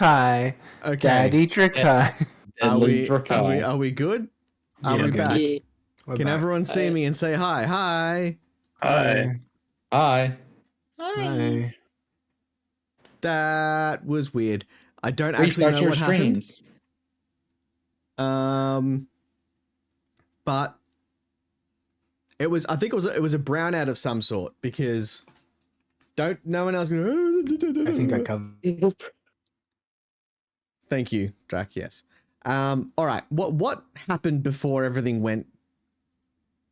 Hi. Okay. Daddy Drakai. Are we good? Are we back? Can everyone see me and say hi? Hi. Hi. Hi. Hi. That was weird. I don't actually Restart know your what happened. streams. But it was. I think it was a brownout of some sort because no one else. I think I covered. Thank you, Drac. Yes. All right. What happened before everything went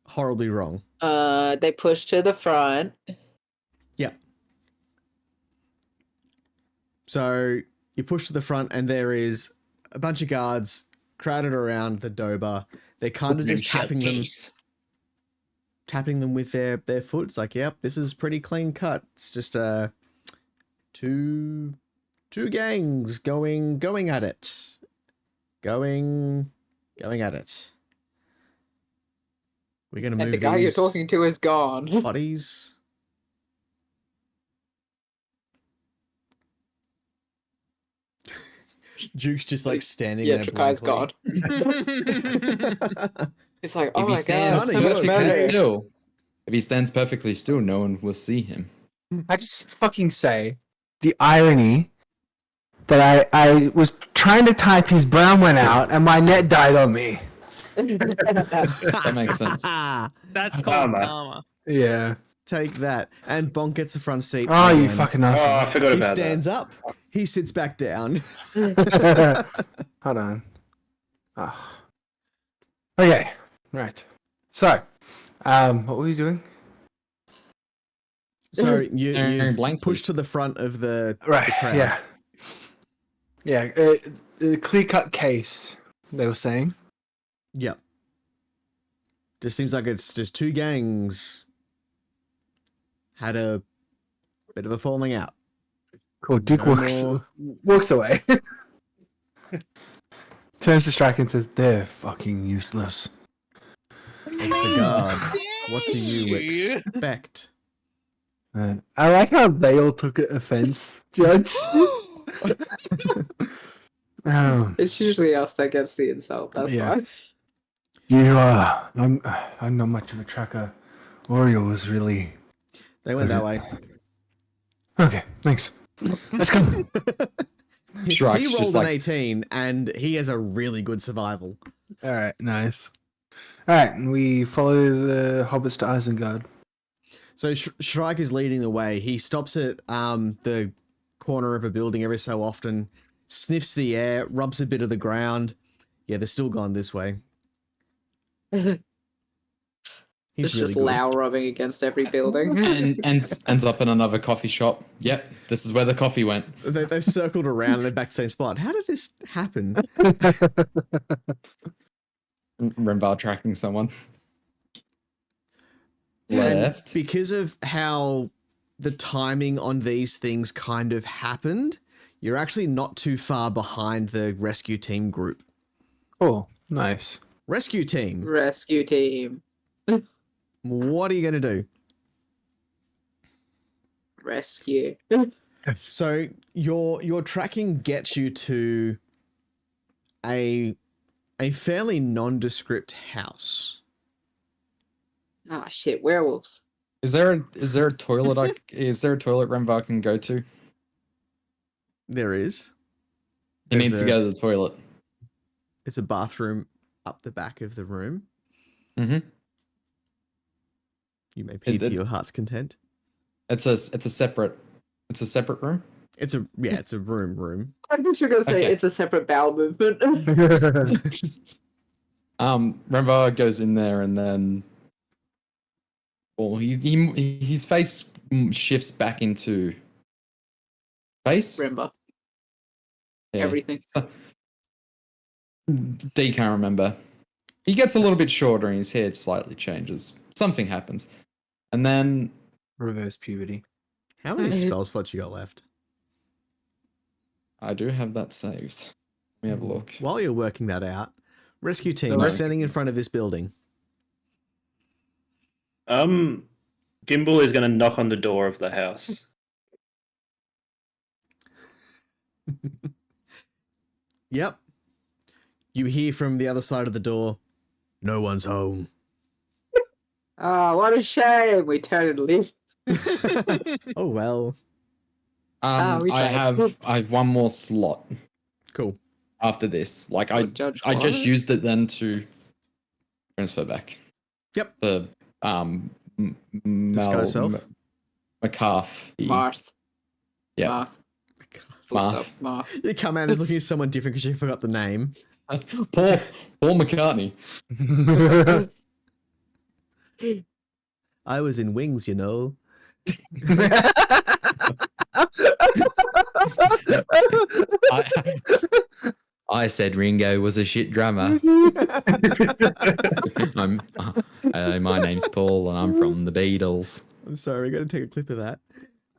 horribly wrong? They pushed to the front. Yeah. So you push to the front, and there is a bunch of guards crowded around the Doba. They're kind of just tapping them with their foot. It's like, yep, this is pretty clean cut. It's just two gangs going at it. Going at it. We're gonna move And the guy you're these talking to is gone. bodies. Duke's just like standing there Yakai's gone. It's like, oh my god, Sonny, so much better. still, if he stands perfectly still, no one will see him. I just fucking say the irony that I was trying to type his brown went out and my net died on me. That makes sense. That's called Karma. karma. Yeah. Take that. And Bonk gets a front seat. Oh, you again. fucking Oh, I asshole. forgot He about stands up. He sits back down. Hold on. Oh. Okay. Right. So, what were you doing? So you Blankly. push to the front of the Right. crowd. Yeah. Yeah. A clear-cut case, they were saying. Yep. Just seems like it's just two gangs had a bit of a falling out. Cool. Duke No walks away. Turns to Strike and says, "They're fucking useless." It's the guard. What do you expect? I like how they all took offense, Judge. It's usually us that gets the insult. That's Yeah. why. I'm not much of a tracker. Oriole was really They went that way. okay. Thanks. Let's go. He Shrike's rolled just an like- 18 and he has a really good survival. All right. Nice. All right. And we follow the hobbits to Isengard. So Shrike is leading the way. He stops at the corner of a building every so often, sniffs the air, rubs a bit of the ground. Yeah, they're still gone this way. He's It's really just good. loud rubbing against every building. And ends up in another coffee shop. Yep, this is where the coffee went. They've circled around and they're back to the same spot. How did this happen? Remvar tracking someone. And Left. because of how the timing on these things kind of happened, you're actually not too far behind the rescue team group. Cool. Nice. Rescue team, Rescue team. what are you going to do? Rescue. So your tracking gets you to a fairly nondescript house. Ah, shit, werewolves. Is there a toilet? Is there a toilet Remvar can go to? There is. He There's needs to go to the toilet. It's a bathroom up the back of the room. Mm-hmm. You may pee to your heart's content. It's a separate room. It's a room. I think you're gonna say Okay. it's a separate bowel movement. Remvar goes in there and then, well, his face shifts back into face. Remember Yeah. everything. D can't remember. He gets a little bit shorter and his hair slightly changes. Something happens. And then Reverse puberty. How many spell slots you got left? I do have that saved. Let me have a look. While you're working that out, rescue team, No. you're standing in front of this building. Gimbal is going to knock on the door of the house. Yep. You hear from the other side of the door, no one's home. Oh, what a shame. We turn and leave. Oh, well. we I tried. have one more slot Cool. after this. Like Oh, Judge I just what? used it then to transfer back. Yep. The Disguise self. McCarthy. Marth. Yeah. Marth. Full Marth. stop. Marth. You come out as looking at someone different because you forgot the name. Paul McCartney. I was in Wings, you know. I said Ringo was a shit drummer. My name's Paul and I'm from the Beatles. I'm sorry, we got to take a clip of that.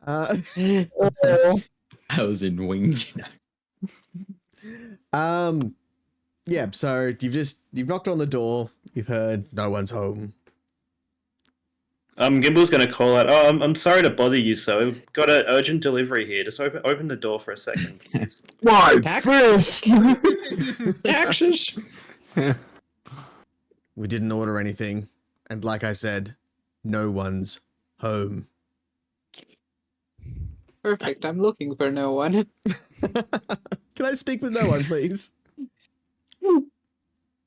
I was in Wings, you know. Yeah, so you've knocked on the door, you've heard no one's home. Gimble's going to call out. Oh, I'm sorry to bother you, sir. We've got an urgent delivery here. Just open the door for a second, please. My Taxes. fish! Taxes. We didn't order anything, and like I said, no one's home. Perfect. I'm looking for no one. Can I speak with no one, please?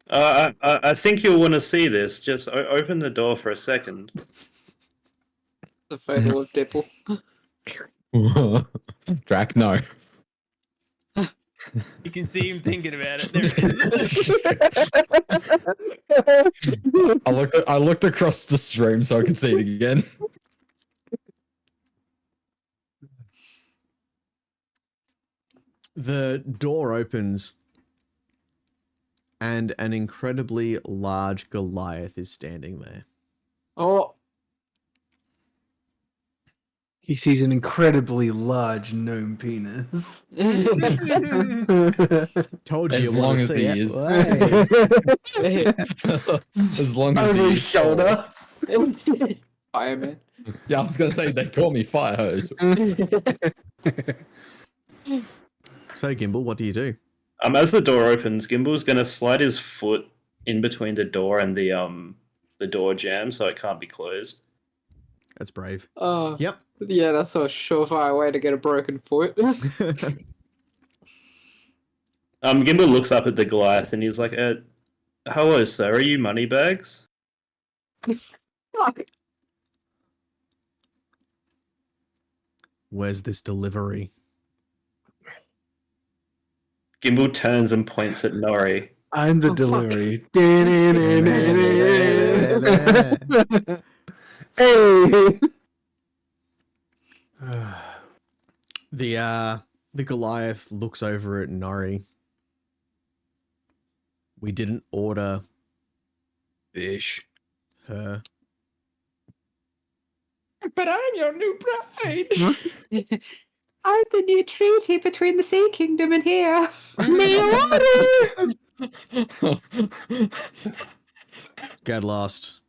I think you'll want to see this. Just open the door for a second. The photo of Dipple. Drac, no. You can see him thinking about it. There it is. I looked across the stream so I could see it again. The door opens, and an incredibly large Goliath is standing there. Oh, He sees an incredibly large gnome penis. Told you As you long want to as see he it. is. Way. As long as Over he his is shoulder. Fireman. tall. Yeah, I was gonna say they call me fire hose. So, Gimbal, what do you do? As the door opens, Gimble's going to slide his foot in between the door and the door jamb, so it can't be closed. That's brave. Oh, Yep. yeah, that's a surefire way to get a broken foot. Gimbal looks up at the Goliath and he's like, "Hello, sir. Are you Moneybags?" Where's this delivery? Gimbal turns and points at Nori. I'm the Oh, fuck. delivery. Hey! The Goliath looks over at Nori. We didn't order Fish. her. But I'm your new bride. I'm the new treaty between the Sea Kingdom and here. Get lost.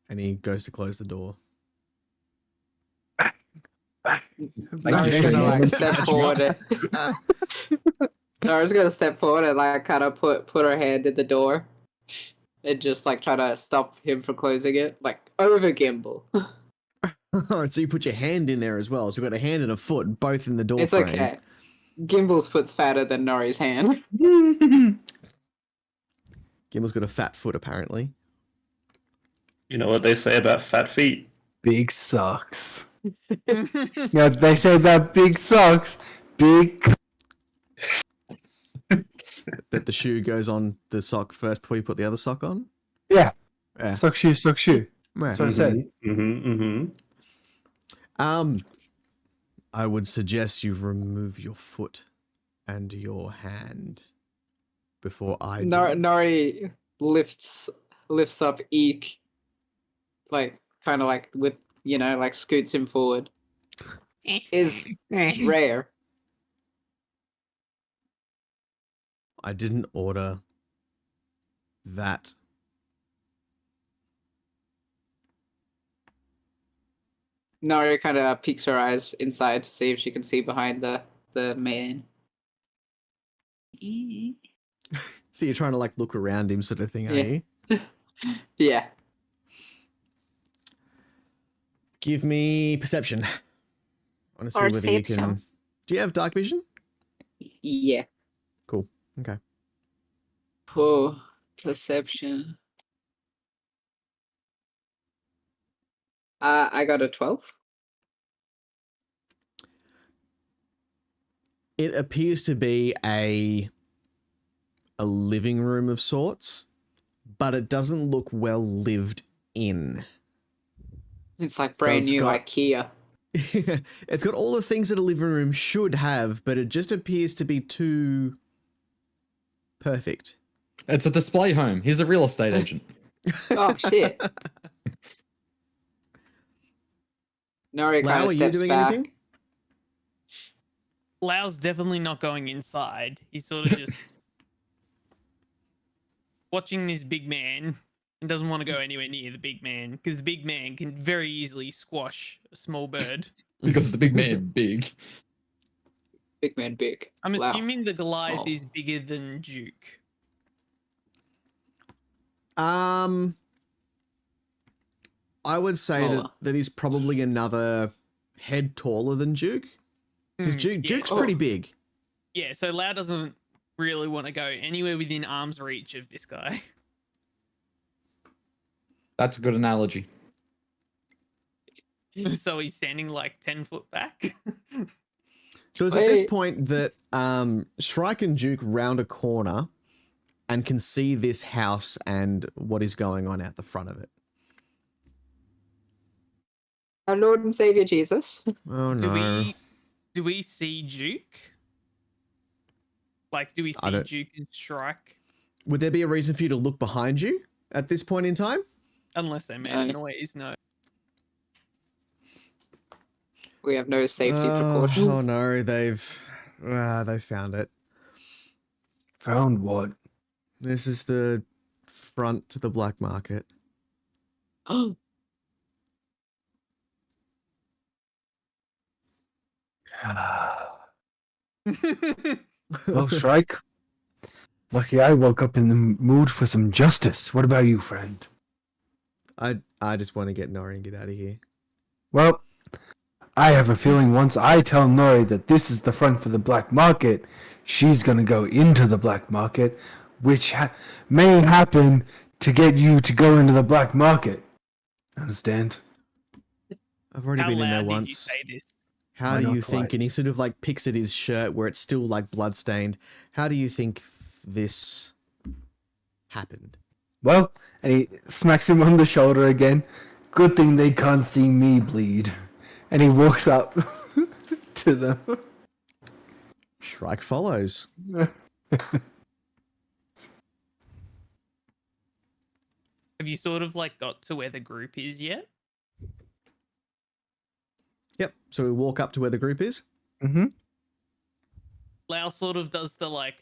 And he goes to close the door. Nora's gonna like step forward. Nora's gonna step forward and like kind of put her hand in the door and just like try to stop him from closing it, like over Gimbal. So you put your hand in there as well. So you've got a hand and a foot, both in the door It's frame. okay. Gimbal's foot's fatter than Nori's hand. Gimbal's got a fat foot, apparently. You know what they say about fat feet? Big sucks. Yeah, they say about big socks. Big. That the shoe goes on the sock first before you put the other sock on? Yeah. Yeah. Sock shoe, sock shoe. Yeah. That's what I said. I would suggest you remove your foot and your hand before I do. Nori lifts up Eek, like kind of like with like scoots him forward. Is rare. I didn't order that. Nori kind of peeks her eyes inside to see if she can see behind the man. So you're trying to like look around him, sort of thing, are Yeah. you? Yeah. Give me perception. I want to see whether you can. Perception. Do you have dark vision? Yeah. Cool. Okay. Oh, perception. I got a 12. It appears to be a living room of sorts, but it doesn't look well lived in. It's like So brand it's new got- IKEA. It's got all the things that a living room should have, but it just appears to be too perfect. It's a display home. He's a real estate agent. Oh shit. Nori Lau, kind are of you steps doing back. anything? Lau's definitely not going inside. He's sort of just watching this big man and doesn't want to go anywhere near the big man because the big man can very easily squash a small bird. Because the big man big. Big man, big. I'm Wow. assuming the Goliath Small. is bigger than Duke. I would say Smaller. that he's probably another head taller than Duke. Because Yeah. Duke's Oh. pretty big. Yeah, so Lau doesn't really want to go anywhere within arm's reach of this guy. That's a good analogy. So he's standing like 10 foot back. So it's at this Wait. point that Shrike and Duke round a corner and can see this house and what is going on out the front of it. Our Lord and Savior Jesus. Oh Do no. we see Duke? Like, do we I see don't- Duke and Strike? Would there be a reason for you to look behind you at this point in time? Unless they made a noise, no. We have no safety precautions. Oh no, they've found it. Found what? This is the front to the black market. Oh. Well, Shrike. Lucky I woke up in the mood for some justice. What about you, friend? I just want to get Nori and get out of here. Well, I have a feeling once I tell Nori that this is the front for the black market, she's gonna go into the black market, which may happen to get you to go into the black market. Understand? I've already How been in there loud did you once. say this? How Why do not you think? twice? And he sort of like picks at his shirt where it's still like bloodstained. How do you think this happened? Well, and he smacks him on the shoulder again. Good thing they can't see me bleed. And he walks up to them. Shrike follows. Have you sort of like got to where the group is yet? Yep. So we walk up to where the group is. Mm-hmm. Lau sort of does the like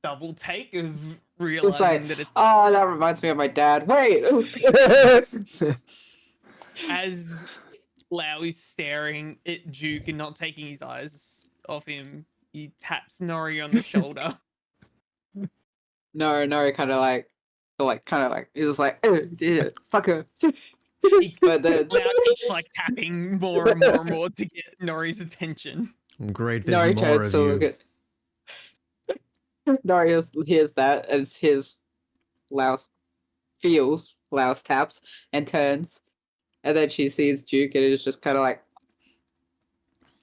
double take of It's realizing like, that it's oh, that reminds me of my dad. Wait. as Lau is staring at Duke and not taking his eyes off him, he taps Nori on the shoulder. No, kind of like, he was like, yeah, fucker. He, But then Lau keeps like tapping more and more and more to get Nori's attention. Great, there's Nori more turns of to look you. at. Nori hears that as his feels Lau's taps and turns, and then she sees Duke and is just kind of like,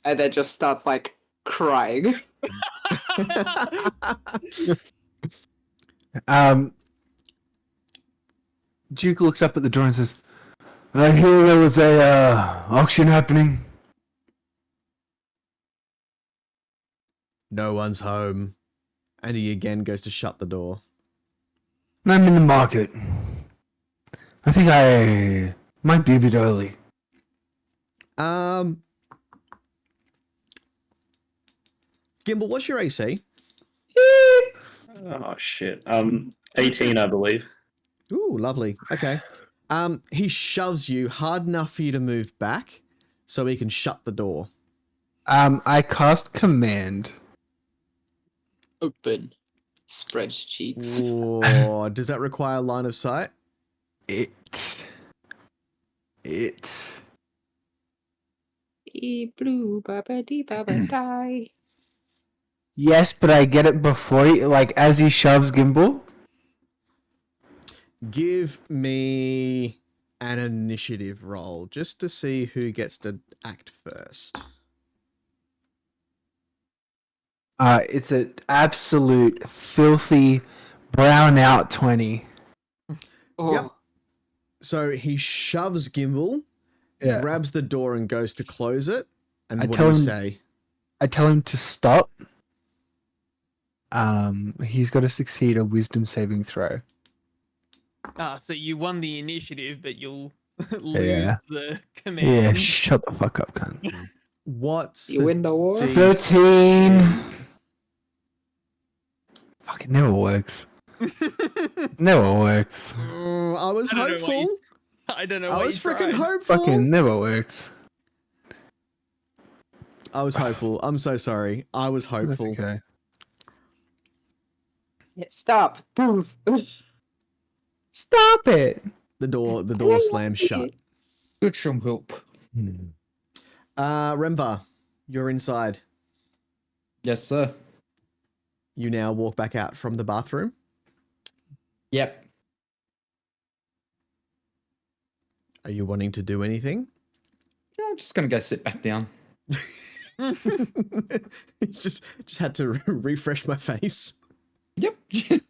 and then just starts like crying. Duke looks up at the door and says, I hear there was a auction happening. No one's home. And he again goes to shut the door. I'm in the market. I think I might be a bit early. Gimbal, what's your AC? Oh shit. 18, I believe. Ooh, lovely. Okay. He shoves you hard enough for you to move back so he can shut the door. I cast command. Open. Spreads cheeks. Or does that require line of sight? It. Blue baba dee baba die. Yes, but I get it before he, like, as he shoves Gimbal. Give me an initiative roll just to see who gets to act first. It's an absolute filthy brown out 20. Oh, Yep. So he shoves Gimbal, Yeah. grabs the door and goes to close it. And I what do tell you him- say? I tell him to stop. He's got to succeed a wisdom saving throw. So you won the initiative, but you'll lose Yeah. the Yeah, command. shut the fuck up, cunt. What's you the win the war. DC? 13. Fucking never works. Never works. I was I don't know what hopeful. I don't know. I what was you freaking tried. hopeful. Fucking never works. I was hopeful. I'm so sorry. I was That's hopeful. okay. Yeah, stop. Stop it. The door slams shut. Good some help. Remvar, you're inside. Yes, sir. You now walk back out from the bathroom. Yep. Are you wanting to do anything? Yeah, I'm just gonna go sit back down. It's just had to refresh my face. Yep. Had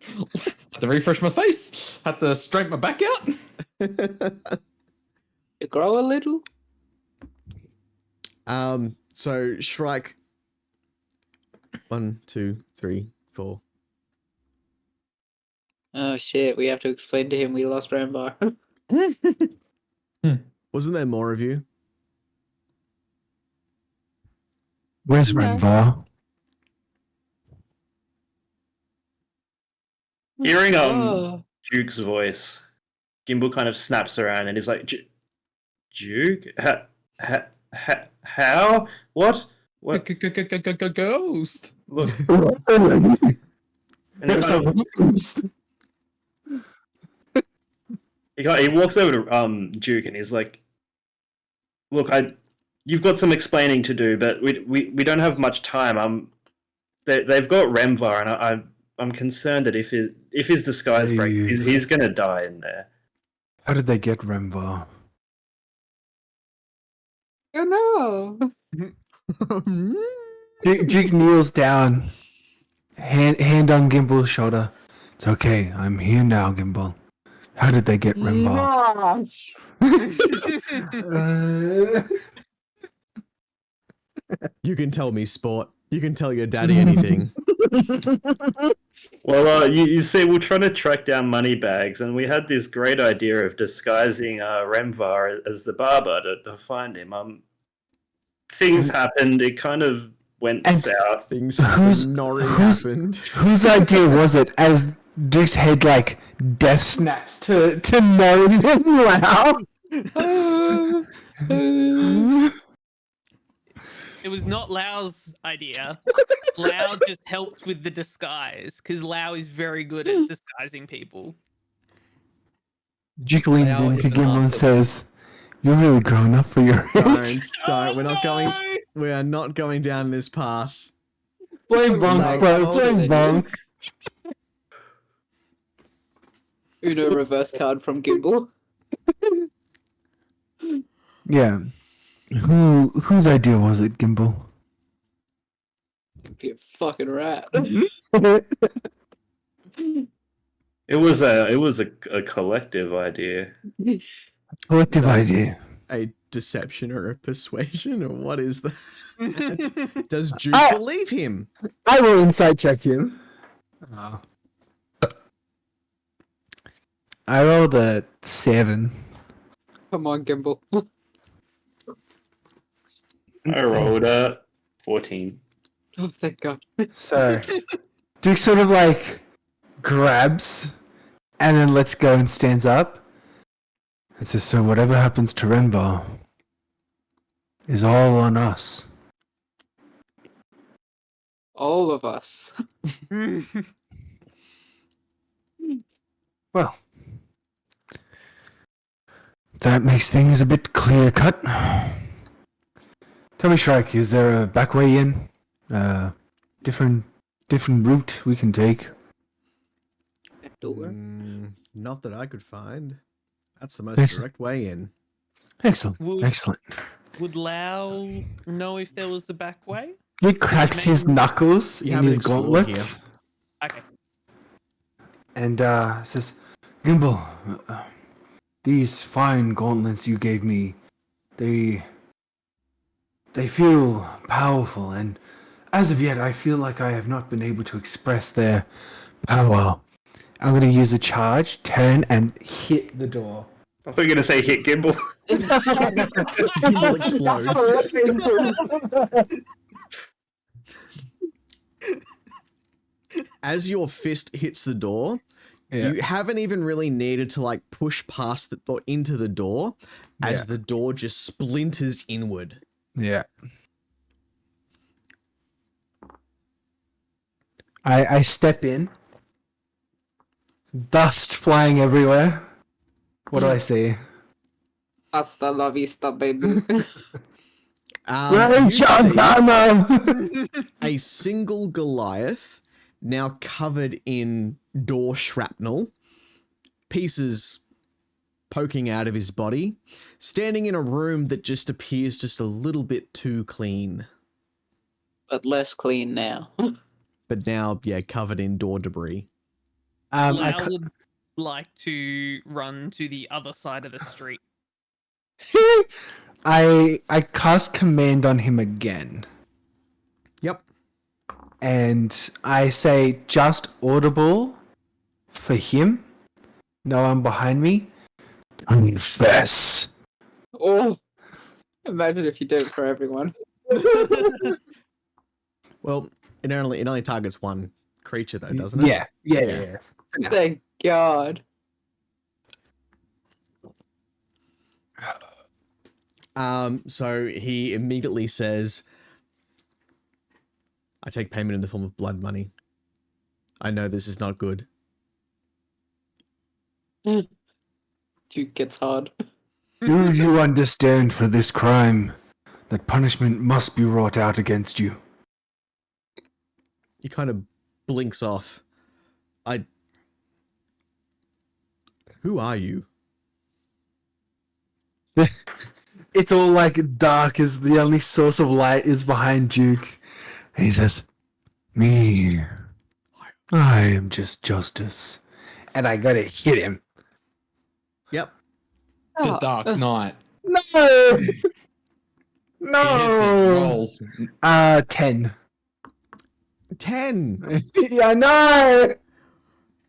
to refresh my face. Had to straighten my back out. You grow a little. So Shrike. 1, 2, 3, 4. Oh shit! We have to explain to him we lost Remvar. Wasn't there more of you? Where's No. Remvar? Hearing Oh. Duke's voice, Gimbal kind of snaps around and is like, Duke? How? What? What? Ghost. Look. And he, kind of, he walks over to Duke and he's like, look, you've got some explaining to do, but we don't have much time. They've got Remvar, and I'm concerned that if his disguise breaks, he's gonna die in there. How did they get Remvar? Oh no! Duke kneels down, hand on Gimbal's shoulder. It's okay, I'm here now, Gimbal. How did they get Remvar? You can tell me, sport. You can tell your daddy anything. Well, you see, we're trying to track down money bags, and we had this great idea of disguising Remvar as the barber to find him. Things happened. It kind of went south. Things Who's- happened. Nori who's- happened. Whose idea was it? As Duke's head like death snaps to Nori and Lau. It was not Lau's idea. Lau just helped with the disguise because Lau is very good at disguising people. Duke leans Lau into is an Gimbal and artist. says, "You're really grown up for your age." Don't. We're not going. No! We are not going down this path. Blame Like, bunk, bro. how Blame old are bunk. Uno reverse card from Gimbal. Yeah. Whose idea was it, Gimbal? Be a fucking rat. It was a collective idea. Collective idea. A deception or a persuasion or what is that? Does Duke I- believe him? I will insight check him. I rolled a 7. Come on, Gimbal. I rolled a 14. Oh, thank God. So Duke sort of like grabs and then lets go and stands up and says, "So whatever happens to Remvar is all on us." All of us. Well, that makes things a bit clear cut. Tell me, Shrike, is there a back way in? Different route we can take? Door. Not that I could find. That's the most Excellent. direct way in. Excellent. Would- Excellent. Would Lau know if there was a back way? He cracks his knuckles You in haven't his explored gauntlets Okay. and says, Gimbal, these fine gauntlets you gave me, they feel powerful, and as of yet, I feel like I have not been able to express their power. I'm going to use a charge, turn, and hit the door. I thought you were going to say hit Gimbal. Gimbal explodes. As your fist hits the door, you haven't even really needed to like push past the or into the door, as the door just splinters inward. Yeah. I step in. Dust flying everywhere. What do I see? Hasta la vista, baby. Where is You your see mama? a single Goliath now covered in door shrapnel, pieces poking out of his body, standing in a room that just appears just a little bit too clean. But less clean now. But now, yeah, covered in door debris. Lau would like to run to the other side of the street. I cast command on him again, Yep. and I say just audible for him. No one behind me. Confess. Oh, imagine if you did it for everyone. Well, it only targets one creature though, doesn't it? Yeah. Thank God. So he immediately says, I take payment in the form of blood money. I know this is not good. Duke gets hard. Do you understand for this crime that punishment must be wrought out against you? He kind of blinks off. Who are you? It's all like dark as the only source of light is behind Duke. And he says, Me. I am just justice. And I gotta hit him. Yep. The Dark Knight. No! He hits it, No! rolls. 10. 10. Yeah, I know!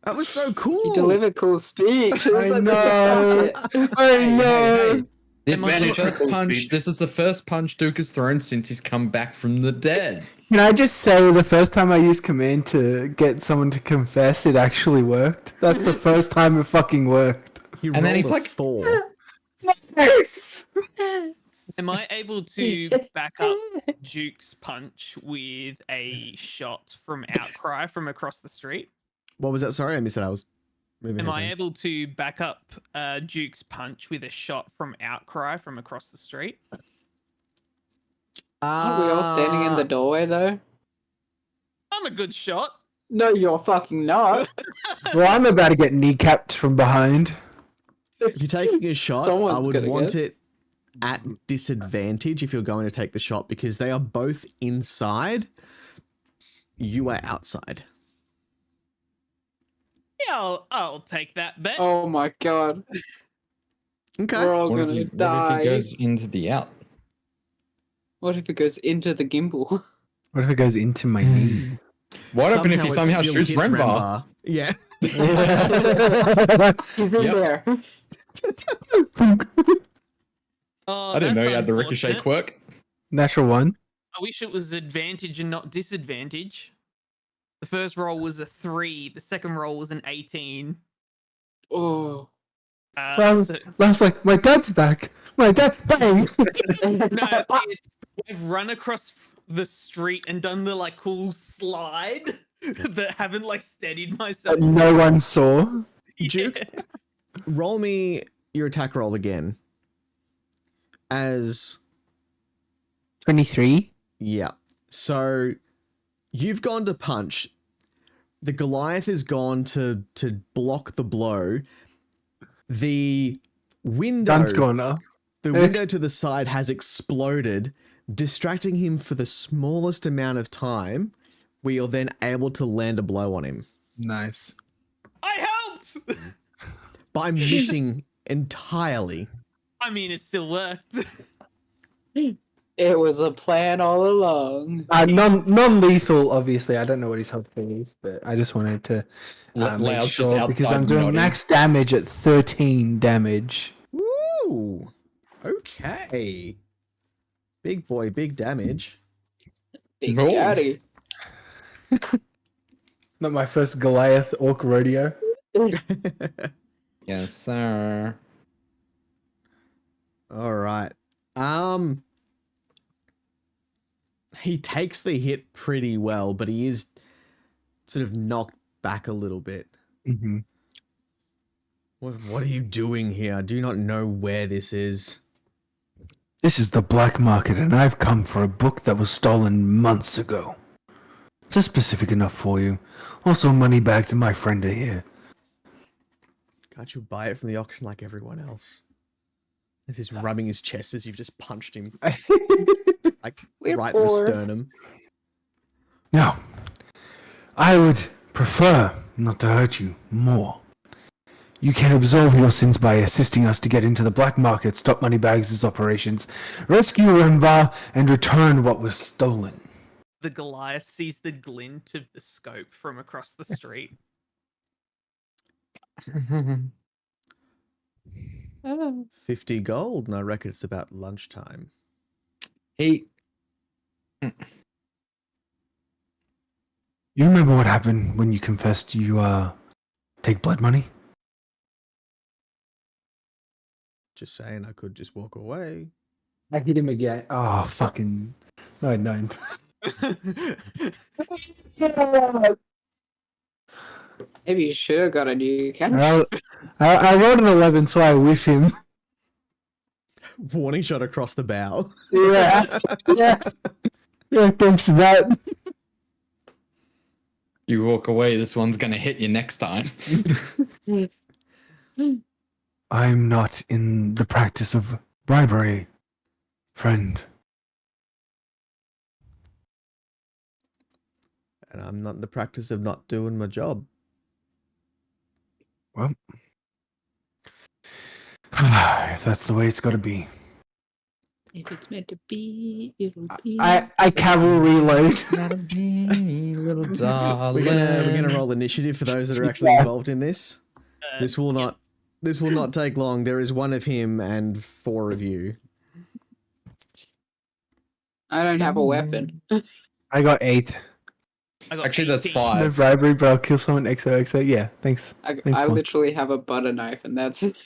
That was so cool. You delivered cool speech. It was I like, know. fuck it. I know! This is the Advantage first for cool punch. speech. This is the first punch Duke has thrown since he's come back from the dead. Can I just say the first time I used command to get someone to confess, it actually worked? That's the first time it fucking worked. He And then rolled he's a like, 4. Yes! Am I able to back up Duke's punch with a shot from Outcry from across the street? What was that? Sorry, I missed it. I was moving. Am I headphones. able to back up Duke's punch with a shot from Outcry from across the street? Aren't we all standing in the doorway though? I'm a good shot. No, you're fucking not. Well, I'm about to get kneecapped from behind. You're taking a shot. I Someone's would gonna want get it at disadvantage if you're going to take the shot because they are both inside. You are outside. Yeah, I'll take that bet. Oh my God. Okay. We're all What if, gonna what if die. he goes into the out? What if it goes into the gimbal? What if it goes into my knee? What happened if he it somehow still shoots hits Remvar? Yeah. He's in Yep. there. Oh, I didn't know that's you had the ricochet unfortunate. quirk. Natural one. I wish it was advantage and not disadvantage. The first roll was a 3. The second roll was an 18. Oh. Well, So, Last like, my dad's back. My dad, bang! no, see, I've run across the street and done the like cool slide that haven't like steadied myself. That no one saw. Duke, Yeah. roll me your attack roll again. As 23. yeah. So you've gone to punch. The Goliath has gone to block the blow. The window Gun's gone up. The window to the side has exploded, distracting him for the smallest amount of time, where you're then able to land a blow on him. Nice. I helped. By missing entirely. I mean, it still worked. It was a plan all along. Non-lethal, obviously. I don't know what his health thing is, but I just wanted to make Lao's just sure because outside I'm doing nodding. max damage at 13 damage. Woo! Okay. Big boy, big damage. Big No. daddy. Not my first Goliath orc rodeo. Yes, sir. All right. He takes the hit pretty well, but he is sort of knocked back a little bit. Mm-hmm. What are you doing here? Do you not know where this is? This is the black market, and I've come for a book that was stolen months ago. Is that specific enough for you? Also, money bags and my friend are here. Can't you buy it from the auction like everyone else? As he's rubbing his chest as you've just punched him, like We're right in the poor. sternum. No. I would prefer not to hurt you more. You can absolve your sins by assisting us to get into the black market, stop Moneybags' operations, rescue Remvar, and return what was stolen. The Goliath sees the glint of the scope from across the street. 50 gold, and I reckon it's about lunchtime. Hey, You remember what happened when you confessed you, take blood money? Just saying, I could just walk away. I hit him again. Oh, fucking... No, I don't. Maybe you should have got a new camera. I rolled an 11, so I whiff him. Warning shot across the bow. Yeah. Yeah. Yeah, thanks to that. you walk away, this one's gonna hit you next time. I'm not in the practice of bribery, friend. And I'm not in the practice of not doing my job. Well, if that's the way it's got to be. If it's meant to be, it'll be. I cavalry load. Little darling. We're gonna roll initiative for those that are actually Yeah. involved in this. This will not take long. There is one of him and 4 of you. I don't have a weapon. I got 8. I got Actually, that's 18. No 5. bribery, but I'll kill someone XOXO. Yeah, thanks. I Paul. literally have a butter knife, and that's it.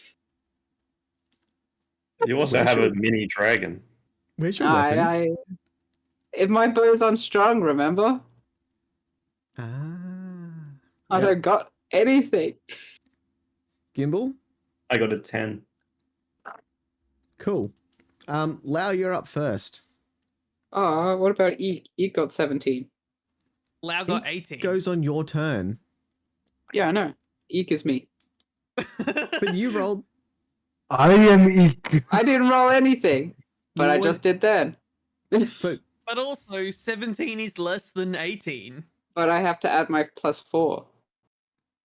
You also Where's have your- a mini dragon. Where's your weapon? If my bow's unstrung, remember? Ah. I Yep. don't got anything. Gimbal? I got a 10. Cool. Lau, you're up first. Oh, what about Eek? Eek got 17. Lau got 18. Goes on your turn. Yeah, I know. Eek is me. But you rolled. I am Eek. I didn't roll anything, but I You just did then. So But also, 17 is less than 18. But I have to add my +4.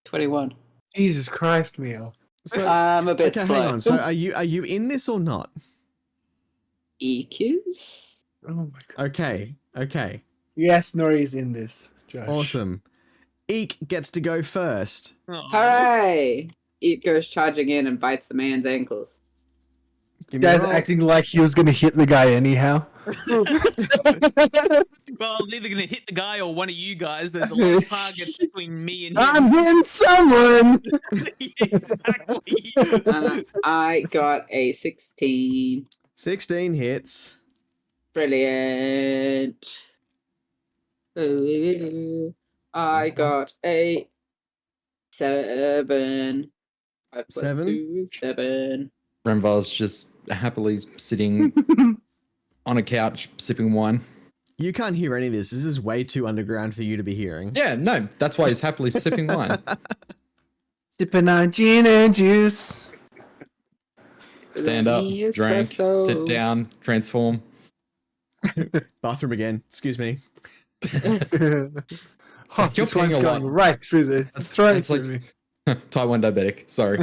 21. Jesus Christ, Mio. I'm a bit okay, slow. hang on. So are you in this or not? Eek is? Oh my god. Okay. Yes, Nori's in this. Josh. Awesome. Eek gets to go first. Aw. Hooray! Eek goes charging in and bites the man's ankles. Give me a Guys roll. acting like he was gonna hit the guy anyhow. Well, I was either going to hit the guy or one of you guys. There's a lot of targets between me and him. I'm hitting someone. Exactly. I got a 16. 16 hits. Brilliant. I got a 7. 5 plus 7? 2 is 7. Remvar's just happily sitting on a couch sipping wine. You can't hear any of this. This is way too underground for you to be hearing. Yeah, no, that's why he's happily sipping wine. Sipping on gin and juice. Stand up, Mini drink, espresso. sit down, transform. Bathroom again. Excuse me. Oh, like you're this paying one's a going lot. right through the. It's right it's like- through Type 1 diabetic, sorry.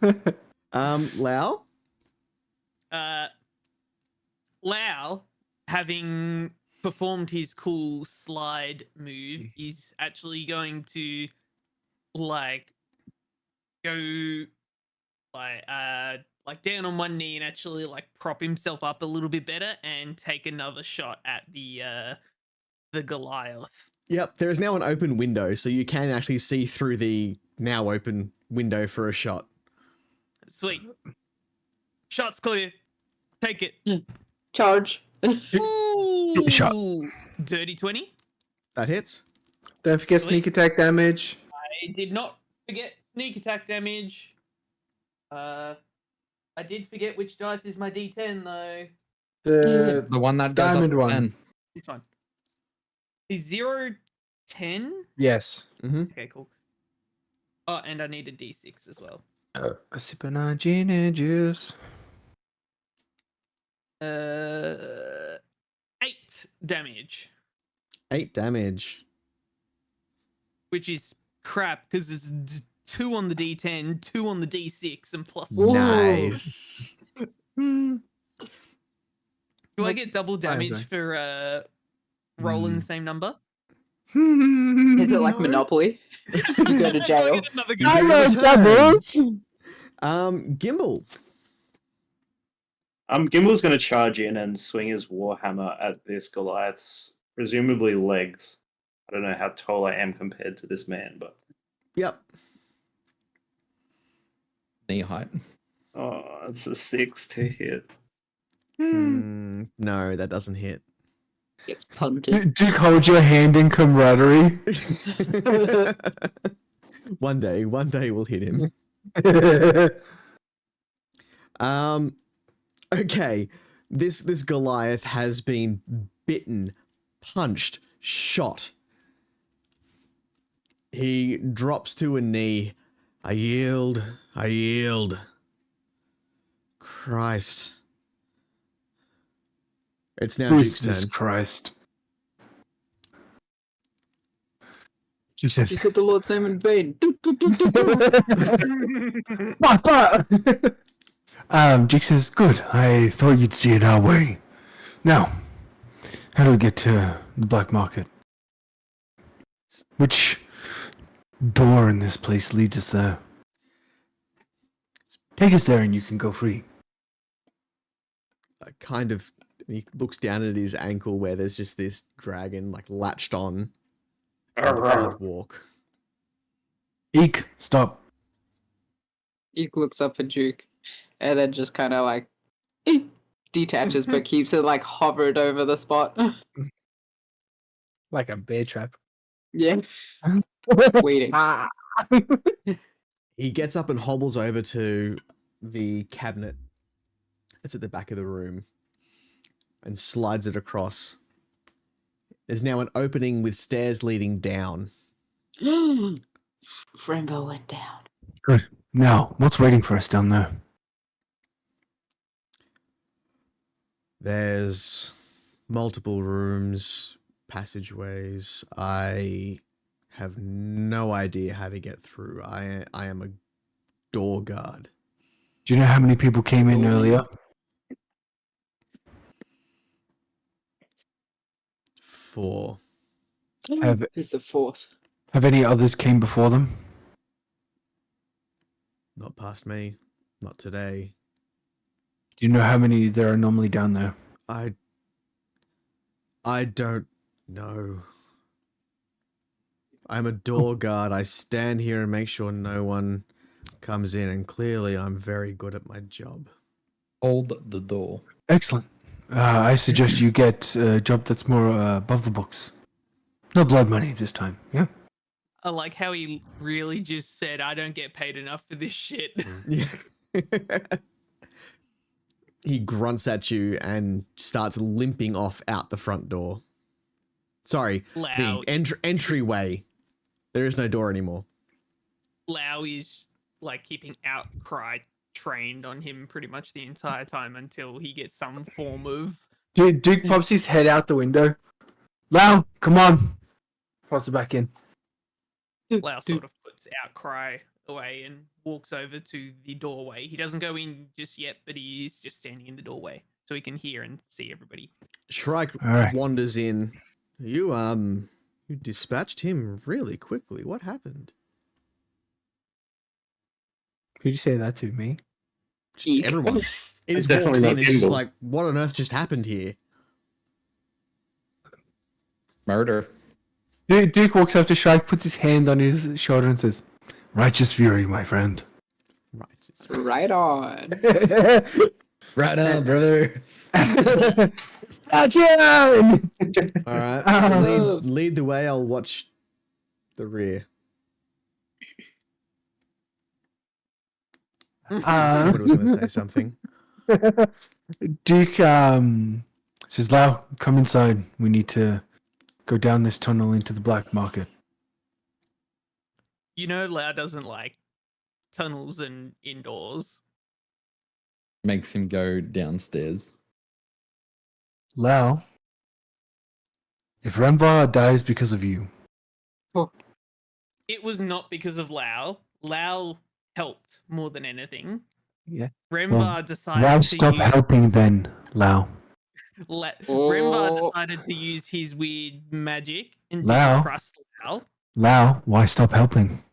me. Lau? Lau, having performed his cool slide move, is actually going to go down on one knee and actually prop himself up a little bit better and take another shot at the Goliath. Yep, there is now an open window, so you can actually see through the now open window for a shot. Sweet. Shot's clear. Take it. Charge. Ooh, Shot. Dirty 20. That hits. Don't forget sneak attack damage. I did not forget sneak attack damage. I did forget which dice is my D10 though. The one that goes diamond up one. 10. This one. Is 0 10? Yes. Mm-hmm. Okay, cool. Oh, and I need a D6 as well. Sipping on gin and juice. 8 damage, 8 damage. which is crap because there's 2 on the D10, 2 on the D6, and plus. Ooh. Nice. Do I get double damage Amazing. for rolling the same number? Is it like No. Monopoly? You go to Do I jail. get another You go? do love return. doubles. Gimbal. Gimbal's going to charge in and swing his warhammer at this Goliath's presumably legs. I don't know how tall I am compared to this man, but Yep. Knee height. it's a 6 to hit. No, that doesn't hit. Gets punted. Duke, hold your hand in camaraderie. one day we'll hit him. Okay. This Goliath has been bitten, punched, shot. He drops to a knee. I yield. I yield. Christ. It's now Duke's turn. Jesus Christ. You Jesus. said the Lord's name in vain. Jake says, good. I thought you'd see it our way. Now, how do we get to the black market? Which door in this place leads us there? Take us there and you can go free. Kind of, he looks down at his ankle where there's just this dragon latched on. Kind of hard walk. Eek, stop. Eek looks up at Duke and then just kind of detaches but keeps it hovered over the spot. Like a bear trap. Yeah. Waiting. He gets up and hobbles over to the cabinet that's at the back of the room and slides it across. There's now an opening with stairs leading down. Rainbow went down. Good. Now, what's waiting for us down there? There's multiple rooms, passageways. I have no idea how to get through. I am a door guard. Do you know how many people came in earlier? 4. Who's the fourth? Have any others came before them? Not past me. Not today. Do you know how many there are normally down there? I don't know. I'm a door guard. I stand here and make sure no one comes in, and clearly I'm very good at my job. Hold the door. Excellent. I suggest you get a job that's more above the books. No blood money this time. Yeah. I like how he really just said, "I don't get paid enough for this shit." Yeah. He grunts at you and starts limping off out the front door. Sorry, Loud. the entryway. There is no door anymore. Lau is like keeping Outcry trained on him pretty much the entire time until he gets some form of. Duke pops his head out the window. Lau, come on. Pops it back in. Lau sort of puts Outcry away and walks over to the doorway. He doesn't go in just yet, but he is just standing in the doorway so he can hear and see everybody. Shrike All right. wanders in. You dispatched him really quickly. What happened? Who'd you say that to? Me? Just everyone. He just Definitely walks not in. It's just Gimbal. like, what on earth just happened here? Murder. Duke walks up to Shrike, puts his hand on his shoulder and says, "Righteous fury, my friend." Right. It's, Right on. Right on, brother. Again! all right. Oh. Lead the way. I'll watch the rear. Somebody was going to say something. Duke says, "Lau, come inside. We need to go down this tunnel into the black market." You know, Lau doesn't like tunnels and indoors. Makes him go downstairs. Lau, if Remvar dies because of you, It was not because of Lau. Lau helped more than anything. yeah. Remvar decided Why to stop use. helping then, Lau? Remvar Oh. decided to use his weird magic and Lau? didn't trust Lau. Lau, why stop helping?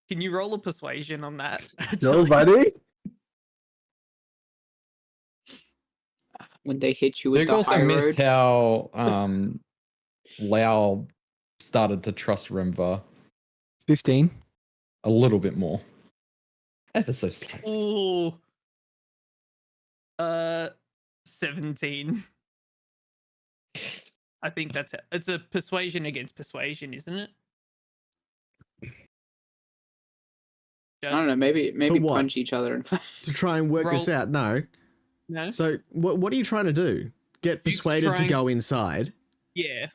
Can you roll a persuasion on that? Nobody? When they hit you with Duke the also high missed road. how Lao started to trust Remvar 15. a little bit more. Ever so slightly. Ooh. 17. I think it's a persuasion against persuasion, isn't it? I don't know. Maybe what? punch each other and To try and work this Roll- out. No. No? So what are you trying to do? Get Duke's persuaded to trying- go inside? Yeah.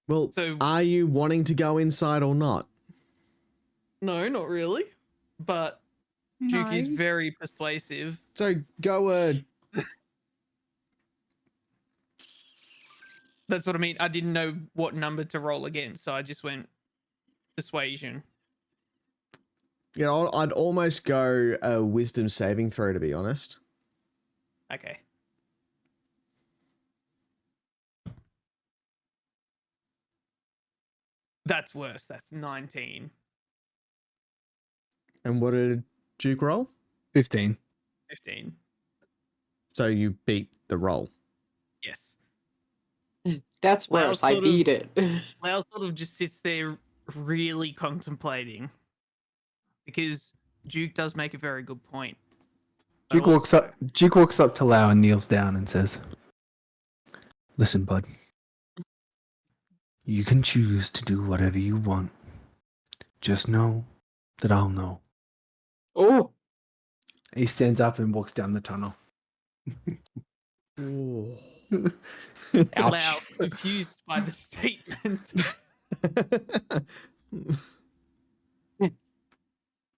Well, So are you wanting to go inside or not? no, not really. But Duke is No. very persuasive. So go That's what I mean. I didn't know what number to roll against, so I just went persuasion. you know, I'd almost go a wisdom saving throw, to be honest. Okay. That's worse. That's 19. And what did Duke roll? 15. 15. So you beat the roll. Yes. That's Well, worse. I sort of- beat it. Lau sort of just sits there really contemplating. Because Duke does make a very good point. But Duke walks also- up. Duke walks up to Lau and kneels down and says, "Listen, bud. You can choose to do whatever you want. Just know that I'll know." Oh, He stands up and walks down the tunnel. Oh. Ouch. Lau, confused by the statement.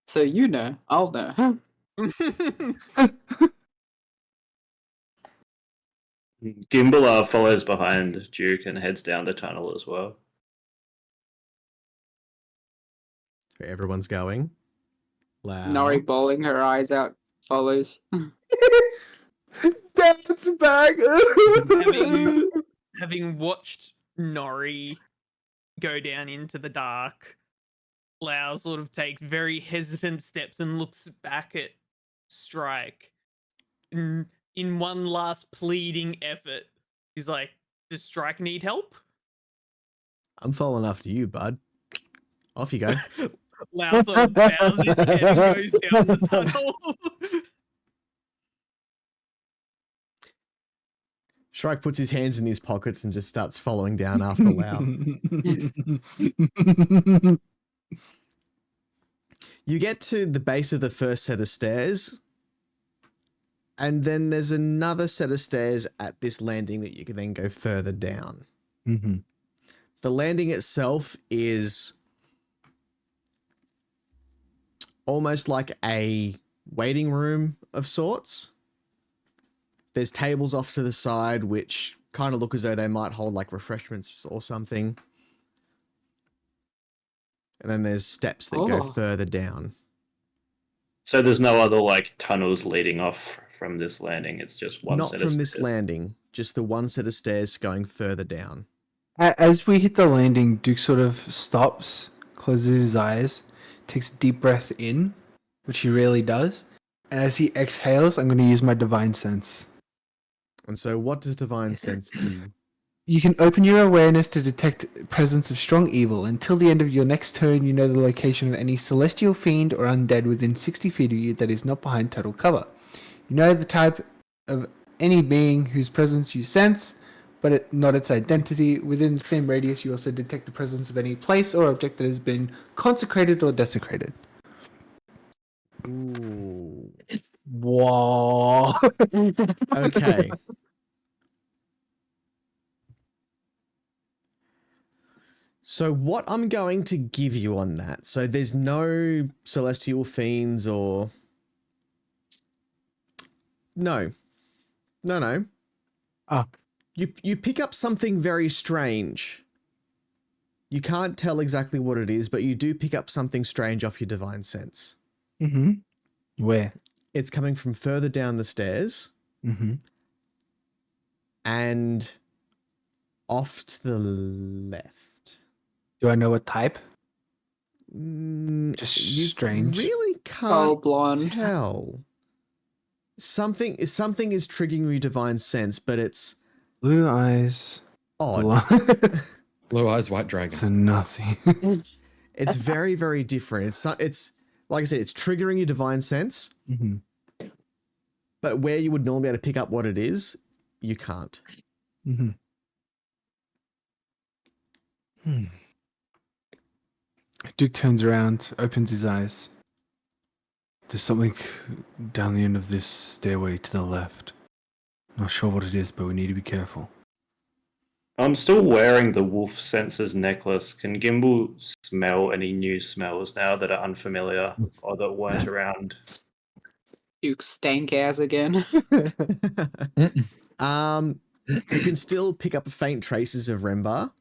so you know, I'll know. Gimbal follows behind Duke and heads down the tunnel as well. Where everyone's going. Loud. Nori bawling her eyes out follows. That's back. Having watched Nori go down into the dark, Lau sort of takes very hesitant steps and looks back at Strike. In one last pleading effort, he's like, "Does Strike need help?" I'm following after you, bud. Off you go. Lau sort of bows his head and goes down the tunnel. Shrike puts his hands in his pockets and just starts following down after Lau. You get to the base of the first set of stairs, and then there's another set of stairs at this landing that you can then go further down. Mm-hmm. The landing itself is almost like a waiting room of sorts. There's tables off to the side which kind of look as though they might hold like refreshments or something. And then there's steps that go Oh. further down. So there's no other like tunnels leading off from this landing. It's just one. Not set from of this stairs. landing, just the one set of stairs going further down. As we hit the landing, Duke sort of stops, closes his eyes, takes a deep breath in, which he rarely does. And as he exhales, I'm going to use my divine sense. And so what does Divine Sense do? You can open your awareness to detect presence of strong evil. Until the end of your next turn, you know the location of any celestial fiend or undead within 60 feet of you that is not behind total cover. You know the type of any being whose presence you sense, but not its identity. Within the same radius, you also detect the presence of any place or object that has been consecrated or desecrated. Ooh. Whoa. Okay. So what I'm going to give you on that, so there's no celestial fiends or... No. No. Ah. You pick up something very strange. You can't tell exactly what it is, but you do pick up something strange off your divine sense. Mm-hmm. Where? It's coming from further down the stairs Mm-hmm. and off to the left. Do I know what type? You Just strange. really can't Oh, blonde. tell. Something is triggering your divine sense, but it's Blue eyes. odd. Blonde. Blue eyes, white dragon. It's a Nazi. It's very, very different. It's like I said, it's triggering your divine sense, Mm-hmm. but where you would normally be able to pick up what it is, you can't. Mm-hmm. Duke turns around, opens his eyes. There's something down the end of this stairway to the left. Not sure what it is, but we need to be careful. I'm still wearing the wolf senses necklace. Can Gimbal smell any new smells now that are unfamiliar or that weren't around? Duke stank ass again. You can still pick up faint traces of Remvar.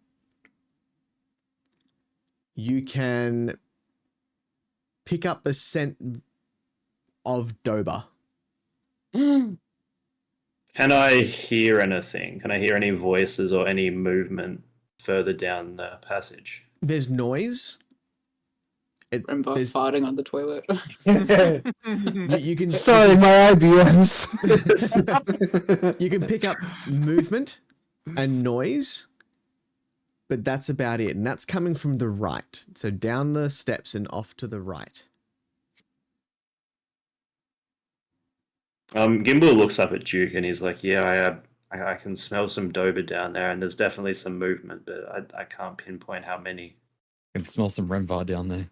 You can pick up a scent of Doba. Can I hear anything? Can I hear any voices or any movement further down the passage? There's noise. Remember There's- farting on the toilet. You can Sorry, my IBS. you can pick up movement and noise, but that's about it. And that's coming from the right. So down the steps and off to the right. Gimbal looks up at Duke and he's like, "Yeah, I can smell some Doba down there, and there's definitely some movement, but I can't pinpoint how many." I can smell some Remvar down there.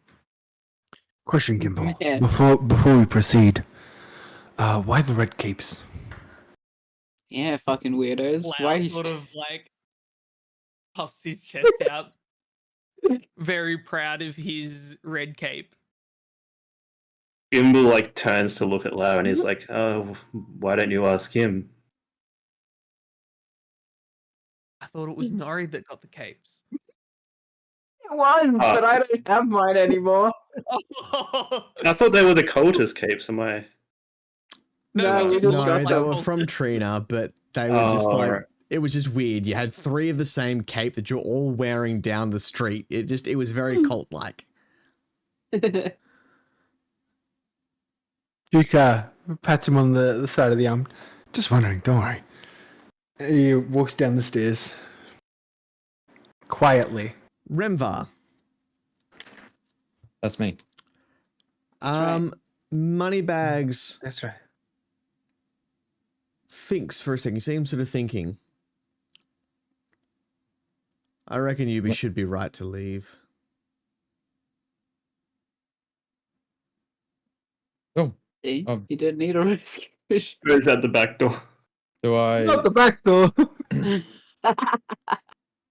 Question, Gimbal. Man. Before we proceed, why the red capes? Yeah, fucking weirdos. Why Lau he's sort of like puffs his chest out, very proud of his red cape. Gimbal like turns to look at Lau and he's like, "Oh, why don't you ask him?" I thought it was Nori that got the capes. It was, but I don't have mine anymore. I thought they were the cultist capes. Am I? No, we we just just No, got got they like were all- from Trina, but they were just like, alright. it was just weird. You had 3 of the same cape that you're all wearing down the street. It was very cult-like. Duke pats him on the side of the arm. Just wondering, don't worry. He walks down the stairs. Quietly. Remvar. That's me. right. Moneybags That's right. thinks for a second. You see him sort of thinking. I reckon you What? should be right to leave. Oh, See? Oh. You didn't need a rescue mission. Goes out the back door. do I Not the back door.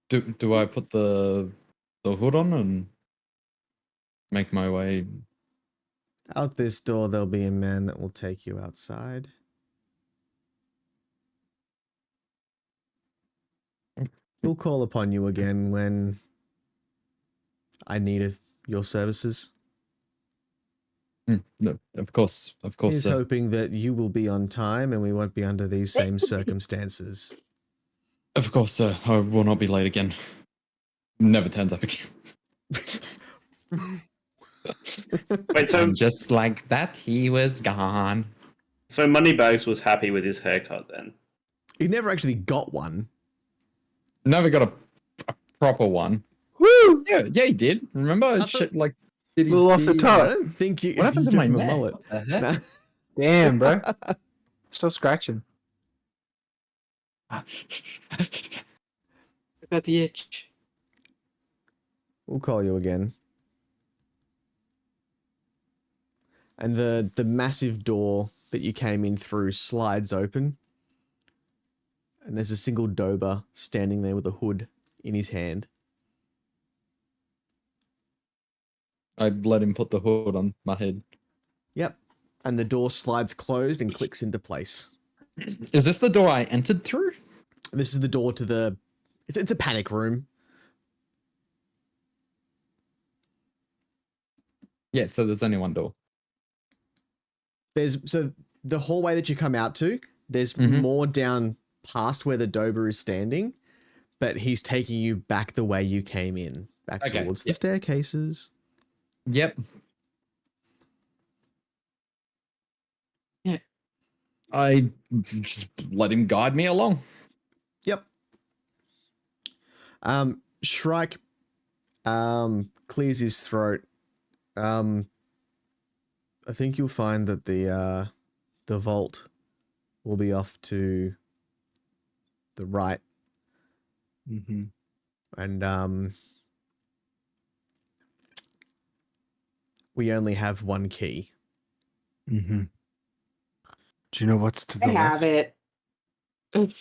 do I put the hood on and make my way? Out this door, there'll be a man that will take you outside. He'll call upon you again when I need your services. No, of course, He's sir. hoping that you will be on time and we won't be under these same circumstances. Of course, sir. I will not be late again. Never turns up again. Wait, so And just like that, he was gone. Moneybags was happy with his haircut then. He never actually got one. Never got a proper one. Woo! Yeah, he did. Remember? I thought- Did his Little off the beard- top. I don't think you. What happened you to my gave him a neck? mullet. What the heck? Nah. Damn, bro. Stop scratching. I got the itch. We'll call you again. And the massive door that you came in through slides open. And there's a single Dober standing there with a hood in his hand. I let him put the hood on my head. Yep. And the door slides closed and clicks into place. Is this the door I entered through? This is the door to the... It's a panic room. Yeah, so there's only one door. So the hallway that you come out to, there's Mhm. more down past where the Dober is standing, but he's taking you back the way you came in, back Okay, towards the yeah. staircases. Yep. Yeah. I just let him guide me along. Yep. Shrike clears his throat. I think you'll find that the vault will be off to the right, Mm-hmm. and we only have one key. Mm-hmm. Do you know what's to the I have left? it.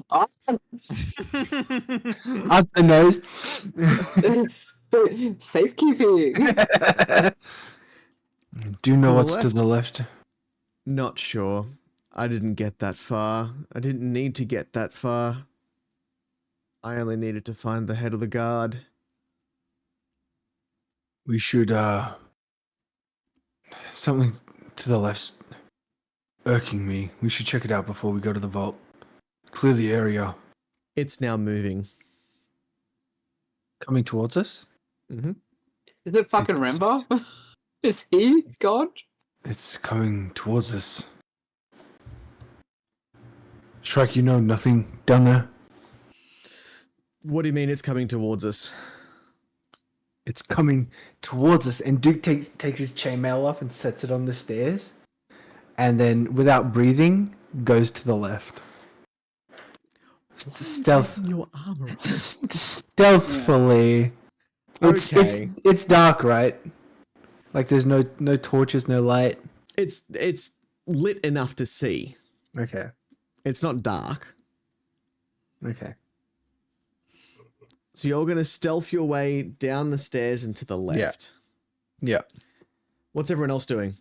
Awesome. Up the nose. Safekeeping. Do you know To the what's to left? the left? Not sure. I didn't get that far. I didn't need to get that far. I only needed to find the head of the guard. We should, something to the left's irking me. We should check it out before we go to the vault. Clear the area. It's now moving. Coming towards us? Mm-hmm. Is it fucking It's- Remvar? Is he God? It's coming towards us. Strike, you know nothing down there? What do you mean it's coming towards us? It's coming towards us, and Duke takes his chainmail off and sets it on the stairs, and then, without breathing, goes to the left. Stealth, Taking your armor off. stealthfully. Okay. It's dark, right? Like there's no torches, no light. It's lit enough to see. Okay, It's not dark. okay. So you're gonna stealth your way down the stairs and to the left. Yeah. What's everyone else doing?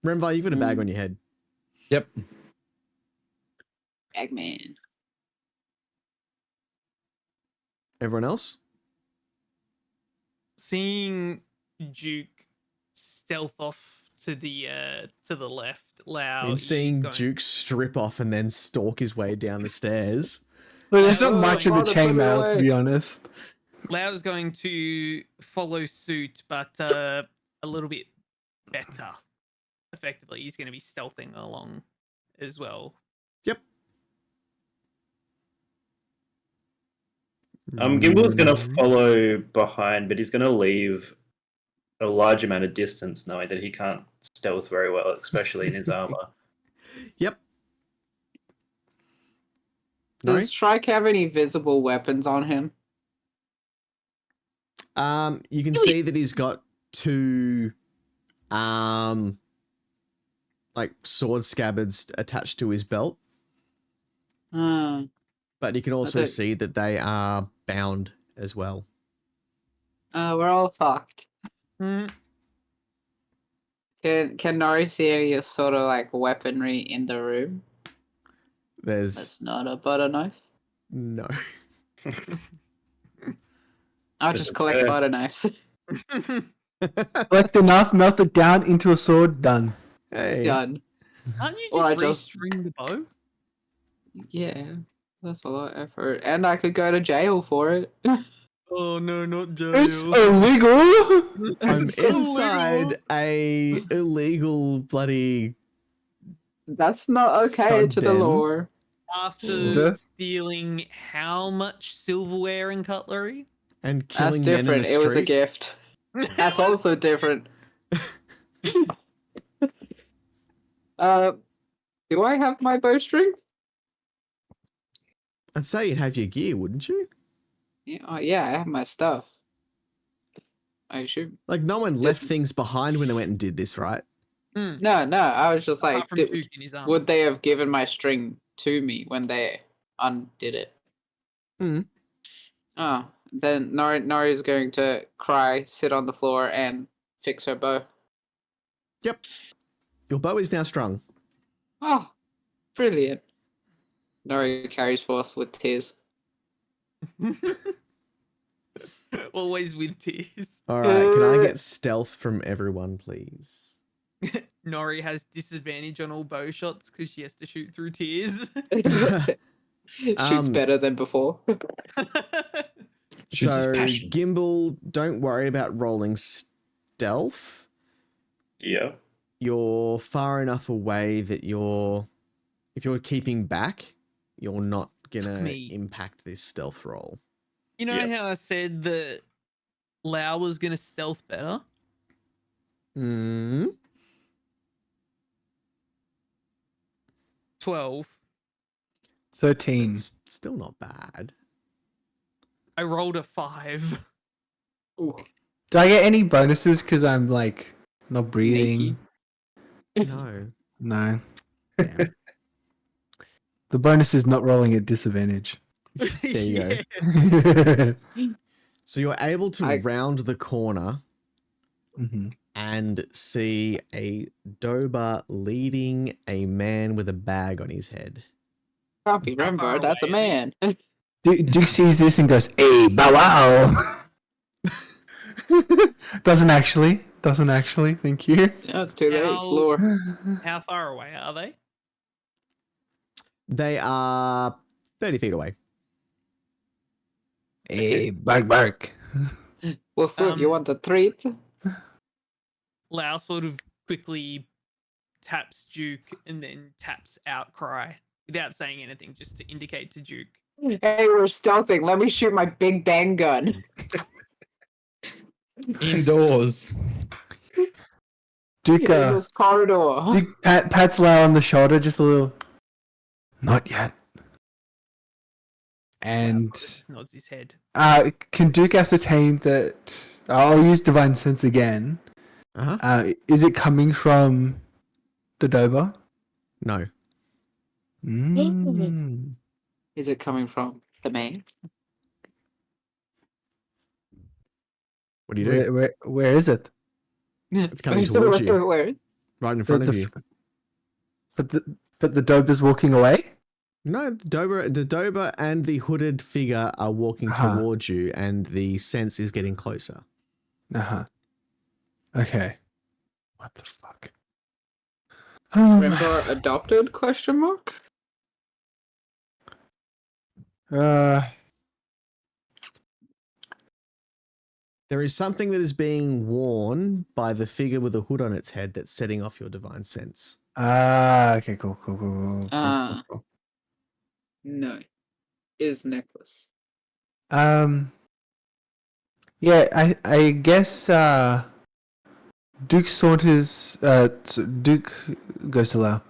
Remvar, you've got a bag on your head. Yep. Bagman. Everyone else? Seeing Duke stealth off to the left, Lau. And is seeing going- Duke strip off and then stalk his way down the stairs. Well, there's not Oh, much in the God, I put it chainmail, to away. be honest. Lau is going to follow suit, but a little bit better. Effectively, he's going to be stealthing along as well. Yep. Gimble's gonna follow behind, but he's gonna leave a large amount of distance, knowing that he can't stealth very well, especially in his armor. Yep. No? Does Shrike have any visible weapons on him? You can see that he's got two, like sword scabbards attached to his belt, but you can also don't- see that they are bound as well. We're all fucked. Mm, Can Nori see any sort of like weaponry in the room? There's That's not a butter knife. no. I'll This just is collect fair. butter knives. Collect enough, melt it down into a sword, done. Hey. Done. Can't you Or I just just- restring the bow? Yeah, that's a lot of effort, and I could go to jail for it. Oh no, not It's jail. illegal. I'm It's illegal. inside a illegal bloody That's not okay Thud to the den. lore. After The- stealing how much silverware and cutlery? and That's killing men in the different. street. It was a gift. That's also different. Do I have my bowstring? I'd say you'd have your gear, wouldn't you? Yeah, yeah, I have my stuff. I should. Like no one left things behind when they went and did this, right? Hmm, No, I was just like, apart from Duke in his arm. would they have given my string to me when they undid it? Hmm. Oh, then Nori's going to cry, sit on the floor, and fix her bow. Yep. Your bow is now strung. Oh, brilliant. Nori carries forth with tears. Always with tears. All right, can I get stealth from everyone, please? Nori has disadvantage on all bow shots because she has to shoot through tears. Shoots better than before. Shoots with So, passion. Gimbal, don't worry about rolling stealth. Yeah. You're far enough away that if you're keeping back, you're not gonna Me. impact this stealth roll. You know Yep. how I said that Lau was going to stealth better? Hmm. 12. 13. It's still not bad. I rolled a 5. Ooh, Do I get any bonuses because I'm like not breathing? No. No. Damn. The bonus is not rolling at disadvantage. There you go. Mm-hmm. So you're able to round the corner and see a Doba leading a man with a bag on his head. can't be How far Remvar, that's a away is man. Duke sees this and goes, "Hey, bow wow." Doesn't actually. Thank you. No, it's too late. It's How- lore. How far away are they? They are 30 feet away. Hey, bark. Woof, woof, you Um, want a treat? Lau sort of quickly taps Duke and then taps Outcry without saying anything, just to indicate to Duke. Hey, we're stealthing. Let me shoot my big bang gun. Indoors. Duke, In this corridor. Duke pats Lau on the shoulder, just a little. Not yet. And Just nods his head. can Duke ascertain that? I'll use Divine Sense again. Uh-huh. Is it coming from the Doba? No. Mm. Is it coming from the man? What do you do? Where is it? It's coming towards you. Where? Right in front of you. But the Doba's walking away. No, the Doba and the hooded figure are walking Uh-huh. towards you, and the sense is getting closer. Okay. What the fuck? Remvar adopted? Question mark. There is something that is being worn by the figure with a hood on its head that's setting off your divine sense. Okay, cool. No. Is necklace. Yeah, I guess Duke saunters. Duke goes to Lau.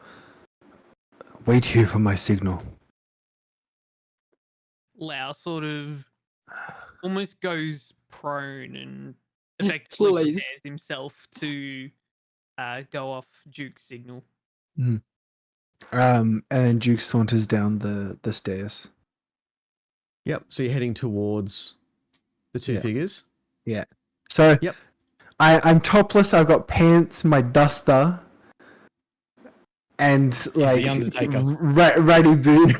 Wait here for my signal. Lau sort of almost goes prone and effectively Please. prepares himself to go off Duke's signal. And then Duke saunters down the stairs. Yep. So you're heading towards the two Yeah. figures. Yeah. So Yep. I'm topless. I've got pants, my duster, and like the Undertaker. ratty boot.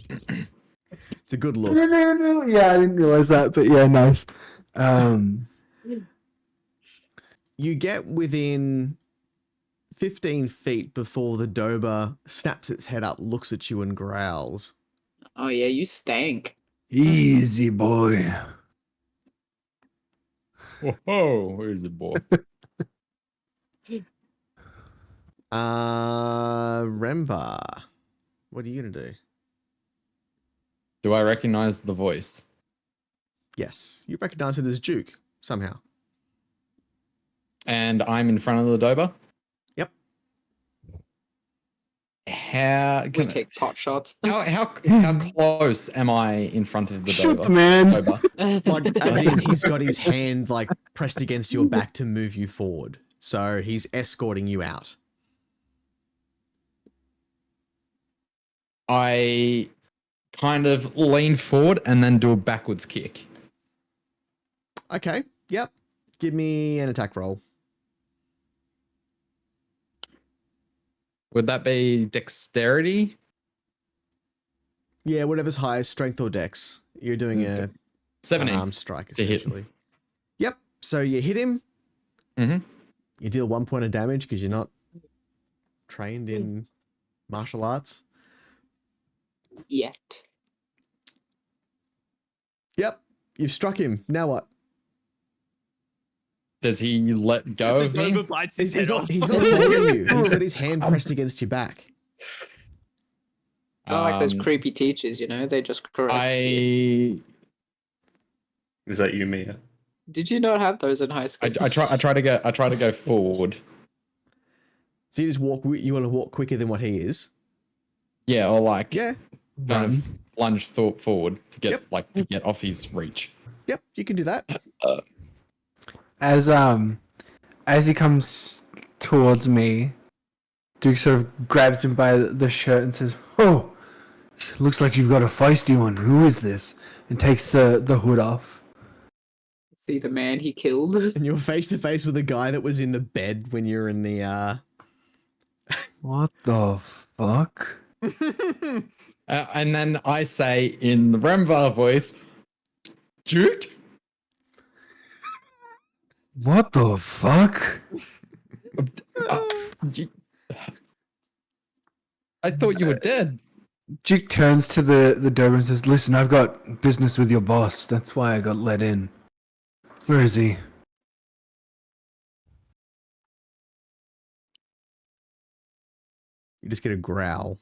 It's a good look. Yeah, I didn't realize that, but yeah, nice. You get within 15 feet before the Dober snaps its head up, looks at you, and growls. Oh yeah, you stank. Easy boy. Whoa, where's the boy? Remvar, what are you gonna do? Do I recognize the voice? Yes, you recognize it as Duke somehow. And I'm in front of the Dober? Yep. How We can take pot shots. how close am I in front of the Shoot Dober? the man. Dober? Like, as in, he's got his hand like pressed against your back to move you forward. So he's escorting you out. I kind of lean forward and then do a backwards kick. Okay. Yep. Give me an attack roll. Would that be dexterity? Yeah, whatever's highest, strength or dex. You're doing an 17. arm strike, to hit. essentially. Yep. So you hit him. Mhm. You deal 1 point of damage because you're not trained in martial arts. Yet. Yep. You've struck him. Now what? Does he let go of Dober me? bites his head off. He's not holding you. He's got his hand pressed against your back. Not like those Um, creepy teachers, you know? They just caress you. Is that you, Mia? Did you not have those in high school? I try to go forward. So you just walk. You want to walk quicker than what he is. Yeah, or like Yeah. kind of plunge forward to get Yep. to get off his reach. Yep. You can do that. As he comes towards me, Duke sort of grabs him by the shirt and says, "Oh, looks like you've got a feisty one. Who is this?" And takes the hood off. See the man he killed. And you're face to face with a guy that was in the bed when you're in the. What the fuck? And then I say in the Remvar voice, Duke? What the fuck? I thought you were dead. Duke turns to the Dober and says, "Listen, I've got business with your boss. That's why I got let in. Where is he?" You just get a growl.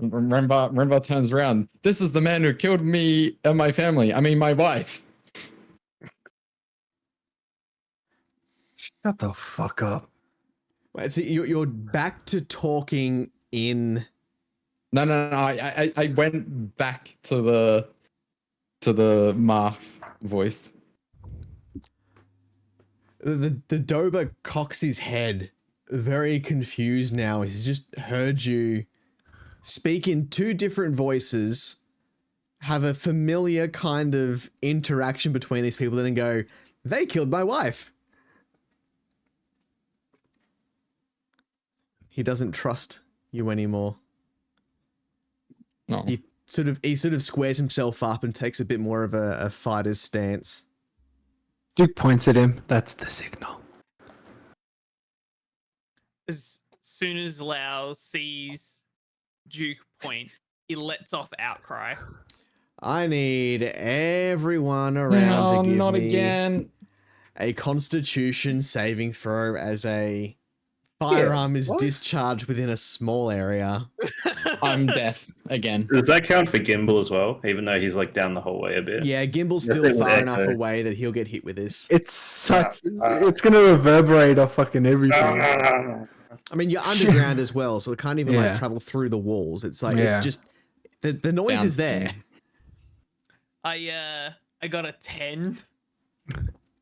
Remvar turns around. This is the man who killed me and my family. I mean, my wife. Shut the fuck up. Wait, so you're back to talking in. No. I went back to the Marth voice. The Dober cocks his head, very confused now. He's just heard you speak in two different voices, have a familiar kind of interaction between these people, then go, "They killed my wife." He doesn't trust you anymore. No. He sort of squares himself up and takes a bit more of a fighter's stance. Duke points at him. That's the signal. As soon as Lau sees Duke point, he lets off outcry. I need everyone around No, to give not me again. a Constitution saving throw as a firearm is what? discharged within a small area. I'm deaf. again. Does that count for Gimbal as well? Even though he's like down the hallway a bit. Yeah, Gimbal's Yes, still it would far enough echo. away that he'll get hit with this. It's such. It's gonna reverberate off fucking everything. Ah. I mean, you're underground as well, so it can't even like Yeah. travel through the walls. It's like it's Yeah. just the noise is there. I got a 10.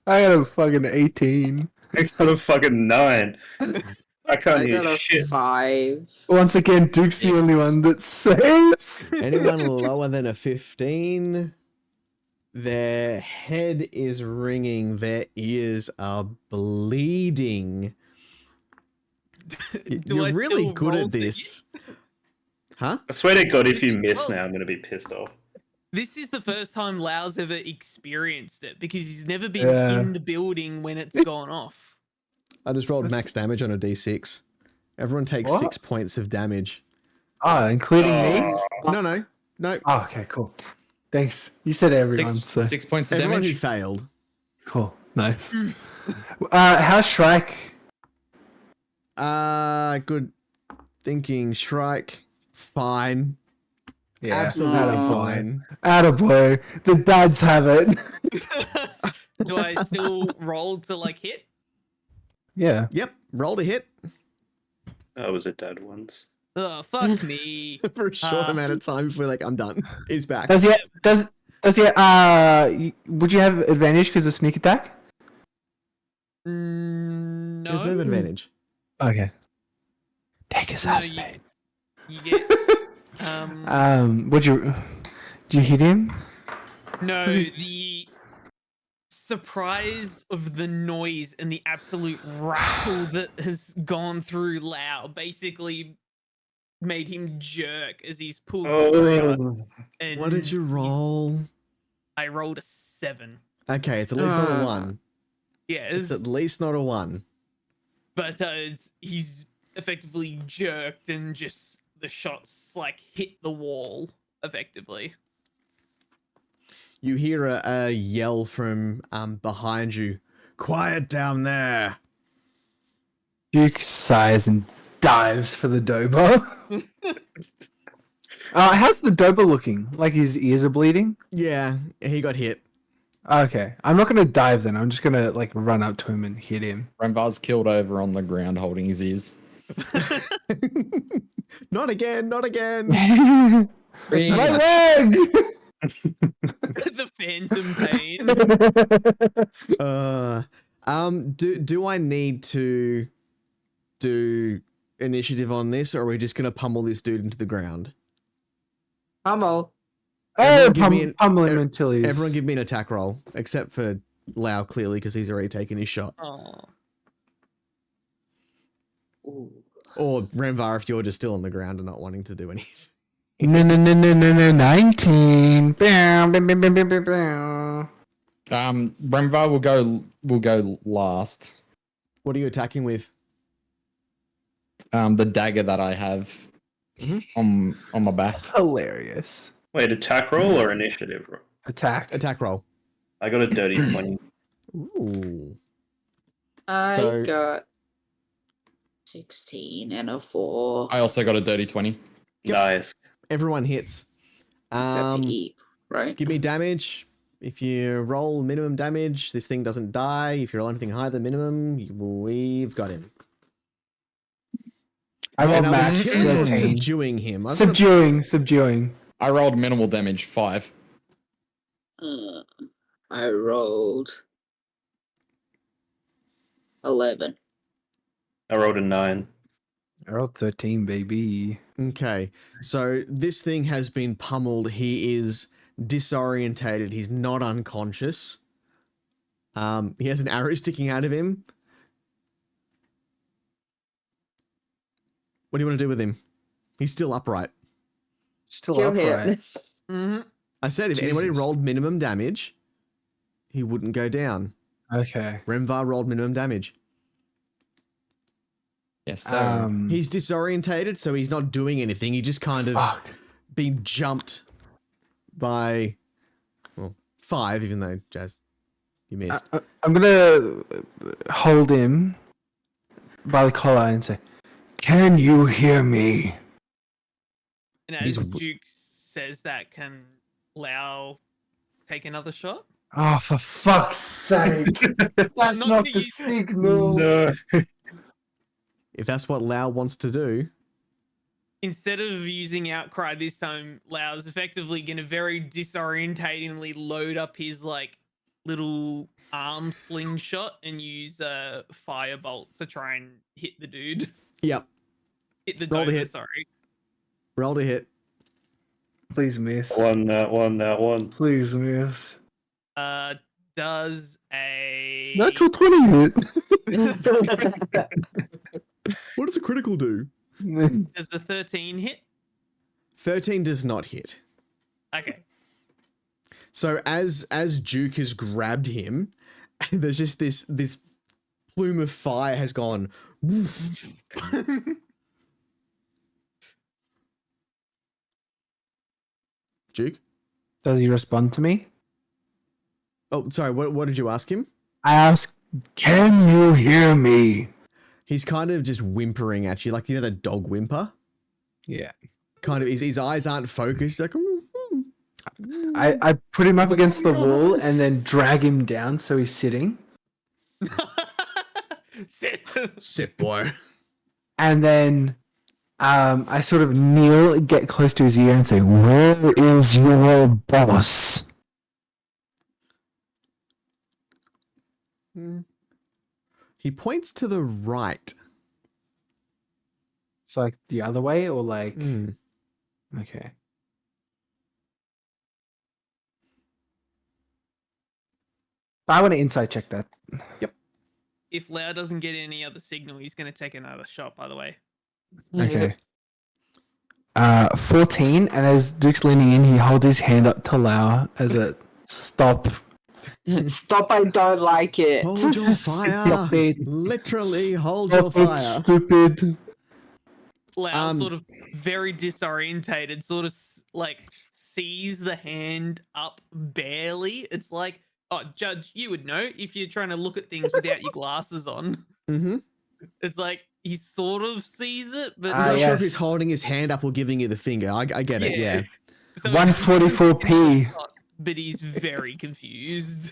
I got a fucking 18. I got a fucking 9. I can't I hear got a shit. 5. Once again, Duke's the only one that saves. Anyone lower than a 15, their head is ringing, their ears are bleeding. Do You're I really still good roll at to this. Huh? I swear to God, if you miss Well- now, I'm gonna be pissed off. This is the first time Lau's ever experienced it because he's never been Yeah. in the building when it's gone off. I just rolled max damage on a d6. Everyone takes What? 6 points of damage. Oh, including me? No. Oh, okay, cool. Thanks. You said everyone, Six, so 6 points of Everyone who damage. failed. cool. Nice. How's Shrike? Good thinking. Shrike. Fine. Yeah, Absolutely attaboy. fine. Attaboy. The dads have it. Do I still roll to like hit? Yeah. Yep. Roll to hit I was a dad once. Oh, fuck me. for a short amount of time before like I'm done. He's back. Does he? Would you have advantage because of sneak attack? No. There's no advantage. Okay. Take his No, ass, you- mate. You get Would you? Did you hit him? no, the surprise of the noise and the absolute rattle that has gone through Lau basically made him jerk as he's pulled the trigger. And What did you roll? I rolled a 7. Okay, it's at least not a 1. Yeah, It's at least not a 1. but he's effectively jerked and just the shots like hit the wall effectively. You hear a yell from behind you. Quiet down there. Duke sighs and dives for the Dobo. How's the Dobo looking? Like his ears are bleeding? Yeah, he got hit. Okay. I'm not gonna dive then. I'm just gonna like run up to him and hit him. Remvar's killed over on the ground holding his ears. Not again, not again. My leg! The phantom pain. Do I need to do initiative on this, or are we just gonna pummel this dude into the ground? Pummel. Oh, give me pummel him until he's... Everyone give me an attack roll, except for Lau, clearly, because he's already taken his shot. Oh. Ooh. Or Remvar, if you're just still on the ground and not wanting to do anything. No, 19. Bow, bow, bow, bow, bow, bow, bow. Remvar will go last. What are you attacking with? The dagger that I have on my back. Hilarious. Wait, attack roll or initiative roll? Attack. Attack roll. I got a dirty 20. Ooh. I So- got 16 and a 4. I also got a dirty 20. Yep. Nice. Everyone hits. Except for E, right? Give me damage. If you roll minimum damage, this thing doesn't die. If you roll anything higher than minimum, we've got him. I rolled And I'm max. killing or 13. subduing him. I'm gonna- Subduing. I rolled minimal damage, 5. I rolled 11. I rolled a 9. I rolled 13, baby. Okay, so this thing has been pummeled. He is disorientated. He's not unconscious. He has an arrow sticking out of him. What do you want to do with him? He's still upright. Still Kill upright. him. Mm-hmm. I said if anybody Jesus. rolled minimum damage, he wouldn't go down. Okay. Remvar rolled minimum damage. Yes, sir. He's disorientated, so he's not doing anything. He just kind of Fuck. been jumped by, well, 5, even though, Jazz, you missed. I'm gonna hold him by the collar and say, "Can you hear me?" And as He's- Duke says that, can Lau take another shot? Oh, for fuck's sake! That's Not not to the use- signal. No. If that's what Lau wants to do, Instead of using Outcry this time, Lau's effectively going to very disorientatingly load up his like little arm slingshot and use a firebolt to try and hit the dude. yep, Hit the Roll to Dover, hit. sorry. roll to hit. Please miss. That one. Please miss. Does a Natural 20 hit. What does a critical do? does the 13 hit? 13 does not hit. Okay. So as Duke has grabbed him, there's just this plume of fire has gone. Woof. Duke? Does he respond to me? Oh, sorry. What did you ask him? I ask, can you hear me? He's kind of just whimpering at you, like the dog whimper. Yeah. Kind of. His eyes aren't focused. Like. I put him up against the wall and then drag him down so he's sitting. Sit. Sit, boy. And then I sort of kneel, get close to his ear and say, where is your boss? He points to the right. It's like the other way or like... Hmm. Okay. I want to insight check that. If Lau doesn't get any other signal, he's going to take another shot, by the way. Okay. 14, and as Duke's leaning in, he holds his hand up to Lau as a stop. Stop, I don't like it. Hold your fire. Stop it. Literally, hold your Stop it, fire. stupid. Lau sort of very disorientated, sort of like sees the hand up barely. It's like, oh, Judge, you would know if you're trying to look at things without your glasses on. Mm-hmm. It's like he sort of sees it, but I'm not sure if yes. he's holding his hand up or giving you the finger. I get it. Yeah. So 144p. but he's very confused.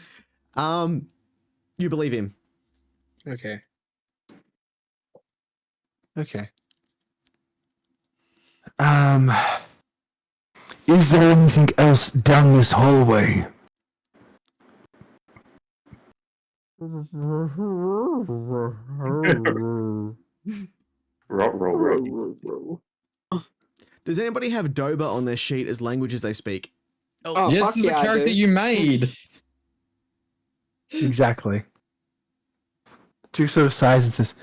You believe him. Okay. Okay. Is there anything else down this hallway? Roll. Does anybody have Doba on their sheet as languages they speak? Oh, Yes, fuck this is yeah, a I character do. you made. Exactly. Duke sort of sighs and says,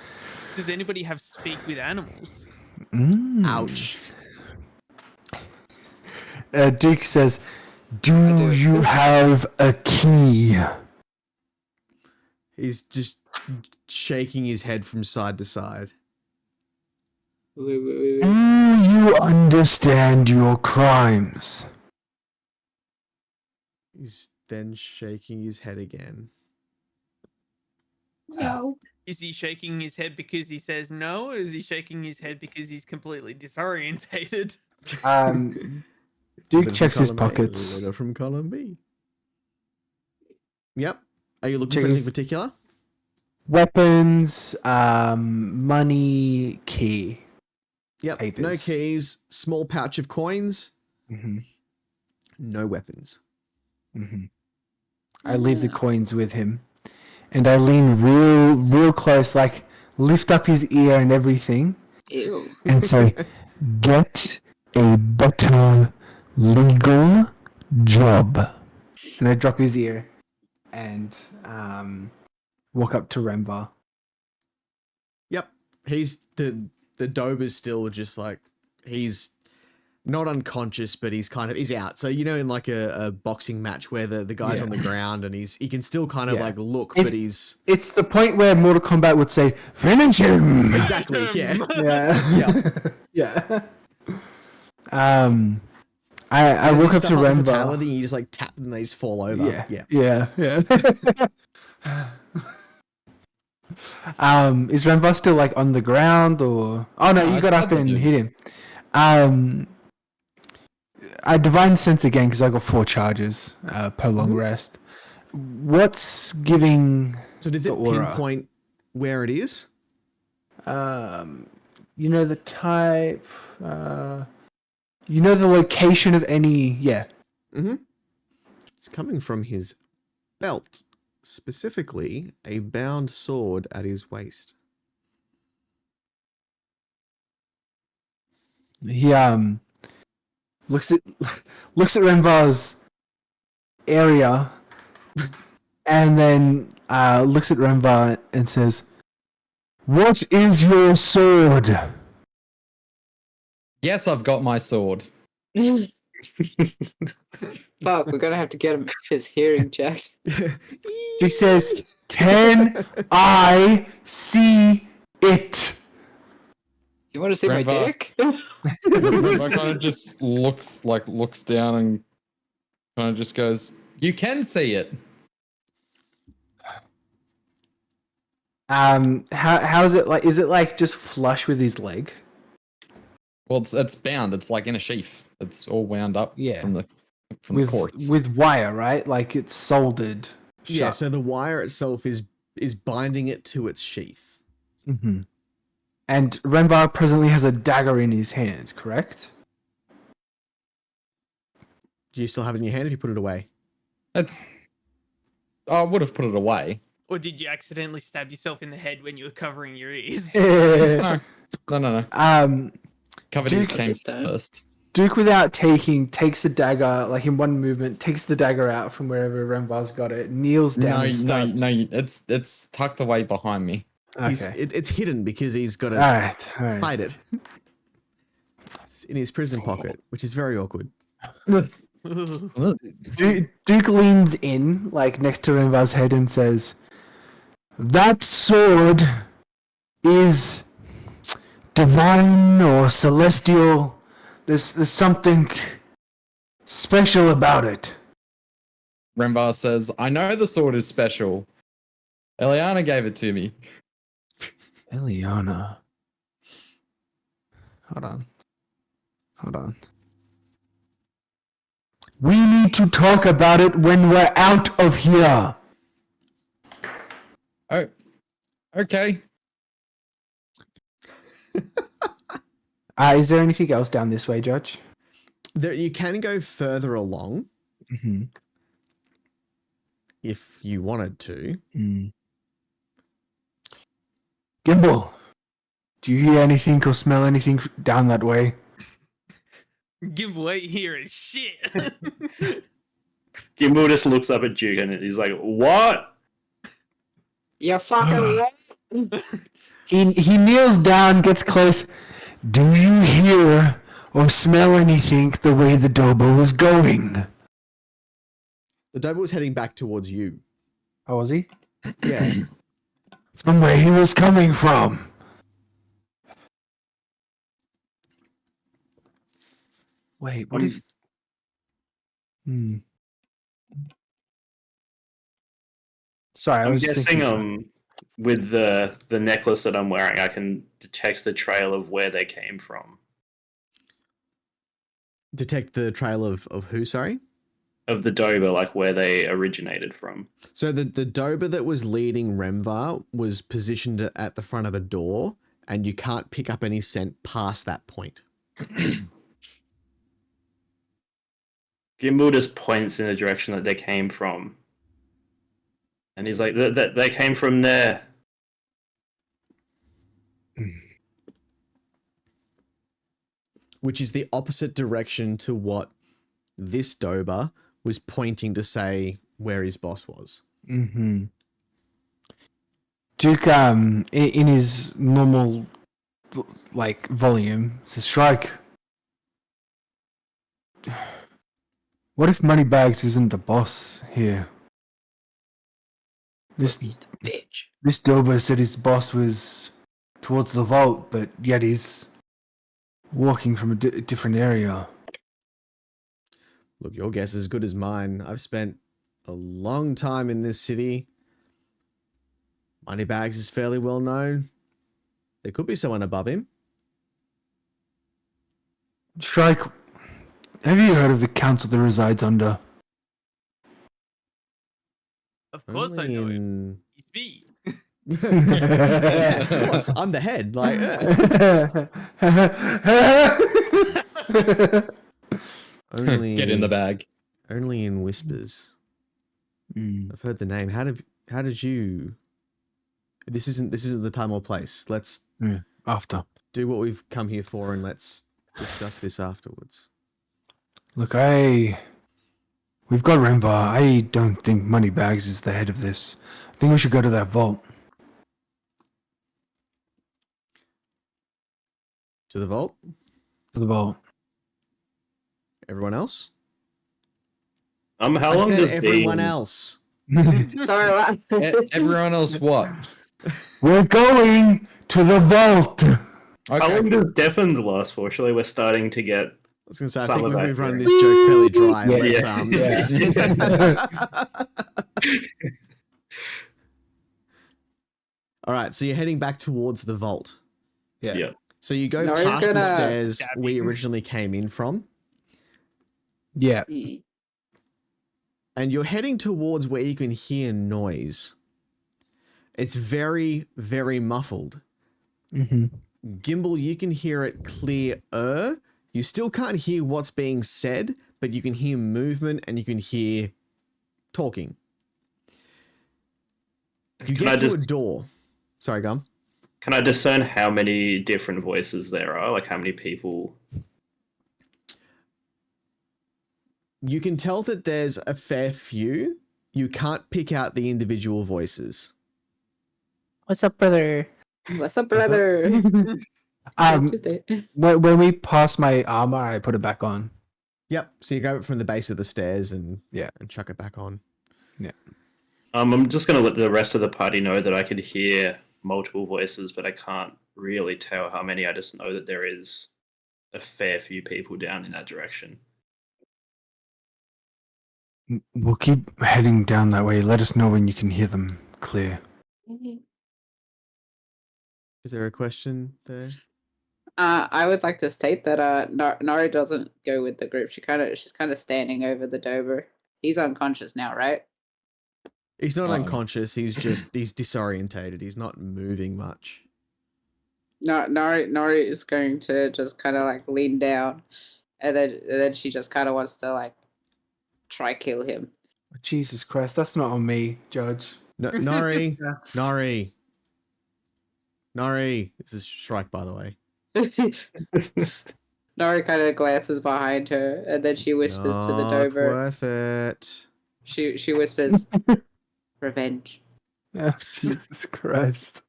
Does anybody have speak with animals? Ouch. Duke says, do. do you have a key? He's just shaking his head from side to side. Wait. Do you understand your crimes? He's then shaking his head again. No. Is he shaking his head because he says no, or is he shaking his head because he's completely disorientated? Duke Letter checks from his column A, pockets. letter from column B. Yep. Are you looking Check for anything his- particular? Weapons, money, key. Yep. No Papers. keys. Small pouch of coins. Mm-hmm. No weapons. Mm-hmm. I leave the coins with him, and I lean real close, like lift up his ear and everything, Ew. and say, "Get a better legal job." And I drop his ear, and walk up to Remvar. Yep. He's the Dober's still just like he's not unconscious, but he's out. So in like a boxing match where the guy's Yeah. on the ground and he can still kind of Yeah. like look, If- but he's It's the point where Mortal Kombat would say, "Finish him!" exactly yeah. Yeah. Yeah. I You know, walk these up to stuff like Remvar. fatality, you just like tap them, they just fall over. Yeah. Yeah. Is Remvar still like on the ground or? Oh no, No, you I got up stabbed and him. hit him. I divine sense again because I got 4 charges per long rest. What's giving So does the it aura? pinpoint where it is? You know the type. You know the location of any. Yeah. Mm-hmm. It's coming from his belt, specifically a bound sword at his waist. He looks at Remvar's area, and then looks at Remvar and says, "What is your sword?" Yes, I've got my sword. Fuck, we're gonna have to get him his hearing checked. She says, "Can I see it?" You want to see my Remvar. dick? Remvar kind of just looks down and kind of just goes, "You can see it." How is it like? Is it like just flush with his leg? Well, it's bound. It's like in a sheath. It's all wound up Yeah. from the With cords. wire, right? Like it's soldered. Yeah, shut. so the wire itself is binding it to its sheath. Mm-hmm. And Remvar presently has a dagger in his hand, correct? Do you still have it in your hand if you put it away? I would have put it away. Or did you accidentally stab yourself in the head when you were covering your ears? No. No. Covered his Duke- came This time. first. Duke, without takes the dagger, like in one movement, takes the dagger out from wherever Remvar's got it, kneels down No, and starts... it's tucked away behind me. Okay. It's hidden because he's got to Alright. hide it. It's in his prison pocket, which is very awkward. Duke leans in, like next to Remvar's head and says, "That sword is divine or celestial. There's something special about it." Remvar says, "I know the sword is special. Eliana gave it to me." Eliana. Hold on. We need to talk about it when we're out of here. Oh, okay. Is there anything else down this way, Judge? There, you can go further along Mm-hmm. if you wanted to. Gimbal, do you hear anything or smell anything down that way? Give away here is shit. Gimbal just looks up at Duke and he's like, "What?" You fucking what? He kneels down, gets close. Do you hear or smell anything the way the Dobo was going? The Dober was heading back towards you. Oh, was he? Yeah. From where he was coming from. Wait, what if... Sorry, I I'm was guessing thinking... with the necklace that I'm wearing, I can detect the trail of where they came from. Detect the trail of who, sorry? Of the Dober, like where they originated from. So the Dober that was leading Remvar was positioned at the front of a door, and you can't pick up any scent past that point. Gimbal just points in the direction that they came from. And he's like, they came from there. Which is the opposite direction to what this Dober was pointing to say where his boss was. Mm-hmm. Duke, in his normal, like, volume, says, "Strike. What if Moneybags isn't the boss here? This bitch. This Dober said his boss was towards the vault, but yet he's walking from a different area." Look, your guess is as good as mine. I've spent a long time in this city. Moneybags is fairly well known. There could be someone above him. Strike, Have you heard of the council that resides under? Of course I know him. He's me. Yeah, of course. I'm the head. Like, only Get in the bag. Only in whispers. Mm. I've heard the name. How did you? This isn't the time or place. Let's After. do what we've come here for, and let's discuss this afterwards. Look, we've got Remvar. I don't think Moneybags is the head of this. I think we should go to that vault. To the vault. To the vault. Everyone else. How I long said does everyone being- else. Sorry, what? Everyone else what? We're going to the vault. How Okay. long does Deafened last for? Surely we're starting to get. I was going to say, I Some think of that, we've run yeah. this joke fairly dry. Yeah. All right, so you're heading back towards the vault. Yeah. So you go Nori's past the gonna stairs stab we you. originally came in from, Yeah. and you're heading towards where you can hear noise. It's very, very muffled. Mm-hmm. Gimbal, you can hear it clear-er. You still can't hear what's being said, but you can hear movement and you can hear talking. You Can I get to a just- door. Sorry, Gum. Can I discern how many different voices there are? Like how many people? You can tell that there's a fair few. You can't pick out the individual voices. What's up, brother? What's up, brother? Tuesday. When we pass my armor, I put it back on. Yep. So you grab it from the base of the stairs and Yeah. and chuck it back on. I'm just gonna let the rest of the party know that I could hear multiple voices, but I can't really tell how many. I just know that there is a fair few people down in that direction. We'll keep heading down that way. Let us know when you can hear them clear. Is there a question there? I would like to state that Nori doesn't go with the group. She's kind of standing over the Dober. He's unconscious now, right? He's not Uh-oh. unconscious. He's disorientated. He's not moving much. No, Nori is going to just kind of like lean down, and then she just kind of wants to like try kill him. Jesus Christ, that's not on me, Judge. No, Nori, That's... Nori. This is Shrike, by the way. Nori kind of glances behind her, and then she whispers to the Not Dober. worth it. She whispers, "Revenge," Oh, Jesus Christ.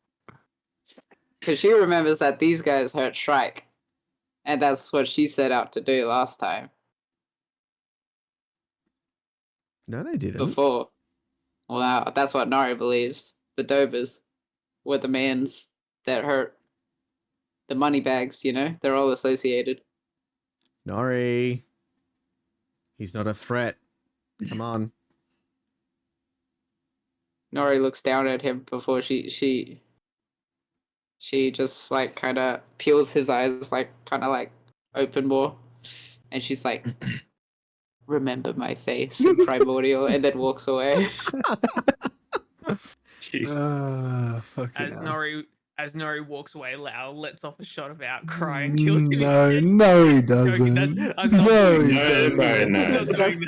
because she remembers that these guys hurt Shrike, and that's what she set out to do last time. No, they didn't. Before, wow, that's what Nori believes. The Dobers were the mans that hurt the money bags. You know, they're all associated. Nori. He's not a threat. Come on. Nori looks down at him before she just like kind of peels his eyes, like kind of like open more, and she's like, "Remember my face in Primordial," and then walks away. Jeez. Fucking hell. As Nori walks away, Lau lets off a shot of outcry and kills him. No, he Joking, doesn't. I'm not No, doing he No, doesn't. no, I'm no. not doing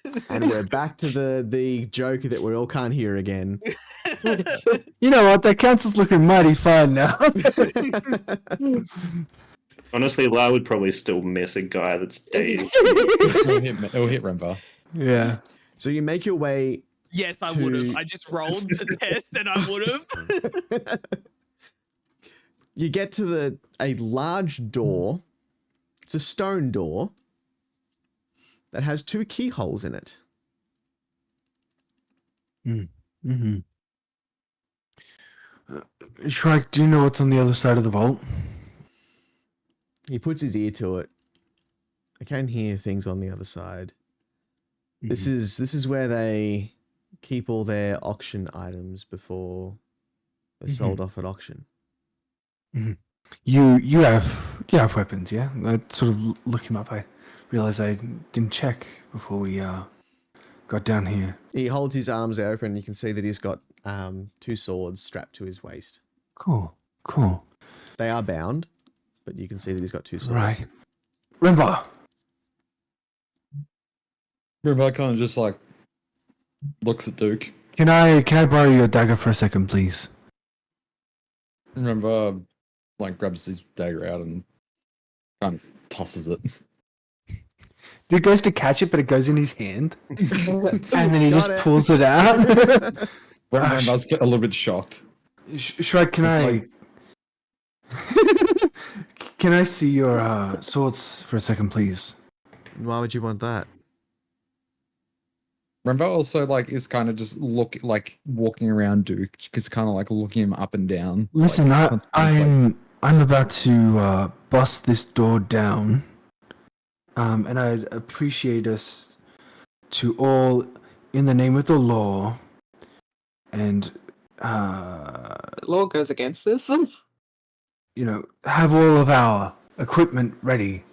that. And we're back to the joke that we all can't hear again. You know what? That council's looking mighty fine now. Honestly, Lau would probably still miss a guy that's dazed. It'll hit Remvar. Yeah. So you make your way. Yes, I To- would have. I just rolled the test and I would have. You get to a large door. It's a stone door that has 2 keyholes in it. Mm-hmm. Shrike, do you know what's on the other side of the vault? He puts his ear to it. I can hear things on the other side. This is where they keep all their auction items before they're sold off at auction. You have weapons, yeah? I sort of look him up. I realize I didn't check before we got down here. He holds his arms open. You can see that he's got 2 swords strapped to his waist. Cool. They are bound, but you can see that he's got 2 swords. Right. Remvar. Remvar kind of just like looks at Duke. Can I borrow your dagger for a second, please? Remvar like grabs his dagger out and kind of tosses it. Dude goes to catch it, but it goes in his hand, and then he Got just it. pulls it out. Remvar's get a little bit shocked. Shrek, can It's I? Can I see your swords for a second, please? Why would you want that? Remvar also like is kind of just walking around Duke, just kind of like looking him up and down. Listen, like, constantly, like, I'm about to bust this door down, and I'd appreciate us to all, in the name of the law, and The law goes against this. have all of our equipment ready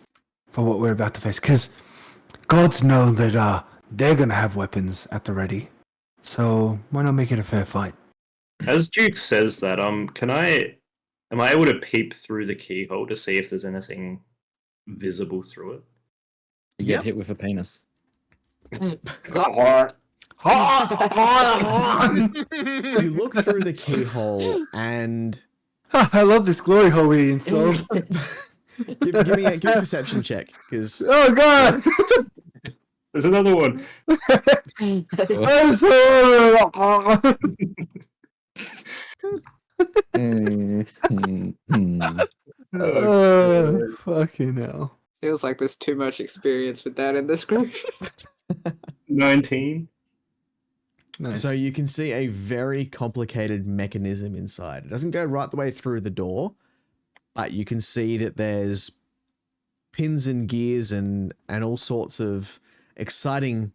for what we're about to face. Because gods know that they're gonna have weapons at the ready, so why not make it a fair fight? As Duke says that, am I able to peep through the keyhole to see if there's anything visible through it? you Yep. get hit with a penis. You look through the keyhole and I love this glory hole we installed. give me a perception check, because Oh god! There's another one. I'm so... fucking hell. Feels like there's too much experience with that in this group. 19. Nice. so you can see a very complicated mechanism inside. It doesn't go right the way through the door, but you can see that there's pins and gears and all sorts of exciting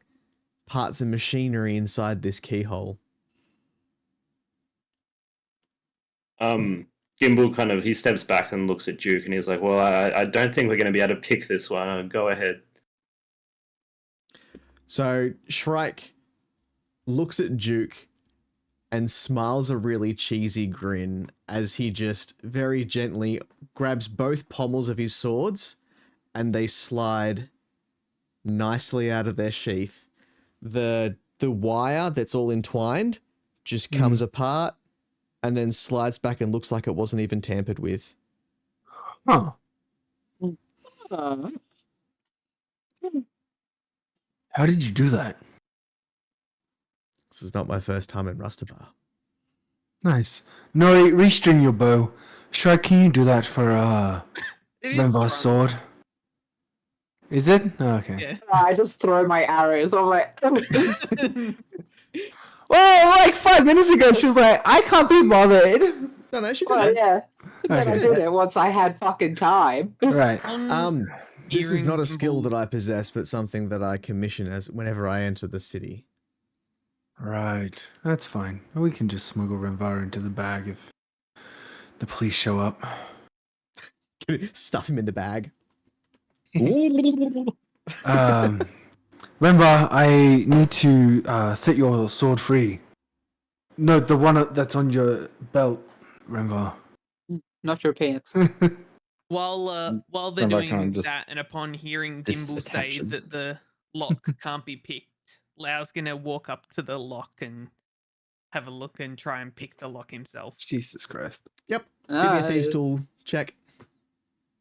parts and machinery inside this keyhole. Gimbal he steps back and looks at Duke and he's like, well, I don't think we're going to be able to pick this one. Go ahead. So Shrike looks at Duke and smiles a really cheesy grin as he just very gently grabs both pommels of his swords and they slide nicely out of their sheath. The wire that's all entwined just comes apart and then slides back and looks like it wasn't even tampered with. Huh. Uh, How did you do that? This is not my first time in Rustabar. Nice. No, restring your bow. Shrek, can you do that for It is Remvar's strong. sword? Is it? Oh, okay. Yeah. I just throw my arrows. I'm like, Well, like 5 minutes ago, she was like, I can't be bothered. No, she did well, it. yeah. Then I Okay. did it once I had fucking time. Right. This is Hearing not a skill Gimbal- that I possess, but something that I commission as whenever I enter the city. Right. That's fine. We can just smuggle Remvar into the bag if the police show up. Stuff him in the bag. Remvar, I need to set your sword free. No, the one that's on your belt, Remvar. Not your pants. While they're Remvar kinda doing just that, and upon hearing Gimbal say disattaches. that the lock can't be picked, Lau's gonna walk up to the lock and have a look and try and pick the lock himself. Jesus Christ. Yep. Give me a thieves Nice. tool check.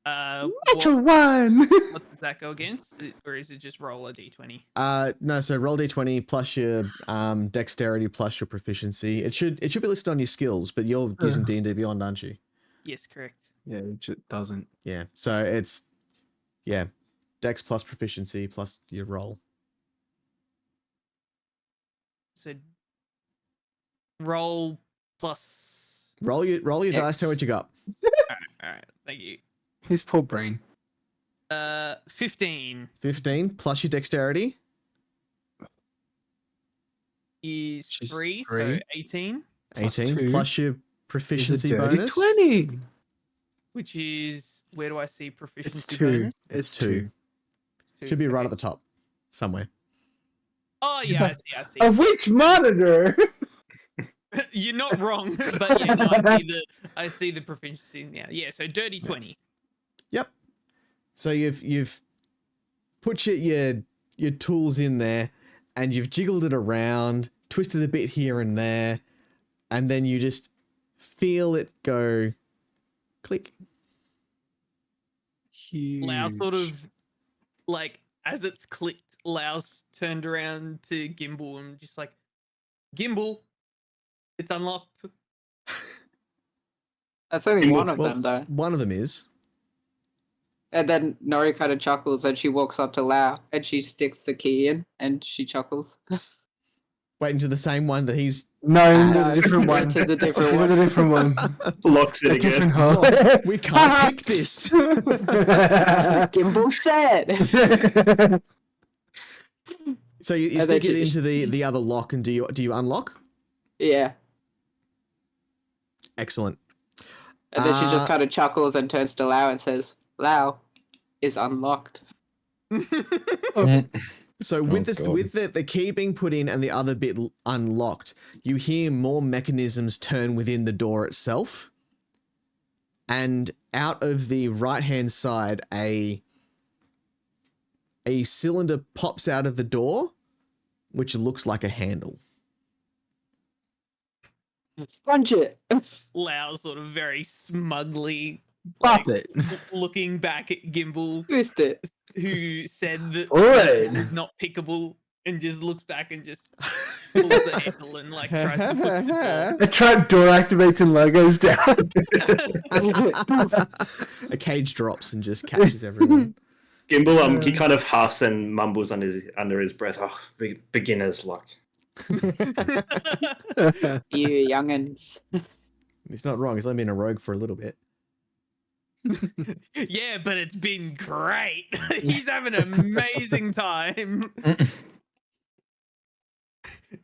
Natural one! What does that go against? Or is it just roll a d20? No, so roll d20 plus your dexterity plus your proficiency. It should be listed on your skills, but you're using D&D Beyond, aren't you? Yes, correct. Yeah, it just doesn't. Yeah. So it's dex plus proficiency plus your roll. So roll plus. Roll your dice. Tell what you got. All right, thank you. His poor brain. 15 15 plus your dexterity. is She's 3, so three. 18. Plus 18 two plus your Is a proficiency dirty bonus. 20. which is where do I see proficiency two. bonus? It's two. It's two. Should be right Okay. at the top somewhere. Oh Is yeah, that- I see. Of which monitor? You're not wrong, but yeah, no, I see the proficiency now. Yeah, so dirty 20. Yep. So you've put your tools in there, and you've jiggled it around, twisted a bit here and there, and then you just feel it go click. Lau sort of like as it's clicked, Lau's turned around to Gimbal and just like, Gimbal, it's unlocked. That's only one of Well, them, though. one of them is. And then Nori kind of chuckles and she walks up to Lau and she sticks the key in and she chuckles. Waiting to the same one that he's. No, No, the different went one. to the different Give it one. a different one. Locks it A different again. hole. We can't pick this. Gimbal said. So you And stick then it she- into the other lock, and do you unlock? Yeah. Excellent. And then she just Uh, kind of chuckles and turns to Lau and says, Lau is unlocked. So with Oh, this, God. with the key being put in and the other bit unlocked, you hear more mechanisms turn within the door itself, and out of the right hand side, a cylinder pops out of the door, which looks like a handle. Punch it. Lau sort of very smugly Pop like, it. looking back at Gimbal, Twist it. who said that Alright. it was not pickable, and just looks back and just pulls the handle and like tries to push the A trap door activates and Legos down. A cage drops and just catches everyone. Gimbal, he kind of huffs and mumbles under his breath. Oh, beginner's luck. door. You youngins. He's not wrong. He's only been a rogue for a little bit. Yeah, but it's been great. He's having an amazing time.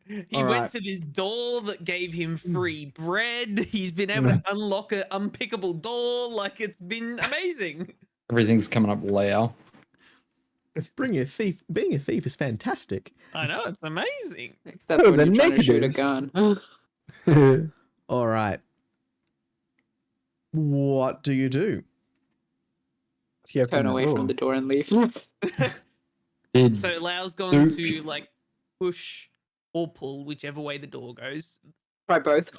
He All went right. to this door that gave him free bread. He's been able to unlock an unpickable door. Like, it's been amazing. Everything's coming up Lao. Being a thief is fantastic. I know, it's amazing. Except Oh, when the you're trying to shoot a negatives. gun. All right. What do you do? Turn away from the door and leave. Did So Lau's going Duke. to like push or pull whichever way the door goes. Try both.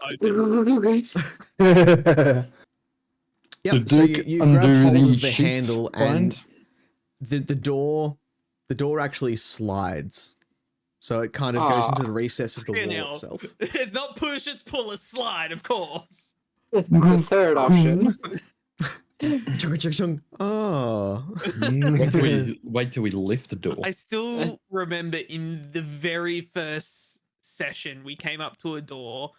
Yep. Did So Duke you grab undo hold the of the sheath handle bind? and the door actually slides. So it kind of goes into the recess of the Fucking wall hell. itself. It's not push, it's pull, it's slide, of course. The third option. Chung, chung, chung. Oh. wait till we lift the door. I still remember in the very first session, we came up to a door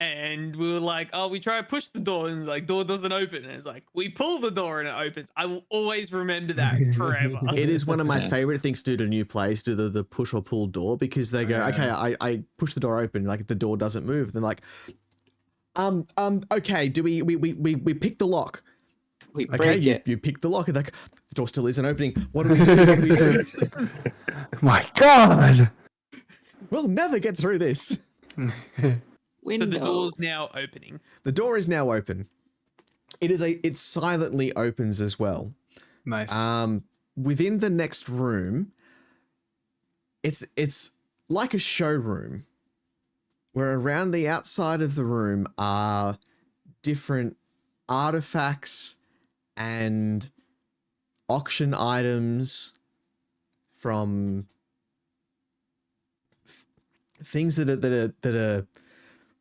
and we were like, oh, we try to push the door and like, door doesn't open. And it's like, we pull the door and it opens. I will always remember that forever. It is one of my Yeah. favorite things to do to new players, do the push or pull door, because they go, okay, I push the door open, like the door doesn't move. They're like, okay, do we pick the lock? We Okay, break it. you pick the lock, and like the door still isn't opening. What do we do? What do we do? My God. We'll never get through this. Window. So the door's now opening. The door is now open. It silently opens as well. Nice. Within the next room, it's like a showroom, where around the outside of the room are different artifacts and auction items from things that are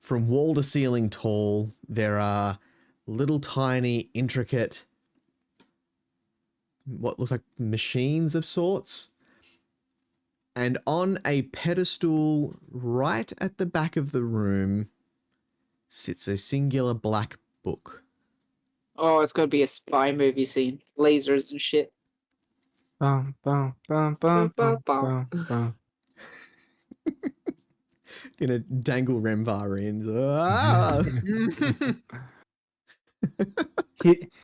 from wall to ceiling tall. There are little tiny intricate what looks like machines of sorts, and on a pedestal right at the back of the room sits a singular black book. Oh, it's gonna be a spy movie scene. Lasers and shit. Bum, bum, bum, bum, bum, bum, bum. Gonna dangle Remvar in. Ah!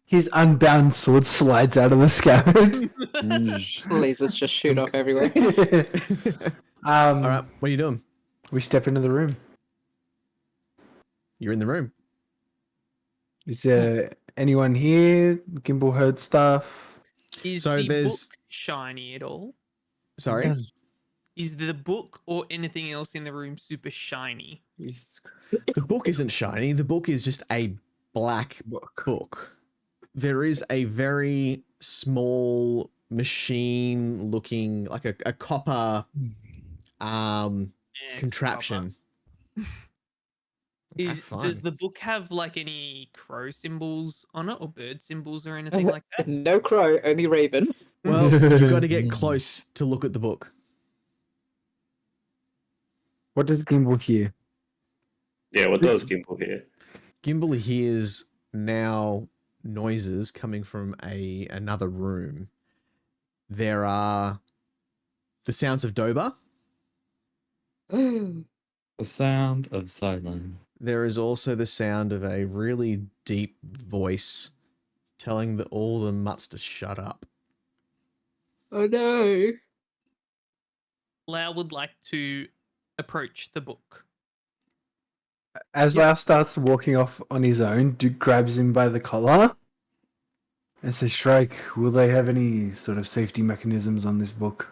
His unbound sword slides out of the scabbard. Lasers just shoot off everywhere. All right, what are you doing? We step into the room. You're in the room. Is there anyone here? Gimbal heard stuff. Is So the there's- book shiny at all? Sorry. Is the book or anything else in the room super shiny? The book isn't shiny. The book is just a black book. There is a very small machine looking like a copper Yeah, contraption. Does fine. the book have like any crow symbols on it or bird symbols or anything like that? No crow, only raven. Well, you got to get close to look at the book. What does Gimbal hear? Yeah, what does Gimbal hear? Gimbal hears now noises coming from another room. There are the sounds of Doba. The sound of silence. There is also the sound of a really deep voice telling all the mutts to shut up. Oh no. Lau would like to approach the book. As Lau starts walking off on his own, Duke grabs him by the collar and says, Shrike, will they have any sort of safety mechanisms on this book?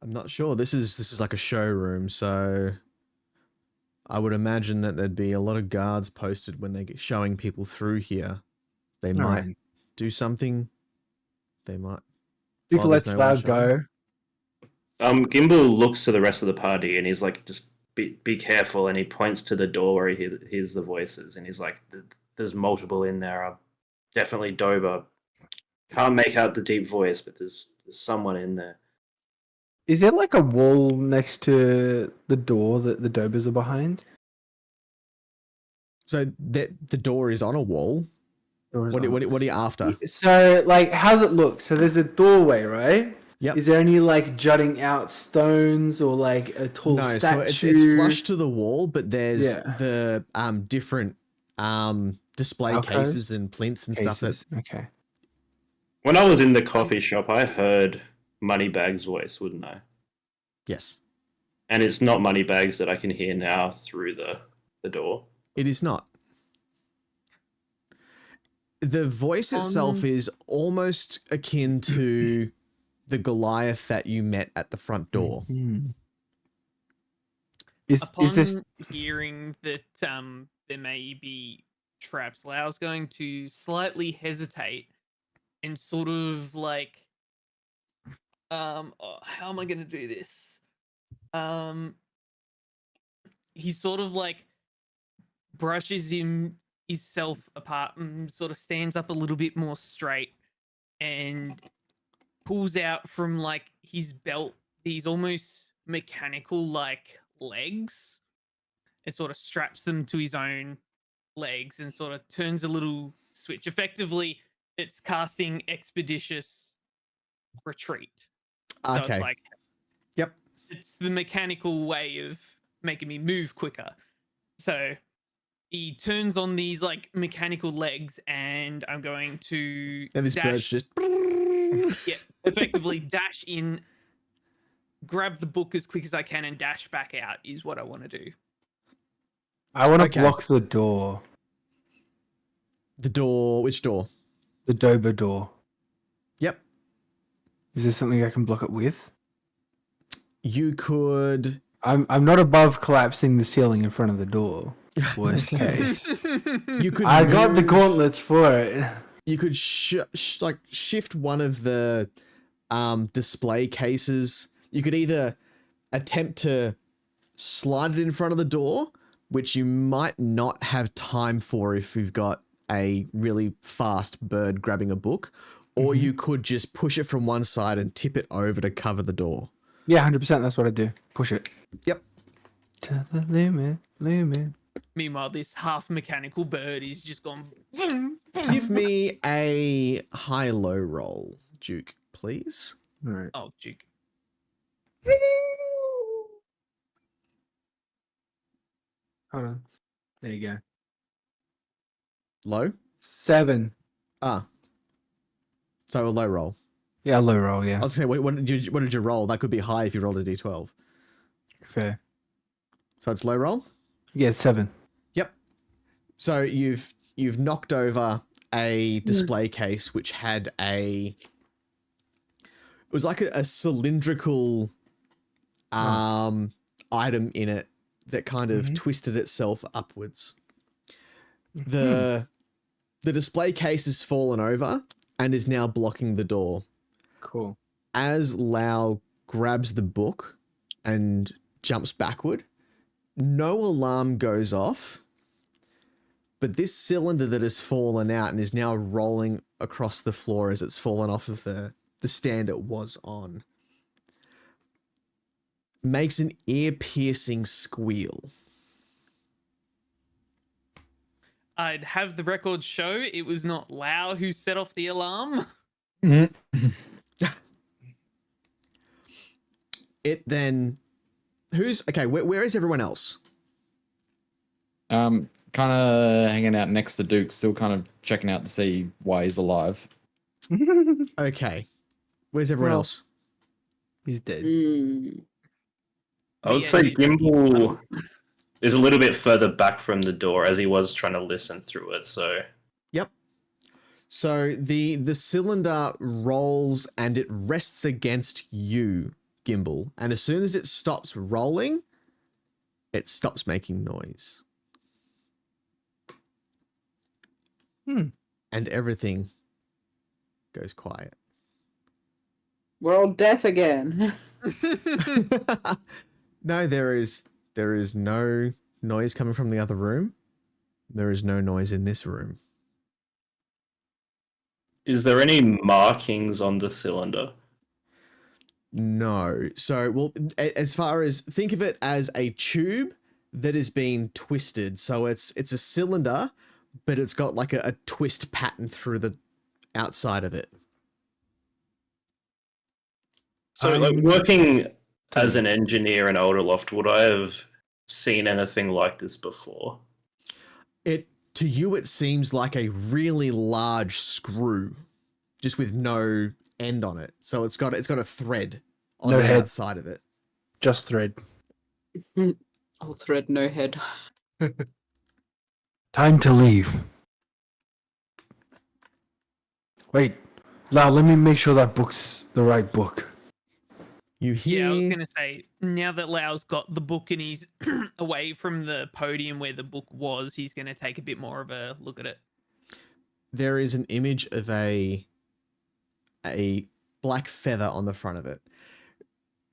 I'm not sure. This is like a showroom, so I would imagine that there'd be a lot of guards posted when they're showing people through here. They might Alright. do something. They might. Duke Well, there's lets no Lau one showing. go. Gimbal looks to the rest of the party and he's like, just be careful. And he points to the door where he hears the voices. And he's like, there's multiple in there. Definitely Doba. Can't make out the deep voice, but there's someone in there. Is there like a wall next to the door that the Dobas are behind? So the door is on a wall. What are you after? So, like, how's it look? So there's a doorway, right? Yep. Is there any, like, jutting out stones or, like, a tall No, statue? so it's flush to the wall, but there's Yeah. the different display Alcoves? cases and plinths and stuff that. Cases. Okay. When I was in the coffee shop, I heard Moneybag's voice, wouldn't I? Yes, And it's not Moneybags that I can hear now through the door. it is not. The voice itself is almost akin to the Goliath that you met at the front door. Is this hearing that there may be traps, Lau's going to slightly hesitate and sort of like how am I gonna do this? He sort of like brushes himself apart and sort of stands up a little bit more straight and pulls out from like his belt these almost mechanical like legs and sort of straps them to his own legs and sort of turns a little switch. Effectively, it's casting Expeditious Retreat. So Okay. it's like, Yep. it's the mechanical way of making me move quicker. So he turns on these like mechanical legs and I'm going to And this bird's just. yeah, effectively dash in, grab the book as quick as I can and dash back out is what I want to do. I want to Okay. block the door. The door. Which door? The Doba door. Yep. Is there something I can block it with? You could. I'm not above collapsing the ceiling in front of the door. Worst case. You could. I got the move- gauntlets for it. You could shift one of the display cases. You could either attempt to slide it in front of the door, which you might not have time for if you've got a really fast bird grabbing a book, or you could just push it from one side and tip it over to cover the door. Yeah, 100%. That's what I do. Push it. Yep. To the limit. Meanwhile, this half mechanical bird is just gone. Give me a high-low roll, Duke, please. All right. Oh, Duke. Hold on. There you go. Low? 7. Ah. So a low roll. Yeah, low roll. Yeah, I was going to say, what did you roll? That could be high if you rolled a d12. fair. So it's low roll? Yeah, 7. Yep. So you've knocked over a display case which had it was like a cylindrical item in it that kind of twisted itself upwards. The display case has fallen over and is now blocking the door. Cool. As Lau grabs the book and jumps backward, no alarm goes off, but this cylinder that has fallen out and is now rolling across the floor as it's fallen off of the stand it was on makes an ear-piercing squeal. I'd have the record show it was not Lau who set off the alarm. It then... Okay, where is everyone else? Kind of hanging out next to Duke, still kind of checking out to see why he's alive. Okay. Where's everyone Well, else? He's dead. I would Yeah, say he's- Gimbal is a little bit further back from the door as he was trying to listen through it. So Yep. So the cylinder rolls and it rests against you, Gimbal. And as soon as it stops rolling, it stops making noise. And everything goes quiet. We're all deaf again. No, there is no noise coming from the other room. There is no noise in this room. is there any markings on the cylinder? No. So, well, as far as think of it as a tube that is being twisted. So it's a cylinder, but it's got like a twist pattern through the outside of it. So, like working as an engineer in Alderloft, would I have seen anything like this before? To you, it seems like a really large screw, just with no end on it. So it's got a thread on No the head. outside of it. Just thread. All thread, no head. Time to leave. Wait, Lau, let me make sure that book's the right book. You hear? Yeah, I was going to say, now that Lau's got the book and he's away from the podium where the book was, he's going to take a bit more of a look at it. There is an image of a black feather on the front of it.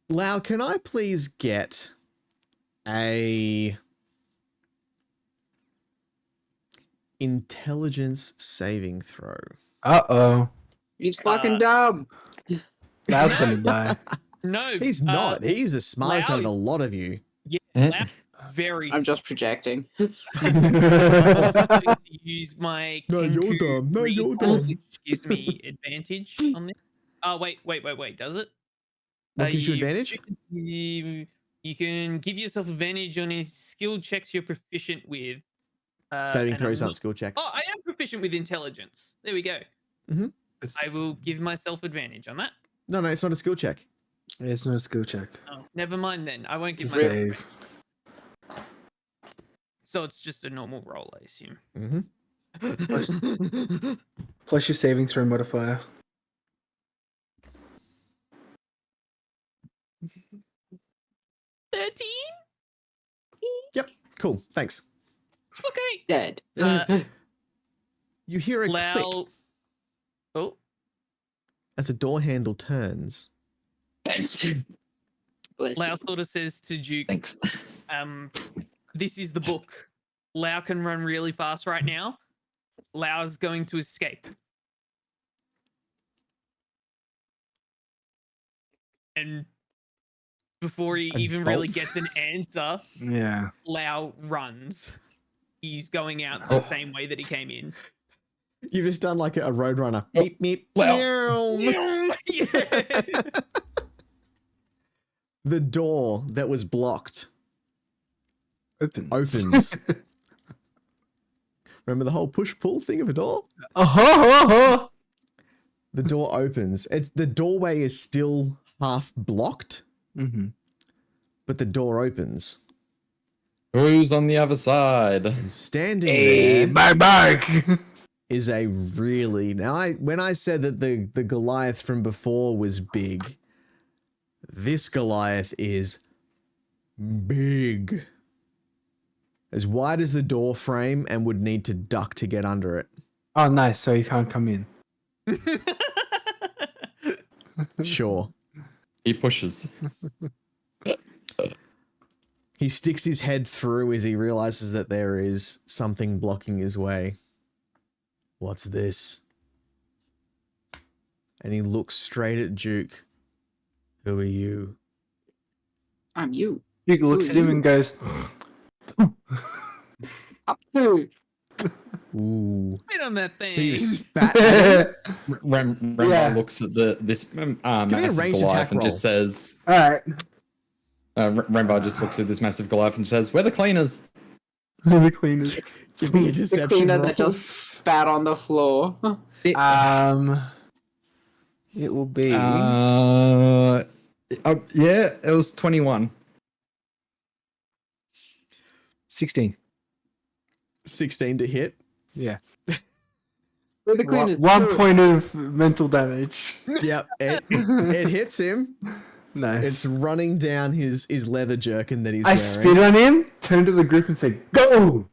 Lau, can I please get a intelligence saving throw? Uh-oh. He's fucking dumb. Lau's gonna die. No, He's not. He's the smartest out of the lot of you. Yeah, Lau's very I'm just projecting. to use my No, you're Kenku dumb. No, you're recall, dumb. which gives me advantage on this. Oh, wait, does it? What gives you advantage? You can give yourself advantage on any skill checks you're proficient with. Saving and throws I'm aren't skill checks. Oh, I am proficient with intelligence. There we go. Mhm. I will give myself advantage on that. No, it's not a skill check. It's not a skill check. Oh, never mind then. I won't give It's myself. save. So it's just a normal roll, I assume. Mm-hmm. Plus your saving throw modifier. 13? Yep. Cool. Thanks. Okay. Dead. You hear a click Lau. Oh, as a door handle turns. Bless you. Lau sort of says to Duke, Thanks. this is the book. Lau can run really fast right now. Lau's going to escape. And before he And even really bolts. gets an answer, Yeah. Lau runs. He's going out the same way that he came in. You've just done like a roadrunner. Oh, Meep meep. well. Meow. Yeah. The door that was blocked Opens. opens Remember the whole push-pull thing of a door? Oh, The door opens. The doorway is still half blocked, mm-hmm. but the door opens. Who's on the other side? And standing Hey, there bark. is a really... Now, when I said that the Goliath from before was big, this Goliath is big. As wide as the door frame and would need to duck to get under it. Oh, nice. So you can't come in. Sure. He pushes. He sticks his head through as he realizes that there is something blocking his way. What's this? And he looks straight at Duke. Who are you? I'm you. Duke looks at him and goes, Up to. Ooh. Spit on that thing. So you spat at him? Remvar Yeah. looks at this me a massive ranged Goliath attack and roll. just says, all right. Remvar just looks at this massive Goliath and says, "We're the cleaners." The cleaners. Give me a The deception cleaner roll. that just spat on the floor. It will be Yeah, it was 21. 16. 16 to hit. Yeah. We're the cleaners. 1 point of mental damage. Yep, it hits him. Nice. It's running down his leather jerkin that he's I wearing. spit on him, turn to the group and say, "Go!"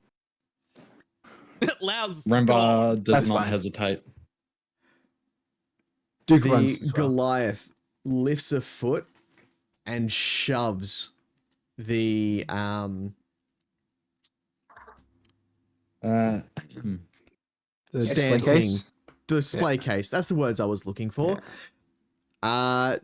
Lao's Remvar gone. does That's not fine. hesitate. Duke The runs as well. Goliath lifts a foot and shoves the The stand display thing. case. display case. That's the words I was looking for.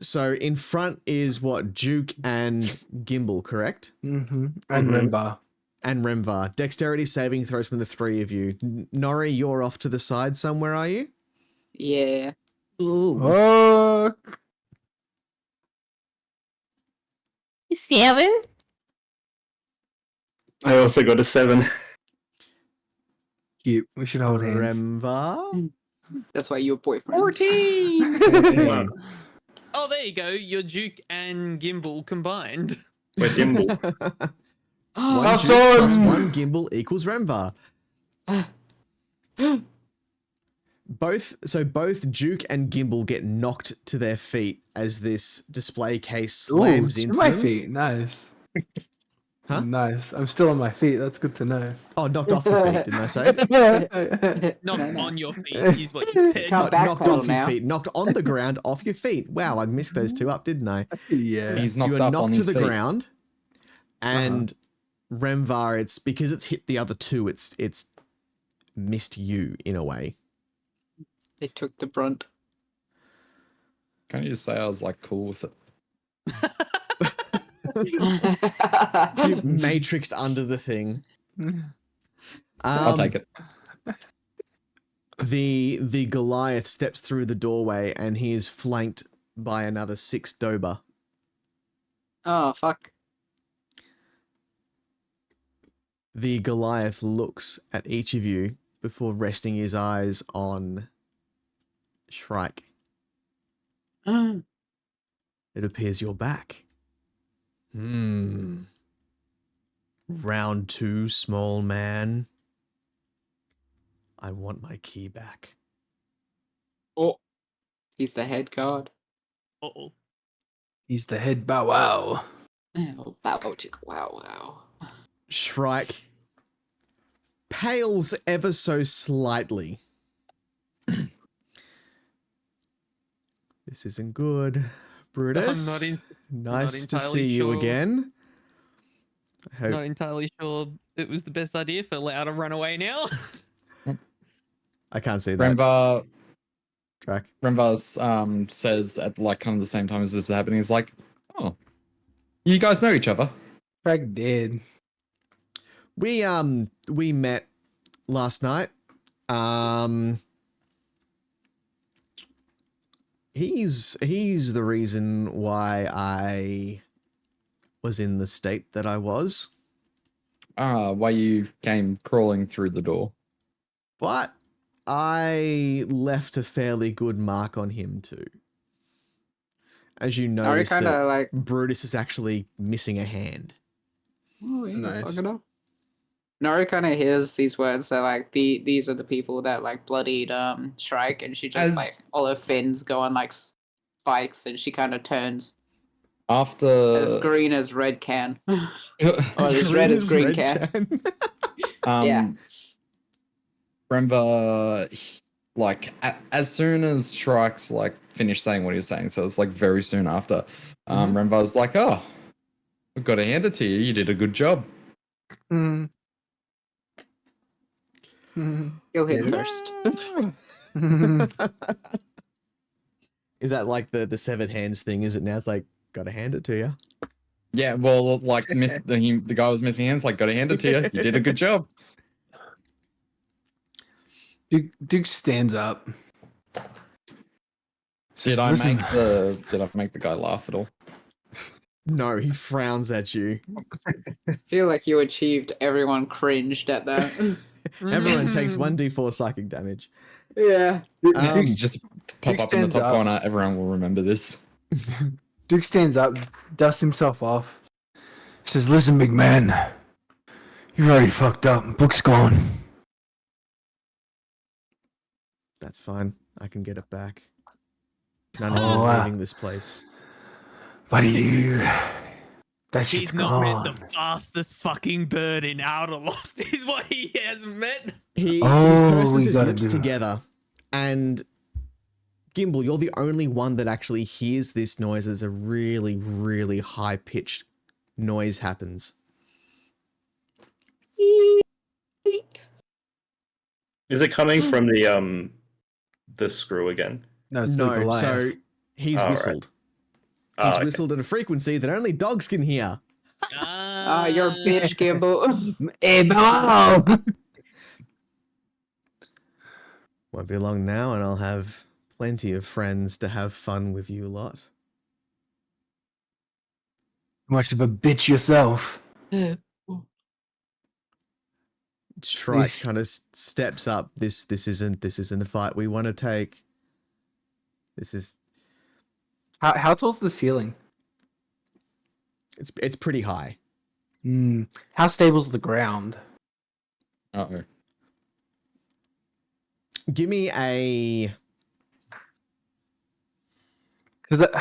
So in front is what, Duke and Gimbal, correct? Mm-hmm. And Mhm. Remvar. And Remvar. Dexterity saving throws from the three of you. Nori, you're off to the side somewhere, are you? Yeah. Oh, 7? I also got a 7. cute. We should hold hands. Remvar? That's why you're boyfriends. 14. Oh, there you go. Your Duke and Gimbal combined. We're Gimbal. One Our Duke plus son! one Gimbal equals Remvar. Both Duke and Gimbal get knocked to their feet as this display case slams Ooh, into my them. feet. Nice. Huh? Nice. I'm still on my feet. That's good to know. Oh, knocked off your feet, didn't I say? Not No. on your feet is what you said. Can't Knocked backpedal off your now. feet, knocked on the ground off your feet. Wow, I missed those two up, didn't I? Yeah. He's So knocked you are up on knocked to his the feet. ground, and Remvar, it's because it's hit the other two. It's missed you in a way. They took the brunt. Can't you just say I was like cool with it? You matrixed under the thing. I'll take it. The Goliath steps through the doorway and he is flanked by another 6 Doba. Oh, fuck. The Goliath looks at each of you before resting his eyes on Shrike. It appears you're back. Round 2, small man. I want my key back. Oh. He's the head guard. Uh-oh. He's the head bow wow. Oh, bow, chicka, wow, wow. Shrike pales ever so slightly. This isn't good. Brutus, nice to entirely see you sure. again. I hope Not entirely sure it was the best idea for Lao to run away now. I can't see that track. Remvar says at like kind of the same time as this is happening, he's like, "Oh, you guys know each other." Craig dead. We met last night. He's the reason why I was in the state that I was. Why you came crawling through the door? But I left a fairly good mark on him too. As you Nori notice kind that of like, Brutus is actually missing a hand. oh yeah, Nice. fuck it up. Nori kind of hears these words. They're like, these are the people that like bloodied Shrike, and she just As- like all her fins go on like spikes, and she kind of turns After as green as red can. Or as red as green can. Yeah. Remvar, like as soon as Shrike's like finished saying what he was saying, so it's like very soon after, Remvar's like, "Oh, I've got to hand it to you. You did a good job." Mm. Mm. You'll hit Yeah. first. Is that like the severed hands thing? Is it now? It's like, gotta hand it to you. Yeah, well, like the guy was missing hands. Like, got to hand it to you. You did a good job. Duke stands up. Did Says, I "Listen, make the guy laugh at all? No, he frowns at you. I feel like you achieved everyone cringed at that. Everyone takes 1d4 psychic damage. Yeah. Duke's Just pop Duke up in the stands top up. corner. Everyone will remember this. Duke stands up, dusts himself off. Says, "Listen, big man. You've already fucked up. Book's gone. That's fine. I can get it back. None of you Oh, are wow. leaving this place. Buddy, you... That shit's He's not met gone. the fastest fucking bird in Alderloft, is what he has met. He Oh, purses we his gotta lips do it. together, and Gimbal, you're the only one that actually hears this noise as a really, really high-pitched noise happens. Is it coming from the screw again? No, it's the No, Goliath. so he's Oh, right. whistled. Oh, He's okay. whistled at a frequency that only dogs can hear. Ah, you're a bitch, Gimbal. Hey, Bob! Won't be long now, and I'll have plenty of friends to have fun with you lot. Much of a bitch yourself. Shrike Yes. kind of steps up. This isn't a fight we want to take. This is How tall's the ceiling? it's pretty high. How stable's the ground? Uh-oh. Give me a Is that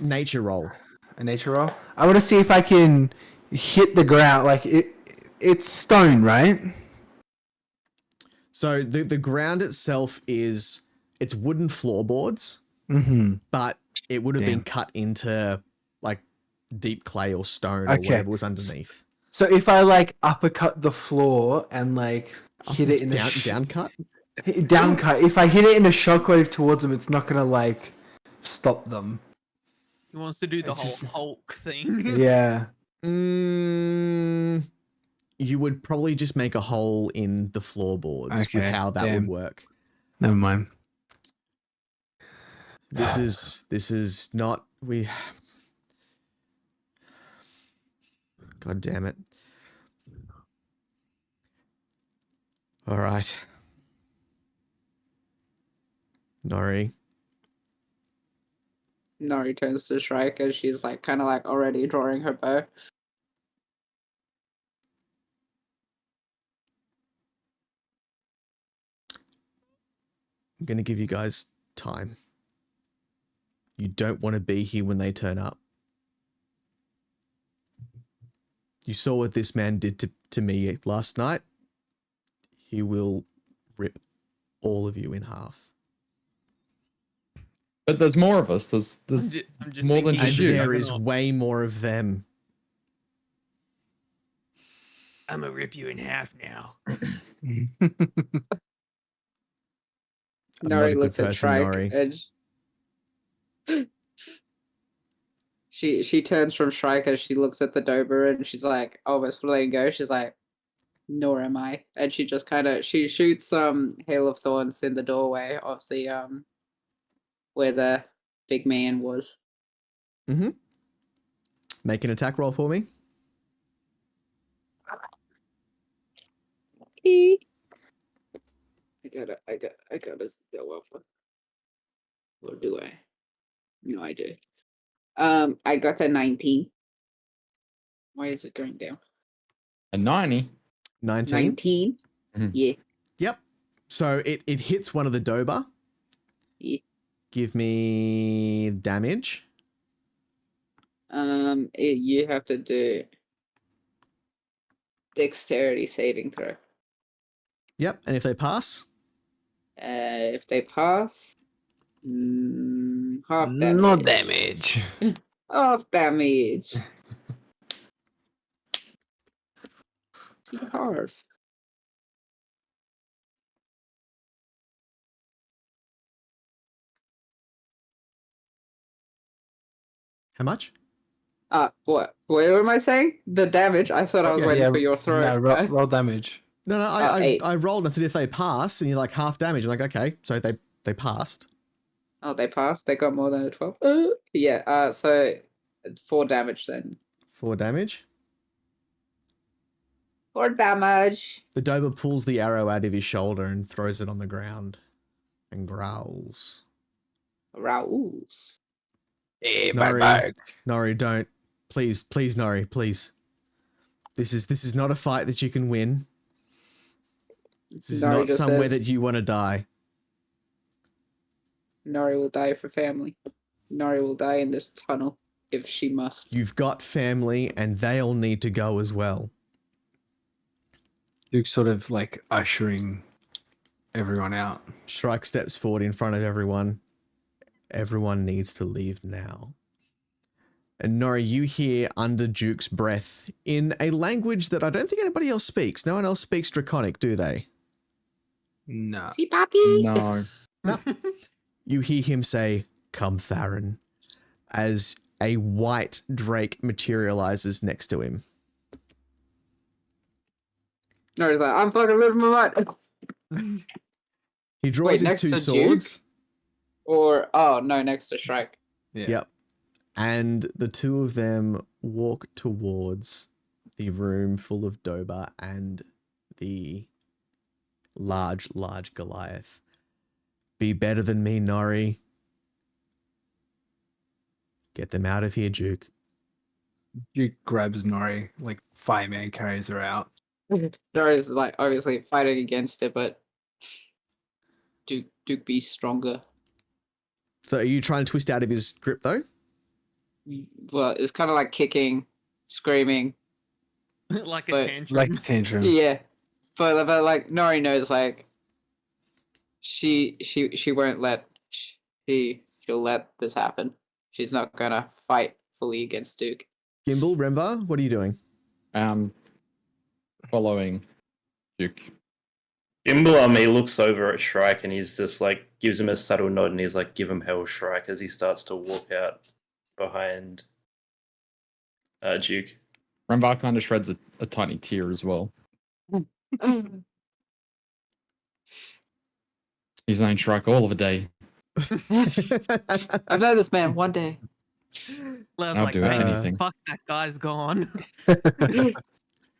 nature roll. a nature roll? I want to see if I can hit the ground. Like it's stone, right? So the ground itself it's wooden floorboards, Mm-hmm. but it would have been Damn. cut into like deep clay or stone or Okay. whatever was underneath. So if I like uppercut the floor and like hit it in down cut. down cut, if I hit it in a shockwave towards them, it's not gonna like stop them. He wants to do the It's whole just- Hulk thing. Yeah. You would probably just make a hole in the floorboards with Okay, how that damn. would work. Never mind. This is not we. God damn it! All right, Nori. Nori turns to Shrike as she's like kind of like already drawing her bow. I'm gonna give you guys time. You don't want to be here when they turn up. You saw what this man did to me last night. He will rip all of you in half. But there's more of us. There's I'm just more than thinking And just he's you. there gonna- is way more of them. I'm gonna rip you in half now. I'm not a Nori good looks at person, Shrike Nori. and she turns from Shrike as she looks at the Dober and she's like almost letting go. She's like, nor am I. And she just kind of she shoots some hail of thorns in the doorway of the where the big man was. Make an attack roll for me. gotta go up. Or do I? No, I do. I got a 19. Why is it going down? A 90. 19. 19? Mhm. Yeah. Yep. So it hits one of the Doba. Yeah. Give me damage. You have to do dexterity saving throw. Yep. And if they pass, If they pass, half damage. No damage. Half damage. See carve. how much? What? What am I saying? The damage? I thought I was waiting for your throw. No, roll damage. No, I 8. rolled and said if they pass, and you're like half damage. I'm like, okay, so they passed. Oh, they passed. They got more than a 12. Yeah. So 4 damage then. 4 damage. 4 damage. The Doba pulls the arrow out of his shoulder and throws it on the ground and growls. Raoul's. Hey, Nori, Nori, don't. Please, Nori, please. This is not a fight that you can win. This is Nori not just somewhere says- that you want to die. Nori will die for family. Nori will die in this tunnel if she must. You've got family and they'll need to go as well. Duke's sort of like ushering everyone out. Shrike steps forward in front of everyone. Everyone needs to leave now. And Nori, you hear under Duke's breath in a language that I don't think anybody else speaks. No one else speaks Draconic, do they? No. See, Papi? No. You hear him say, "Come, Theron," as a white drake materializes next to him. Nori's like, I'm fucking living my mind. He draws Wait, his next 2 to swords. Or, oh, no, next to Shrike. Yeah. Yep. And the 2 of them walk towards the room full of Doba and the large Goliath. Be better than me, Nori. Get them out of here, Duke. Duke grabs Nori, like fireman carries her out. Nori's like obviously fighting against it, but Duke be stronger. So are you trying to twist out of his grip, though? Well, it's kind of like kicking, screaming. Like a But- tantrum. Like a tantrum. Yeah, but like Nori knows like she won't let she'll let this happen. She's not gonna fight fully against Duke. Gimbal, Remvar, what are you doing? Following Duke. Gimbal on me looks over at Shrike and he's just like gives him a subtle nod and he's like, "Give him hell, Shrike," as he starts to walk out behind Duke. Remvar kind of shreds a tiny tear as well. He's known Shrike all of a day. I've known this man one day. Lau's I'll like, do "Man, anything." fuck, that guy's gone.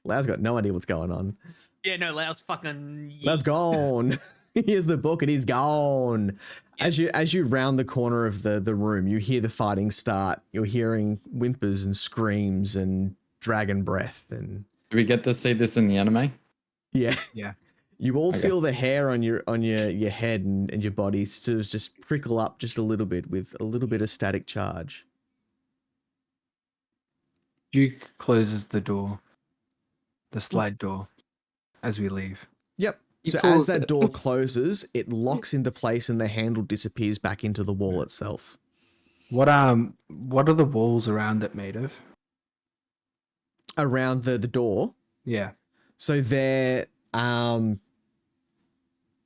Lau's got no idea what's going on. Yeah, no, Lau's fucking. Lau's gone. Here's the book and he's gone. As you round the corner of the room, you hear the fighting start. You're hearing whimpers and screams and dragon breath and Do we get to see this in the anime? yeah. Yeah. You all Okay. feel the hair on your head and your body sort of just prickle up just a little bit with a little bit of static charge. Duke closes the door, the slide door, as we leave. Yep. He So as pulls that it. door closes, it locks into place and the handle disappears back into the wall itself. What are the walls around it made of? Around the door. Yeah. So they're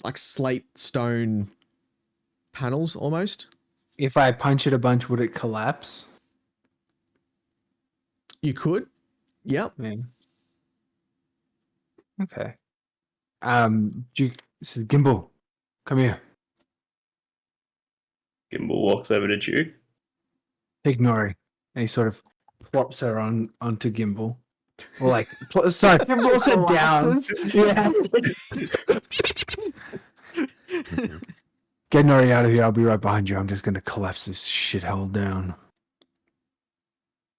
like slate stone panels almost. If I punch it a bunch, would it collapse? You could. Yep. Yeah. Okay. Duke says, "Gimbal, come here. Gimbal walks over to Duke. Take Nori." And he sort of plops her onto Gimbal. Or like, sorry, plops her down. Collapses. Yeah. Get Nori out of here. I'll be right behind you. I'm just gonna collapse this shithole down.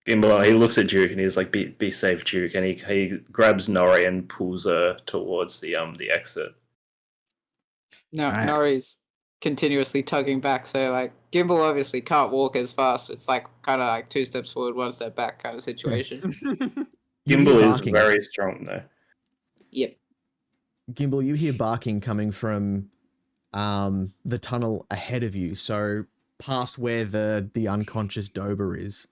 Gimbal, he looks at Duke and he's like, "Be safe, Duke." And he grabs Nori and pulls her towards the exit. No, I- Nori's continuously tugging back, so like Gimbal obviously can't walk as fast. It's like kind of like 2 steps forward, 1 step back kind of situation. You hear Gimbal is barking. very strong though. Yep. Gimbal, you hear barking coming from the tunnel ahead of you, so past where the unconscious Dober is.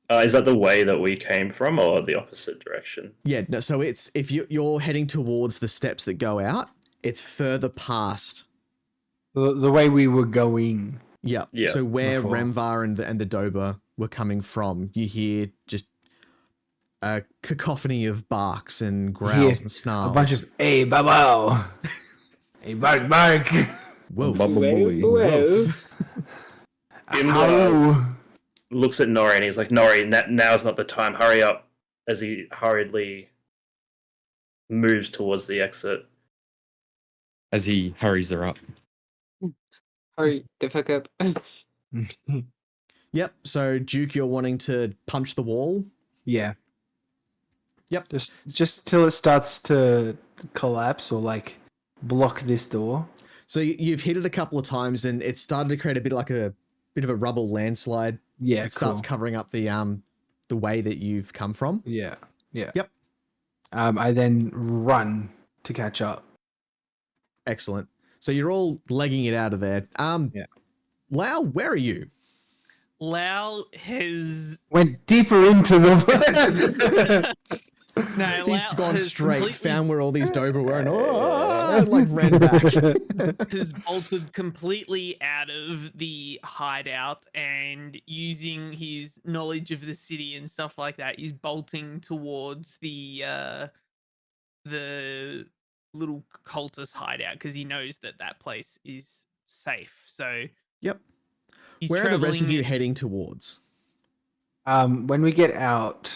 Is that the way that we came from, or the opposite direction? Yeah, no, so it's if you're heading towards the steps that go out, it's further past. The way we were going. Yeah. Yeah, So where before. Remvar and the Dober were coming from, you hear just a cacophony of barks and growls and snarls. A bunch of hey babo, hey bark bark. Woof. Bubble boy. Woof. Ow. Looks at Nori and he's like, "Nori, now's not the time. Hurry up!" As he hurriedly moves towards the exit. As he hurries her up. Hurry the fuck up. Yep. So Duke, you're wanting to punch the wall. Yeah. Yep. Just till it starts to collapse or like block this door. So you've hit it a couple of times, and it started to create a bit like a bit of a rubble landslide. Yeah. It starts cool. covering up the way that you've come from. Yeah. Yeah. Yep. I then run to catch up. Excellent. So you're all legging it out of there. Yeah. Lau, where are you? Lau has Went deeper into the. no, He's Lau gone has straight, completely- found where all these Dober were, and like ran back. has bolted completely out of the hideout and using his knowledge of the city and stuff like that, he's bolting towards the little cultist hideout because he knows that that place is safe. So Yep. he's Where are the rest of traveling you in- heading towards? When we get out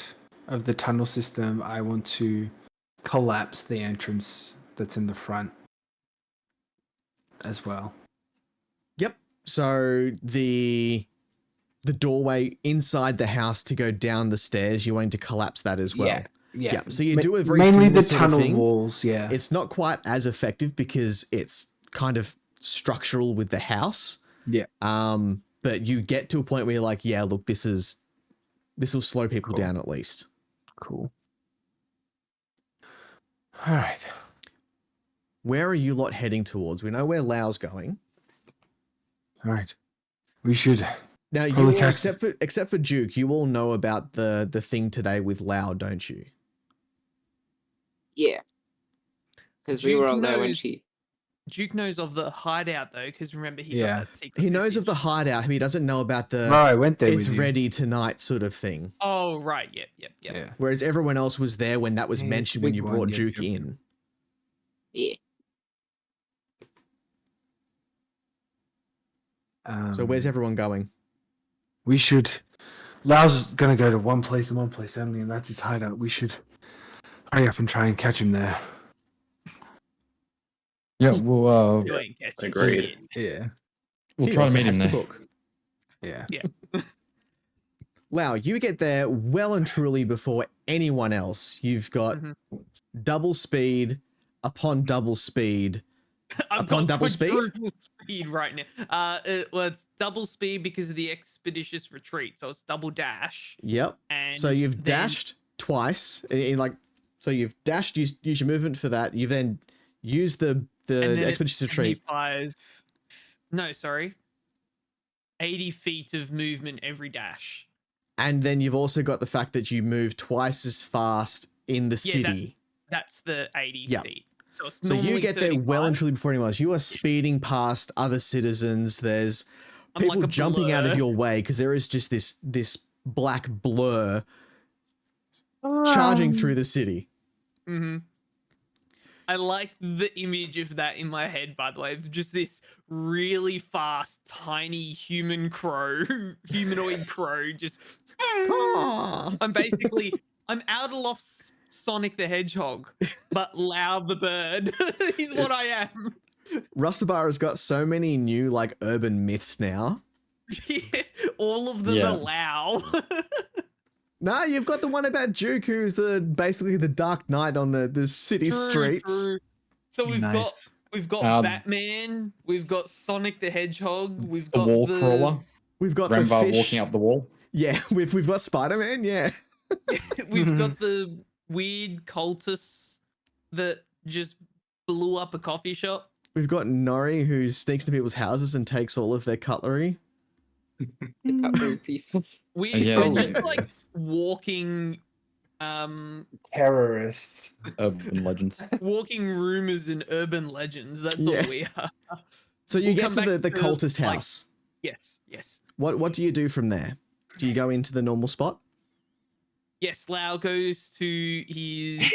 of the tunnel system, I want to collapse the entrance that's in the front as well. Yep. So the doorway inside the house to go down the stairs, you're wanting to collapse that as well. Yeah. So you do a very mainly similar the sort of tunnel thing. walls. Yeah. It's not quite as effective because it's kind of structural with the house. Yeah. But you get to a point where you're like, yeah, look, this will slow people Cool. down at least. Cool. All right. Where are you lot heading towards? We know where Lau's going. All right. We should. Now, you Probably all, catch- except for Duke, you all know about the thing today with Lau, don't you? Yeah. Because we were Duke all there when knows- she. Duke knows of the hideout though, because remember he Yeah. got that secret. He knows of the message. hideout. He doesn't know about the No, I went there. it's with you. ready tonight sort of thing. Oh right, yep. Yeah. Whereas everyone else was there when that was Yeah, mentioned when big you one, brought yep, Duke yep. in. Yeah. So where's everyone going? We should. Lau's gonna go to one place and one place only, and that's his hideout. We should hurry up and try and catch him there. Yeah, we'll You ain't catching Agreed. shit. Yeah. we'll He try to also meet him has the there. book. Yeah. Lau, you get there well and truly before anyone else. You've got Mhm. double speed upon double speed. I've Upon got double speed? quadruple speed right now. Well, it's double speed because of the expeditious retreat, so it's double dash. Yep. And So you've then- dashed twice so you've dashed, use your movement for that. You've then used the and then it's expeditious retreat. 75 No, sorry. 80 feet of movement every dash. And then you've also got the fact that you move twice as fast in the Yeah, city. That's the 80 Yeah. feet. So it's So you normally get there well and 35. truly before anyone else. You are speeding past other citizens. There's I'm people like a jumping out of blur. your way because there is just this black blur charging through the city. Mm-hmm. I like the image of that in my head, by the way, of just this really fast, tiny humanoid crow, just. Ah! I'm Alderloft Sonic the Hedgehog, but Lau the bird is what I am. Rustabar has got so many new like urban myths now. Yeah, all of them Yeah. are Lau. Nah, you've got the one about Duke, who's basically the Dark Knight on the city streets. True. So we've Nice. got Um, Batman, we've got Sonic the Hedgehog, we've The got wall crawler. We've got the Remvar fish. walking up the wall. Yeah, we've got Spider-Man. Yeah, we've got the weird cultists that just blew up a coffee shop. we've got Nori, who sneaks to people's houses and takes all of their cutlery. Cutlery people. Yeah. We're just like walking Terrorists. Urban legends. walking rumors and urban legends. That's Yeah. all we are. So you We'll get come to back the to, cultist like- house. Yes. What do you do from there? Do you go into the normal spot? Yes, Lau goes to his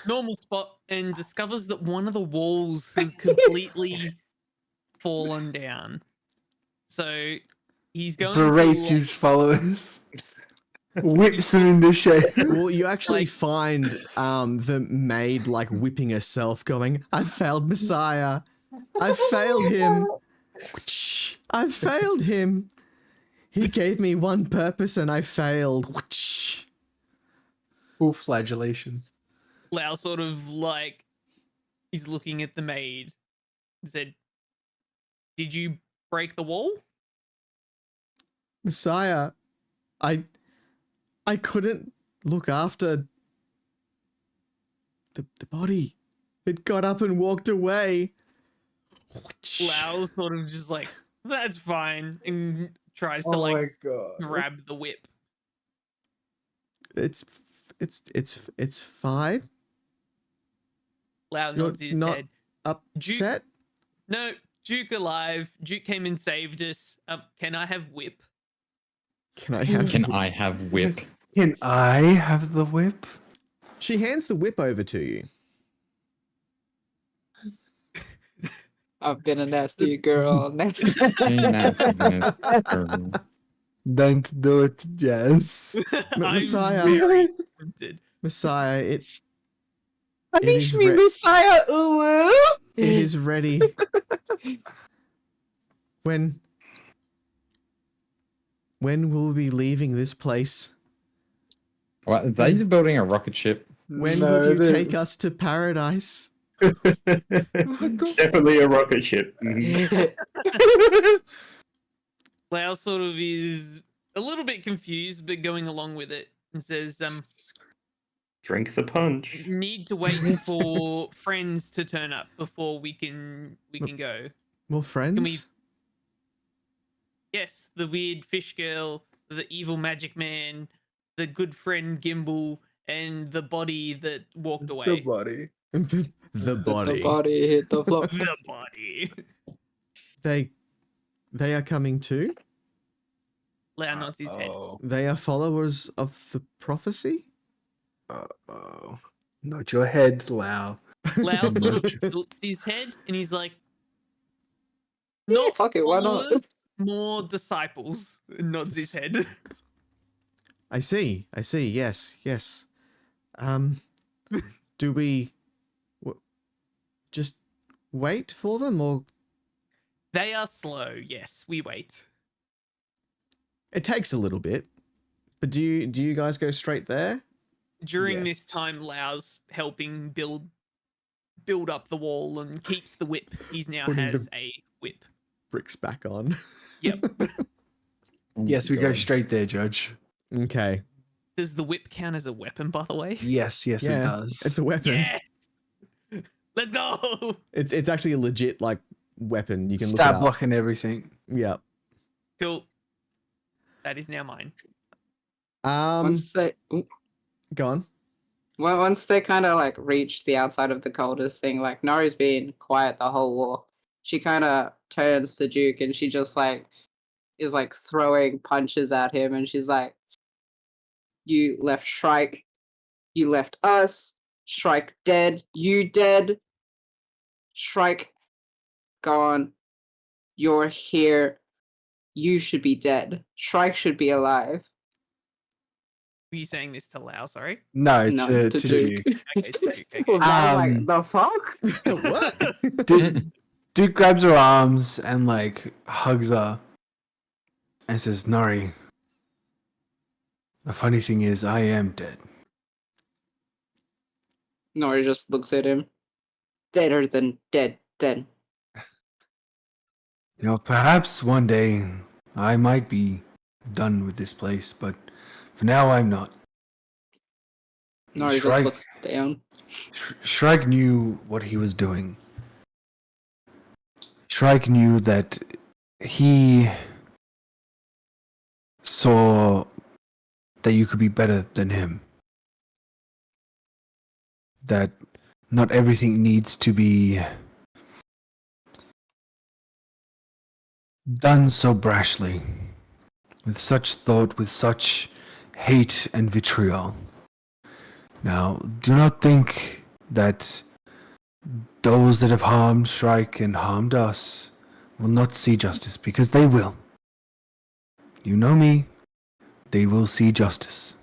normal spot and discovers that one of the walls has completely fallen down. So he's going Berates to his followers. Whips them into shape. Well, you actually Like- find the maid like whipping herself, going, "I failed Messiah. I failed him. I failed him. He gave me one purpose and I failed." Full flagellation. Lau sort of like he's looking at the maid and said, "Did you break the wall?" Messiah, I couldn't look after the body. It got up and walked away. Lau's sort of just like, "That's fine," and tries to Oh like my god. grab the whip. It's fine. Lau You're nods his not- head. Upset? No, Duke alive. Duke came and saved us. Can I have whip? Can I have? Can I have whip? Can I have the whip? She hands the whip over to you. I've been a nasty girl. Nasty. Don't do it, Jess. I'm Messiah. very tempted. Messiah, it Unleash is me, re- Messiah! Ooh. it is ready. When will we be leaving this place? What, are they building a rocket ship? When No, will you they- take us to paradise? Definitely a rocket ship. Mhm. Lau sort of is a little bit confused, but going along with it and says, Drink the punch. need to wait for friends to turn up before we can go. More friends? Yes, the weird fish girl, the evil magic man, the good friend Gimbal, and the body that walked The away. body. The body. The body hit the floor. The body. They are coming too? Lau nods his head. Oh. They are followers of the prophecy? Oh. Not your head, Lau. Lau sort of tilts his head and he's like, Yeah, not fuck it, why not? followers, more disciples. Nods his head. I see. Yes. Do we just wait for them, or They are slow. Yes, we wait. it takes a little bit? But do you guys go straight there? During this Yes. time, Lau's helping build up the wall and keeps the whip. He now Putting has the- a whip. Bricks back on. Yep. Oh Yes, my we go God. straight there, Judge. Okay. Does the whip count as a weapon, by the way? Yes, it Yeah, does. It's a weapon. Yes. Let's go. It's actually a legit like weapon. You can look it Stab up. block and everything. Yeah. Cool. That is now mine. Once they, ooh, Go on. well, once they kind of like reach the outside of the coldest thing, like Nori's been quiet the whole walk. She kind of turns to Duke and she just like is like throwing punches at him, and she's like, "You left Shrike, you left us. Shrike dead, you dead. Shrike gone. You're here. You should be dead. Shrike should be alive." Were you saying this to Lao? Sorry. No, No, to to Duke. Duke. Okay, to Duke, okay. Well, I was Um, like, the fuck? What? Duke grabs her arms and like hugs her and says, "Nori, the funny thing is, I am dead." Nori just looks at him. Deader than dead, then. You know, perhaps one day I might be done with this place, but for now I'm not. Nori just looks down. Shrike knew what he was doing. Shrike knew that he saw that you could be better than him. That not everything needs to be done so brashly, with such thought, with such hate and vitriol. Now, do not think that those that have harmed Shrike and harmed us will not see justice, because they will. You know me, they will see justice.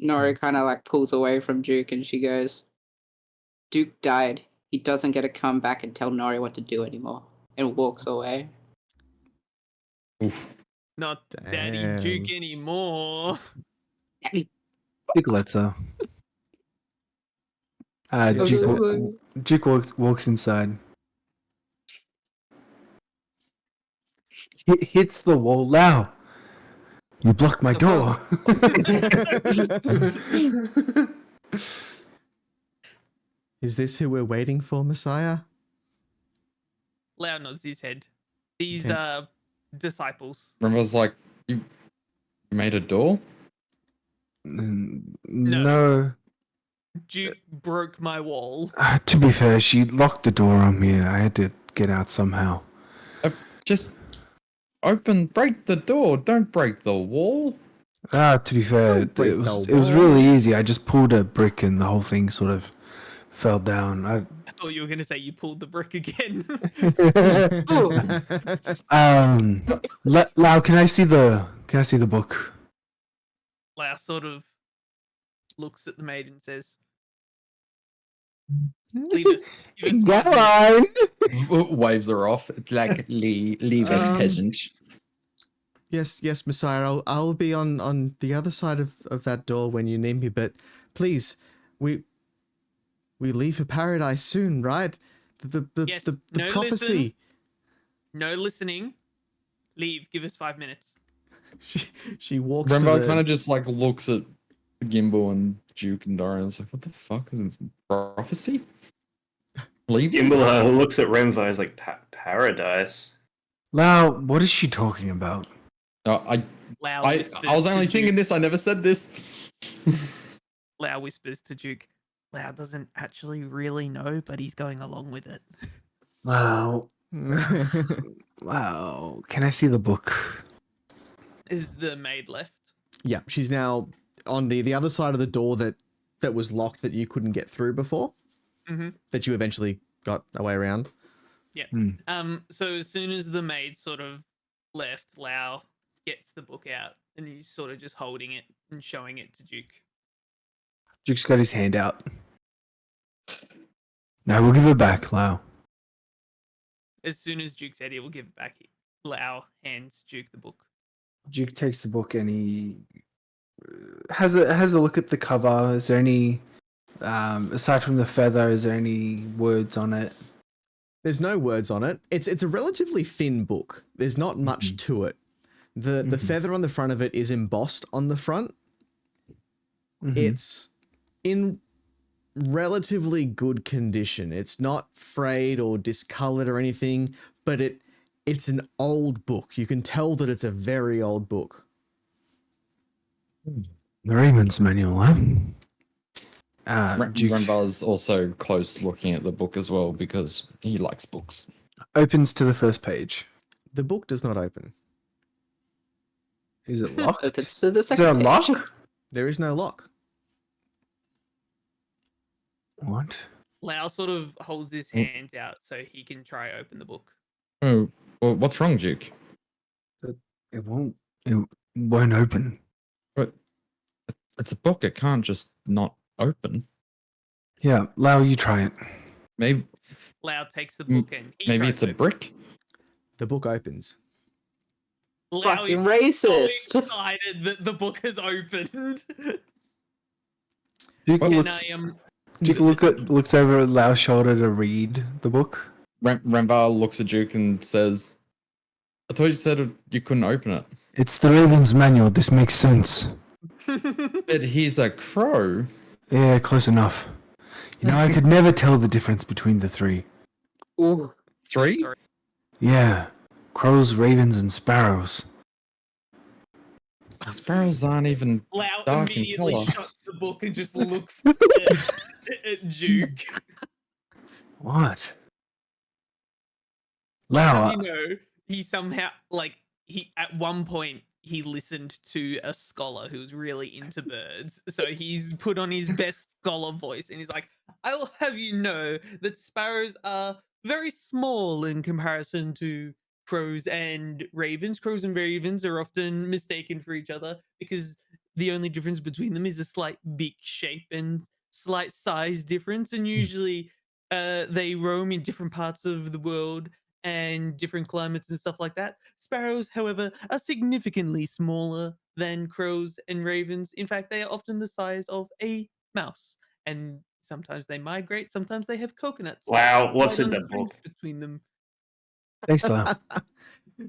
Nori kind of like pulls away from Duke and she goes, Duke died. He doesn't get to come back and tell Nori what to do anymore. And walks away. Oof. Not Daddy Damn. Duke anymore. Duke lets her. She Duke, upset. Duke walks inside. Hits the wall. Lao, you blocked my door. Is this who we're waiting for, Messiah? Lao nods his head. These Okay. are disciples. Remvar's like, you made a door? No. Duke broke my wall. To be fair, she locked the door on me. I had to get out somehow. Just break the door. Don't break the wall. To be fair, Don't break it was the wall. really easy. I just pulled a brick and the whole thing sort of fell down. I thought you were going to say you pulled the brick again. Lau, can I see the book? Lao sort of looks at the maid and says, leave us. Give us Go 5 minutes." on. Waves her off. It's like, leave us, peasant. Yes, Messiah. I'll be on the other side of that door when you need me. But please, we leave for paradise soon, right? The Yes, the no prophecy. No listening. Leave. Give us 5 minutes. She walks to Remvar the. kind of just like looks at Gimbal and Duke and Dorian and is like, what the fuck is this prophecy? Leave him? Gimbal looks at Remvar and is like, paradise. Lau, what is she talking about? I Lao I whispers was to only thinking Duke. this. I never said this. Lao whispers to Duke. Lao doesn't actually really know, but he's going along with it. Lau, can I see the book? Is the maid left? Yeah, she's now on the other side of the door that was locked that you couldn't get through before. Mm-hmm. That you eventually got a way around. Yeah. So as soon as the maid sort of left, Lao gets the book out and he's sort of just holding it and showing it to Duke. Duke's got his hand out. No, we'll give it back, Lau. As soon as Duke said he will give it back, Lao hands Duke the book. Duke takes the book and he has a look at the cover. Is there any, aside from the feather, is there any words on it? There's no words on it. It's a relatively thin book. There's not much to it. The feather on the front of it is embossed on the front. It's in relatively good condition. It's not frayed or discolored or anything, but it's an old book. You can tell that it's a very old book. The Raymond's manual, huh? Duke Remvar's also close looking at the book as well because he likes books. opens to the first page. The book does not open. Is it locked? Opens to the Is second there a page. lock? There is no lock. What? Lao sort of holds his hands out so he can try open the book. Oh, well, what's wrong, Duke? It won't. won't open. But it's a book. It can't just not open. Yeah, Lau, you try it. Maybe Lau takes the book and he maybe tries it's a to- brick. The book opens. Lau Fucking is racist. so excited that the book has opened. Duke Can looks, I Duke looks over at Lau's shoulder to read the book. Remvar looks at Duke and says, "I thought you said you couldn't open it." It's the Raven's manual. This makes sense. But he's a crow. Yeah, close enough. You know, I could never tell the difference between the three. Ooh. 3? Sorry. Yeah, crows, ravens, and sparrows. Sparrows aren't even Lau dark in immediately colour. shuts the book and just looks at Duke. What? How Lau, do you know he somehow he at one point he listened to a scholar who was really into birds, so he's put on his best scholar voice and he's like, "I'll have you know that sparrows are very small in comparison to crows and ravens. Crows and ravens are often mistaken for each other because the only difference between them is a slight beak shape and slight size difference, and usually they roam in different parts of the world and different climates and stuff like that. Sparrows, however, are significantly smaller than crows and ravens. In fact, they are often the size of a mouse, and sometimes they migrate, sometimes they have coconuts. Wow, what's Right in on the strings book? between them. thanks, Lau.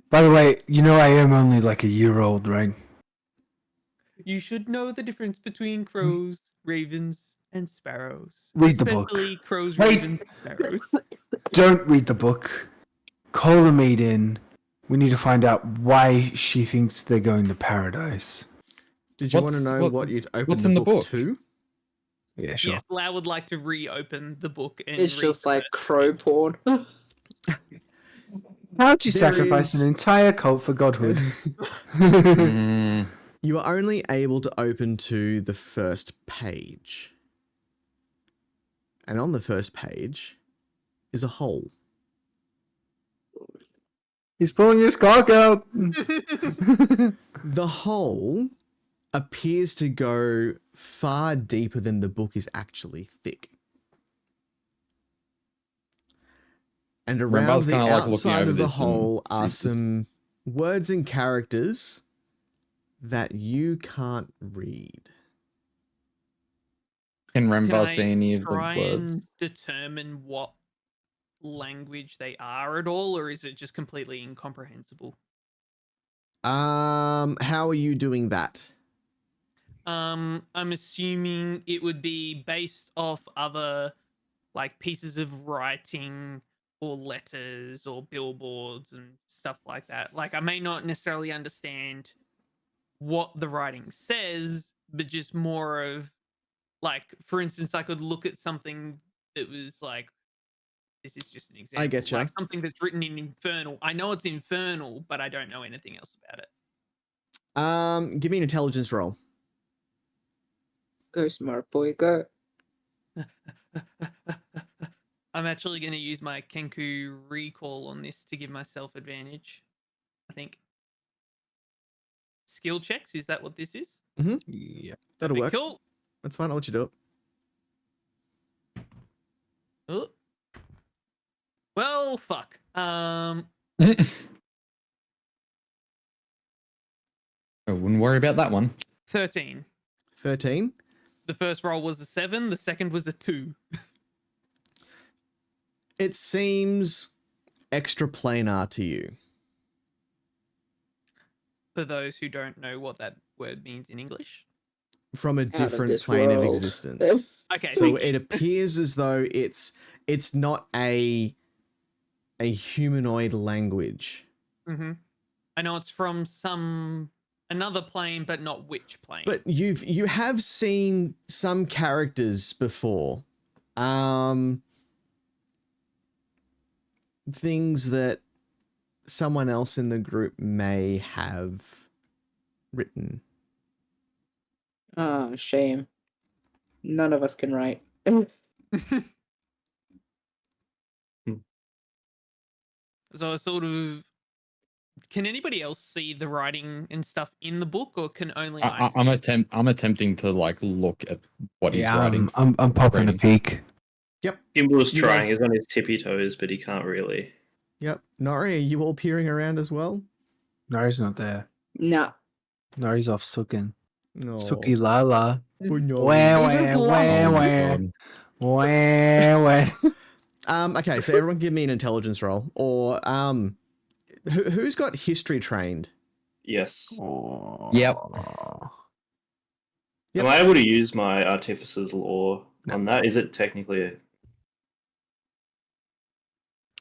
By the way, you know I am only like a year old, right? You should know the difference between crows, ravens, and sparrows. Read the book. Especially crows, Wait. ravens, and sparrows. Don't read the book. Call the maid in. We need to find out why she thinks they're going to paradise. Did you want to What's- know what- what you'd open what's the in the book book? to? Yeah, sure. Yes, Lau would like to reopen the book and It's read just the like first crow page. porn. How'd you There sacrifice is- an entire cult for godhood? Mm, You are only able to open to the first page. And on the first page is a hole. He's pulling his cock out. The hole appears to go far deeper than the book is actually thick. And around Rembar's the kinda like looking outside over of the this and hole are sees this. some words and characters that you can't read. Can Can Remvar I see any of the try and words? determine what language they are at all, or is it just completely incomprehensible? How are you doing that? I'm assuming it would be based off other like pieces of writing or letters or billboards and stuff like that. Like I may not necessarily understand what the writing says, but just more of like, for instance, I could look at something that was like, this is just an example. I getcha. Like something that's written in Infernal. I know it's Infernal, but I don't know anything else about it. Give me an intelligence roll. Go smart boy, go. I'm actually going to use my Kenku recall on this to give myself advantage. I think. Skill checks, is that what this is? Yeah. That'll work. Cool. That's fine. I'll let you do it. Oh. Well, fuck. I wouldn't worry about that one. 13. 13. The first roll was a 7, the second was a 2. It seems extra planar to you. For those who don't know what that word means in English. From a of different this plane of world. existence. Okay. So thank you. it appears as though it's not a humanoid language. Mhm. I know it's from another plane, but not which plane. But you have seen some characters before. Things that someone else in the group may have written. Oh, shame. None of us can write. So I sort of can anybody else see the writing and stuff in the book, or can only I see I'm it? I'm attempting to like look at what he's Yeah, writing. I'm popping a Reading. peek. Yep. Gimbal is You trying. guys- He's on his tippy toes, but he can't really. Yep. Nori, are you all peering around as well? Nari's not there. No. Nari's off sucking. No. Suki Lala. Poor Nori. Wah, He just wah, lost. wah, Oh my wah. God. Wah, wah. Okay, so everyone give me an intelligence roll. Or who's got history trained? Yes. Yep. Yep. Am I able to use my artificer's law on that? Is it technically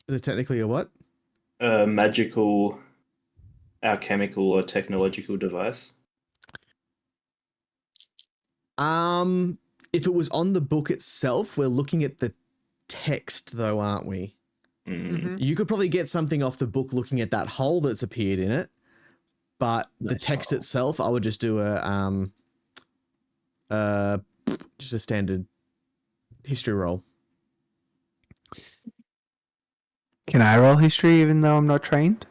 Is it technically a what? a magical, alchemical, or technological device? If it was on the book itself, we're looking at the text though, aren't we? Mm. You could probably get something off the book looking at that hole that's appeared in it, but the Nice text hole. itself, I would just do just a standard history roll. Can I roll history even though I'm not trained?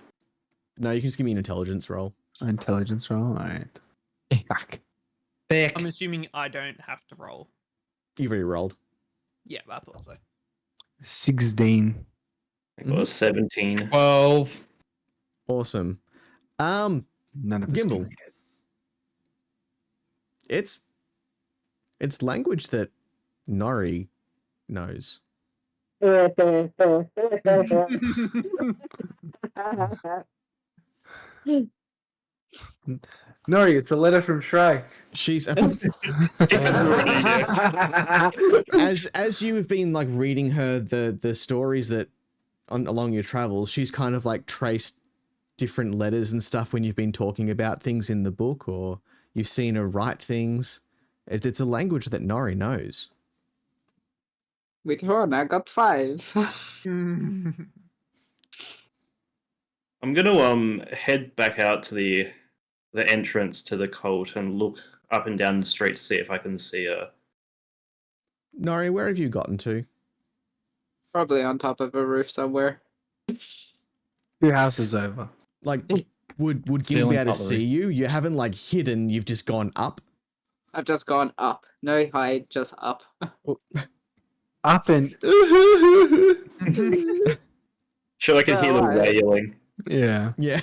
No, you can just give me an intelligence roll. Intelligence roll? Alright. Fuck. I'm assuming I don't have to roll. You've already rolled. Yeah, I thought so. 16. I got a 17. 12. Awesome. None of us Gimbal. can read it. It's language that Nori knows. Nori, it's a letter from Shrike. She's as you have been like reading her the stories that along your travels, she's kind of like traced different letters and stuff when you've been talking about things in the book, or you've seen her write things. It's a language that Nori knows. With Horn, I got 5. I'm gonna head back out to the entrance to the cult and look up and down the street to see if I can see her. Nori, where have you gotten to? Probably on top of a roof somewhere. 2 houses over. Like, would Gil Stealing be able to cutlery. see you? You haven't like hidden. You've just gone up. I've just gone up. No hide, just up. Up and. Sure, I can hear the Alright. wailing. Yeah. Yeah.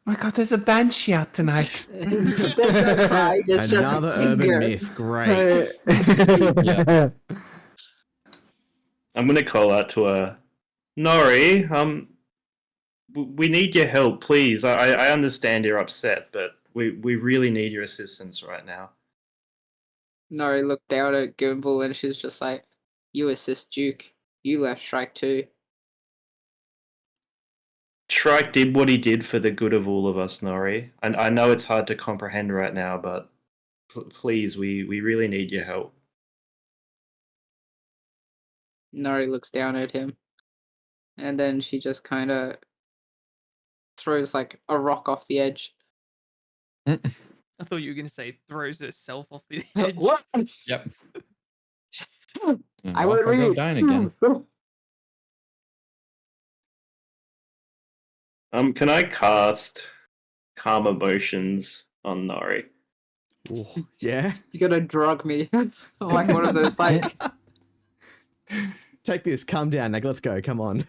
My god, there's a banshee out tonight. There's no cry, there's just Another urban anger. myth. Great. Yeah. I'm gonna call out to her. Nori, we need your help, please. I understand you're upset, but we really need your assistance right now. Nori looked down at Gimbal and she's just like, you assist Duke. You left Strike too. Shrike did what he did for the good of all of us, Nori. And I know it's hard to comprehend right now, but please, we really need your help. Nori looks down at him. And then she just kind of throws like a rock off the edge. I thought you were going to say throws herself off the edge. What? Yep. I Off would go read. down again. Can I cast Calm Emotions on Nori? Ooh, yeah. You're gonna drug me. Like one of those like Take this. Calm down, Nick. Let's go. Come on.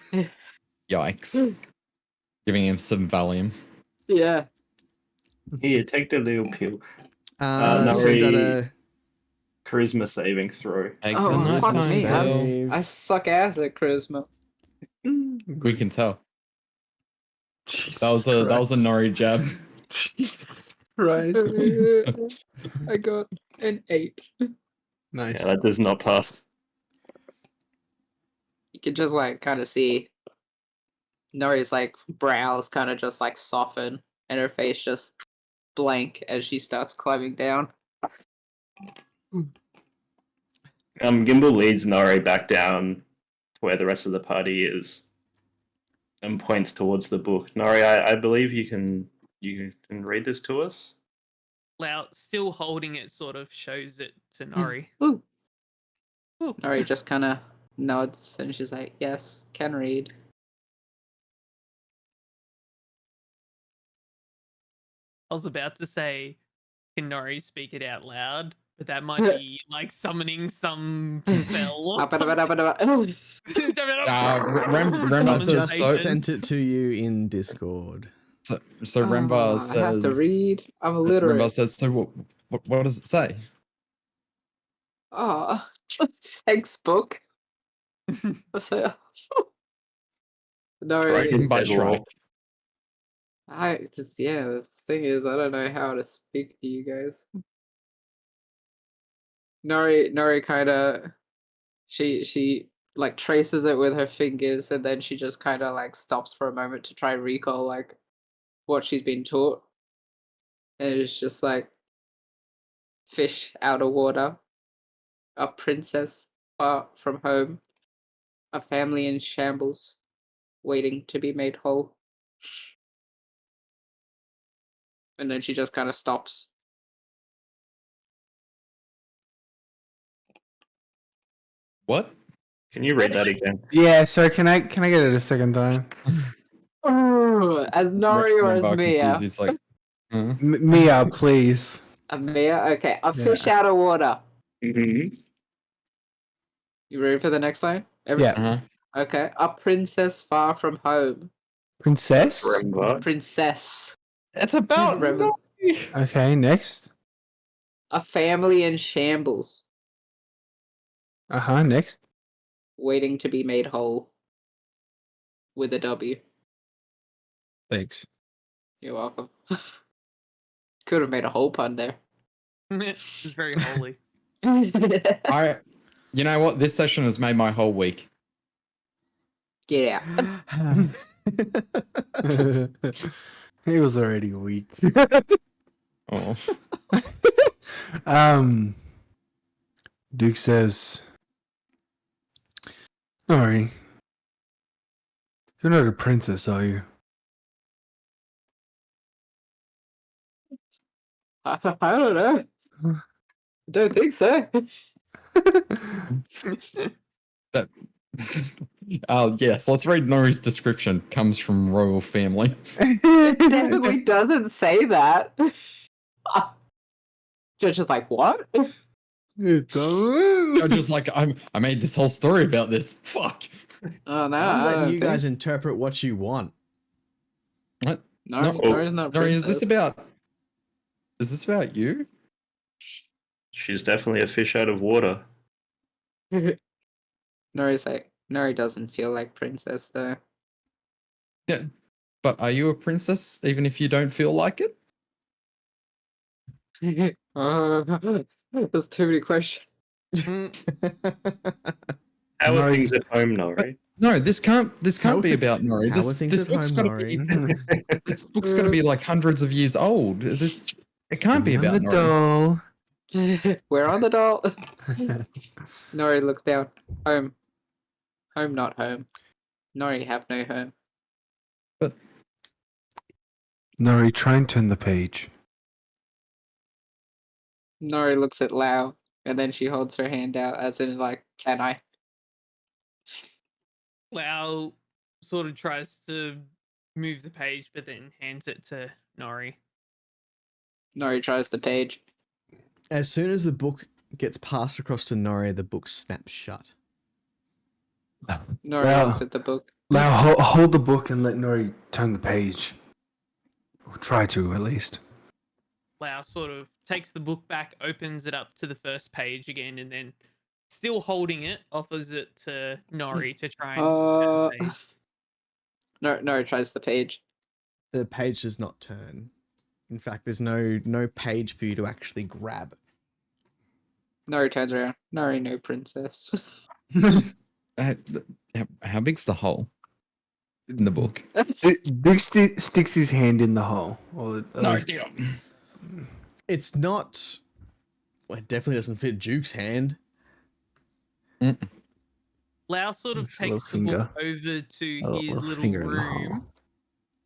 Yikes. Giving him some Valium. yeah. Here, take the little pill. So is that a Charisma saving throw. Take Oh the nice fuck time, me. Sale. I suck ass at charisma. We can tell. That was a Nori jab. Jesus Christ. I got an 8. Nice. Yeah, that does not pass. You can just like kind of see Nori's like brows kind of just like soften and her face just blank as she starts climbing down. Gimbal leads Nori back down to where the rest of the party is and points towards the book. Nori, I believe you can read this to us. Lau, still holding it, sort of shows it to Nori. Ooh. Ooh. Nori just kind of nods and she's like, yes, can read. I was about to say, can Nori speak it out loud? But that might be like summoning some spell or something. Remvar I've says just so. sent it to you in Discord. So Remvar I have to says. read. I'm Remvar illiterate. says. So what does it say? Oh, thanks, book. So, no, Written by Bedrock. Shrike. the thing is, I don't know how to speak to you guys. Nori kind of, she like traces it with her fingers, and then she just kind of like stops for a moment to try and recall like what she's been taught, and it's just like fish out of water, a princess far from home, a family in shambles, waiting to be made whole. And then she just kind of stops. What? Can you read that again? Yeah, sorry, can I get it a second time? Oh, as Nori or as Remvar confused. Mia? He's like, huh? Mia, please. A Mia? Okay, a Yeah. fish out of water. Mm-hmm. You ready for the next line? Yeah. Uh-huh. Okay, a princess far from home. Princess? Remvar. Princess. It's about Remvar. Okay, next. A family in shambles, Uh-huh, next. waiting to be made whole. With a W. Thanks. You're welcome. Could have made a whole pun there. It's very holy. You know what? This session has made my whole week. Yeah. He was already weak. Oh. Duke says, Nori, you're not a princess, are you? I don't know. Don't think so. That. Yes. Let's read Nori's description. Comes from royal family. It definitely doesn't say that. Judge is like, what? It doesn't. I'm just like, I made this whole story about this. Fuck. Oh no, I'm I letting don't you guys think- interpret what you want. What? No, No. Nori's not a Nori, is this princess. about? Is this about you? She's definitely a fish out of water. Nori's like, Nori doesn't feel like princess though. Yeah. But are you a princess, even if you don't feel like it? There's too many questions. How are Nori- things at home, Nori? No, this can't be about Nori. How are things this at book's home, gotta be- Nori? This book's got to be like hundreds of years old. It can't be On about the Nori. doll. We're on the doll. Nori looks down. Home. Home, not home. Nori have no home. But Nori, try and turn the page. Nori looks at Lau, and then she holds her hand out, as in, like, can I? Lau sort of tries to move the page, but then hands it to Nori. Nori tries the page. As soon as the book gets passed across to Nori, the book snaps shut. Nori Wow. looks at the book. Now hold the book and let Nori turn the page. Or try to, at least. Lau sort of takes the book back, opens it up to the first page again, and then, still holding it, offers it to Nori to try and turn the page. Nori tries the page. The page does not turn. In fact, there's no page for you to actually grab. Nori turns around. Nori, no princess. How big's the hole in the book? Duke sticks his hand in the hole. Or at least- It's not. Well, it definitely doesn't fit Duke's hand. Lau sort of Just a little takes the book finger. over to A his little little finger in the room, hole.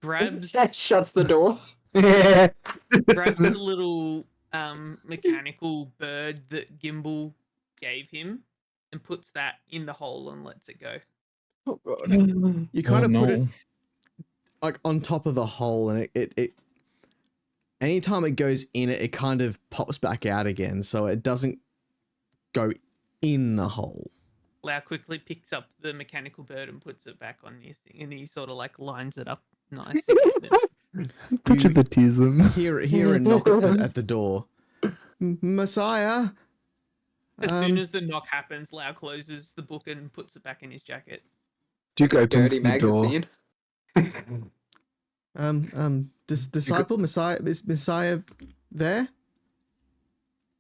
grabs Shuts the door. Yeah. grabs the little mechanical bird that Gimbal gave him and puts that in the hole and lets it go. Oh god. You kind of put it no. like on top of the hole, and anytime it goes in, it kind of pops back out again, so it doesn't go in the hole. Lau quickly picks up the mechanical bird and puts it back on his thing, and he sort of like lines it up nice again. Touch of the tease them. Hear a knock at the door. Messiah. As soon as the knock happens, Lau closes the book and puts it back in his jacket. Duke opens Dirty the door. magazine. Disciple Messiah, is Messiah there?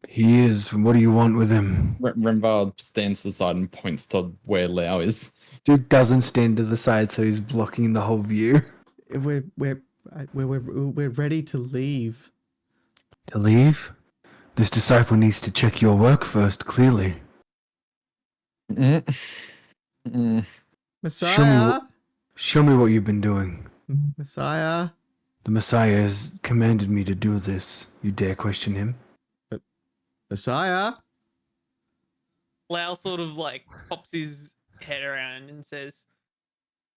He is. What do you want with him? Remvar stands to the side and points to where Lau is. Duke doesn't stand to the side, so he's blocking the whole view. We're ready to leave. To leave? This disciple needs to check your work first, clearly. Messiah. Show me what you've been doing. Messiah. The Messiah has commanded me to do this. You dare question him? Messiah. Lau sort of like pops his head around and says,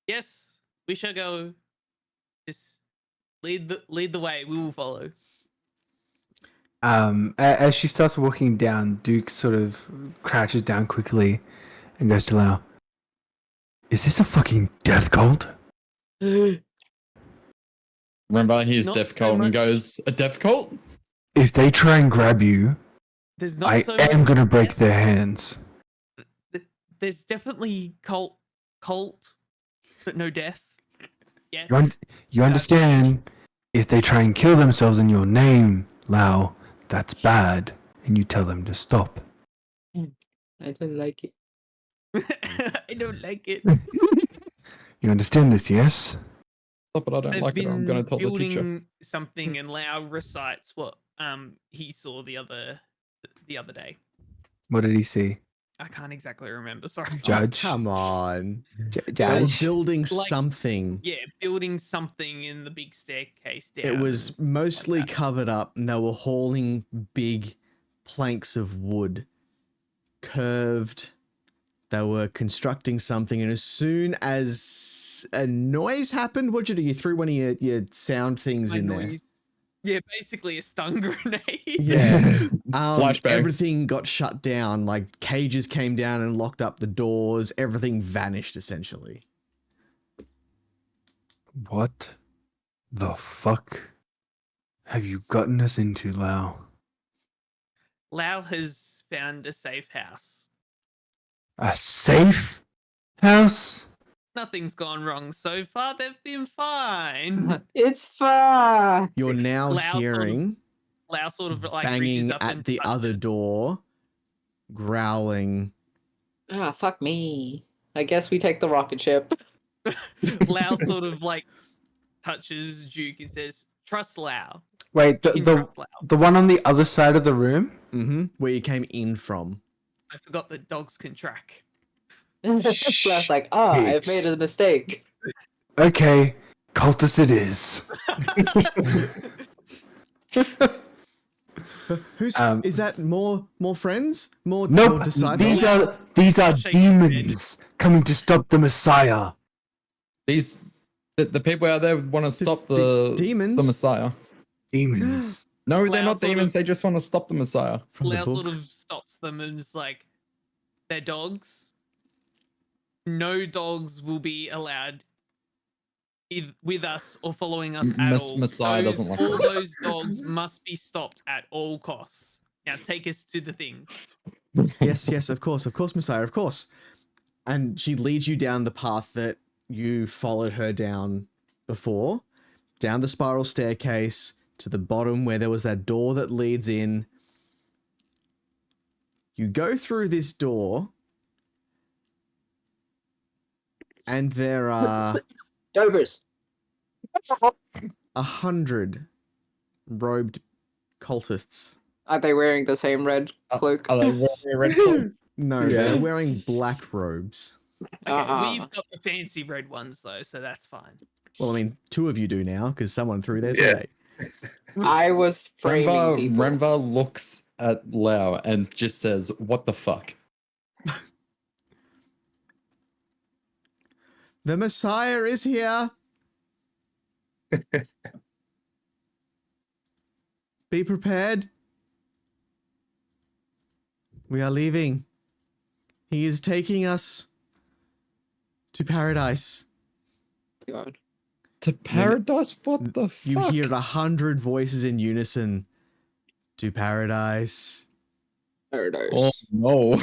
"Yes, we shall go. Just lead the way. We will follow." As she starts walking down, Duke sort of crouches down quickly and goes to Lau. Is this a fucking death cult? Remvar hears Not death so cult and much. goes, a death cult? If they try and grab you, There's not I so am much gonna break death. their hands. There's definitely cult, but no death. Yes. You understand? If they try and kill themselves in your name, Lau, that's bad, and you tell them to stop. I don't like it. I don't like it. You understand this, yes? Stop it, I don't They've like it, or I'm going to tell the teacher. building something, and Lau recites what he saw the other day. What did he see? I can't exactly remember. Sorry. Judge. Oh, come on. Judge. Building Like- something. Yeah, building something in the big staircase down. It was and- mostly like that. covered up, and they were hauling big planks of wood, curved. They were constructing something, and as soon as a noise happened, what'd you do? You threw one of your sound things My in noise. Yeah, basically a stun grenade. there. Yeah. Flashbang. Everything got shut down. Like cages came down and locked up the doors. Everything vanished essentially. What the fuck have you gotten us into, Lau? Lau has found a safe house. A safe house? Nothing's gone wrong so far. They've been fine. It's fun. You're now Loud sort of hearing Lau sort of like banging reaches up at and the other touches- door, growling. Ah, fuck me. I guess we take the rocket ship. Lau sort of like touches Duke and says, "Trust Lau." Wait, You can trust Lau. the one on the other side of the room? Where you came in from. I forgot that dogs can track. Slash like, I've Shit. made a mistake. Okay, cultist it is. Who's Um, is that? More friends? More Nope, disciples? these are Shake his head. demons coming to stop the Messiah. The people out there want to stop the demons? the Messiah. Demons. No, they're Lau not sort demons. of- They just want to stop the Messiah. From the Lau book. sort of stops them and is like, "They're dogs. No dogs will be allowed with us or following us at all. Messiah doesn't like all dogs." those dogs must be stopped at all costs. Now take us to the thing." Yes, of course, Messiah, of course. And she leads you down the path that you followed her down before, down the spiral staircase to the bottom where there was that door that leads in. You go through this door, and there are Dovers. 100 robed cultists. Are they wearing the same red cloak? Are they wearing a red cloak? No, Yeah. they're wearing black robes. Okay, Uh-uh. we've got the fancy red ones though, so that's fine. Well, I mean, 2 of you do now because someone threw theirs Yeah. away. I was framing people. Remvar looks at Lau and just says, "What the fuck?" The Messiah is here. Be prepared. We are leaving. He is taking us to paradise. God. To paradise? What the fuck? You hear 100 voices in unison. To paradise. Paradise. Oh no.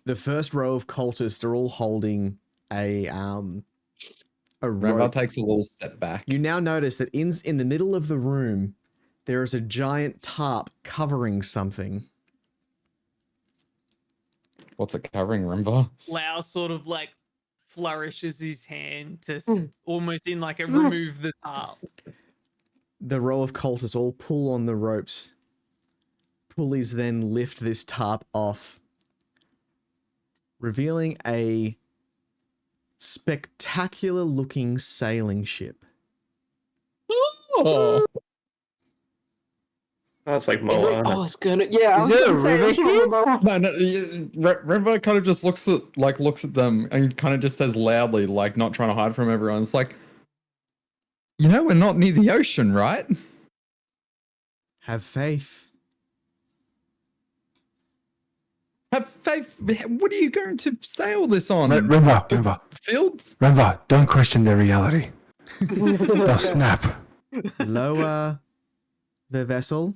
The first row of cultists are all holding a Remvar rope. takes a little step back. You now notice that in the middle of the room, there is a giant tarp covering something. What's it covering, Remvar? Lau sort of like flourishes his hand to almost in like a remove the tarp. The row of cultists all pull on the ropes. Pulleys then lift this tarp off, revealing a spectacular looking sailing ship. Oh. That's like Is it? Moana. Oh, it's gonna. Yeah, I Is was it gonna a say river it's from here? Moana. No, Remvar kind of just looks at them and kind of just says loudly, like not trying to hide from everyone. It's like, you know, we're not near the ocean, right? Have faith. Have faith. What are you going to sail this on? Remvar, Fields? don't question their reality. They'll snap. Lower the vessel.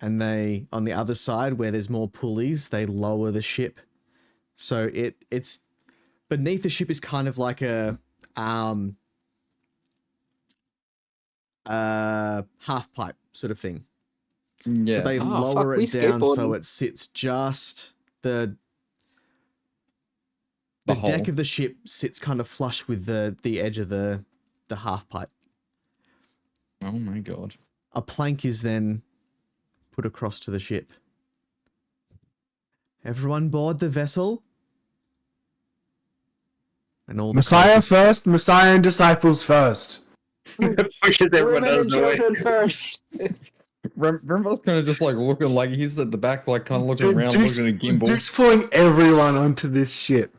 And they, on the other side where there's more pulleys, they lower the ship. So it's beneath the ship is kind of like a half pipe sort of thing. Yeah. So they Oh, lower fuck, we it down so skateboarding. it sits just the The deck hole. of the ship sits kind of flush with the edge of the half pipe. Oh my god. A plank is then put across to the ship. Everyone board the vessel. And all the Messiah cultists- first, Messiah and disciples first. Pushes everyone Women out of and the way. children first. Remvar's kind of just like looking like he's at the back, like kind of looking around, Duke's, looking at Gimbal. Duke's pulling everyone onto this ship.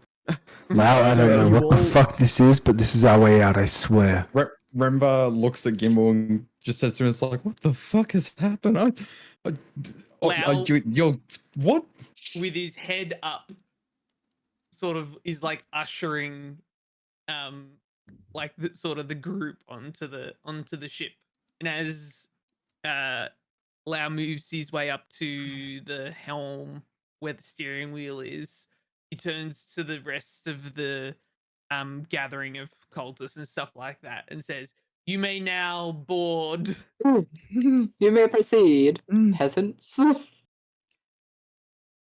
Lau, I So don't know you what the all- fuck this is, but this is our way out, I swear. Remvar looks at Gimbal and just says to him, "It's like, what the fuck has happened? Lau- You're what? With his head up, sort of is like ushering like the sort of the group onto the ship. And as Lau moves his way up to the helm where the steering wheel is, he turns to the rest of the gathering of cultists and stuff like that and says, "You may now board." You may proceed, peasants.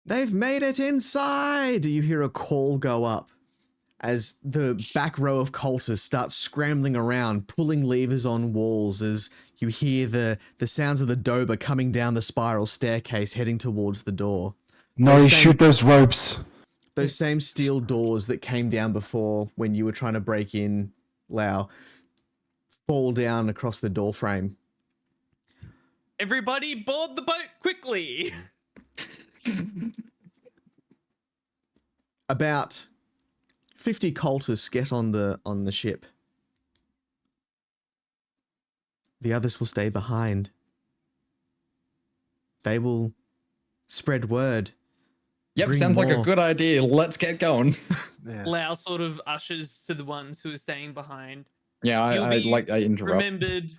They've made it inside! You hear a call go up as the back row of cultists start scrambling around, pulling levers on walls as you hear the sounds of the Dober coming down the spiral staircase heading towards the door. No, Those you same- shoot those ropes. Those same steel doors that came down before when you were trying to break in, Lau, fall down across the door frame. Everybody board the boat quickly. About 50 cultists get on the ship. The others will stay behind. They will spread word. Yep, Bring sounds like a more. good idea. Let's get going." Yeah. Lau sort of ushers to the ones who are staying behind. Yeah, You'll be I interrupt. Remembered.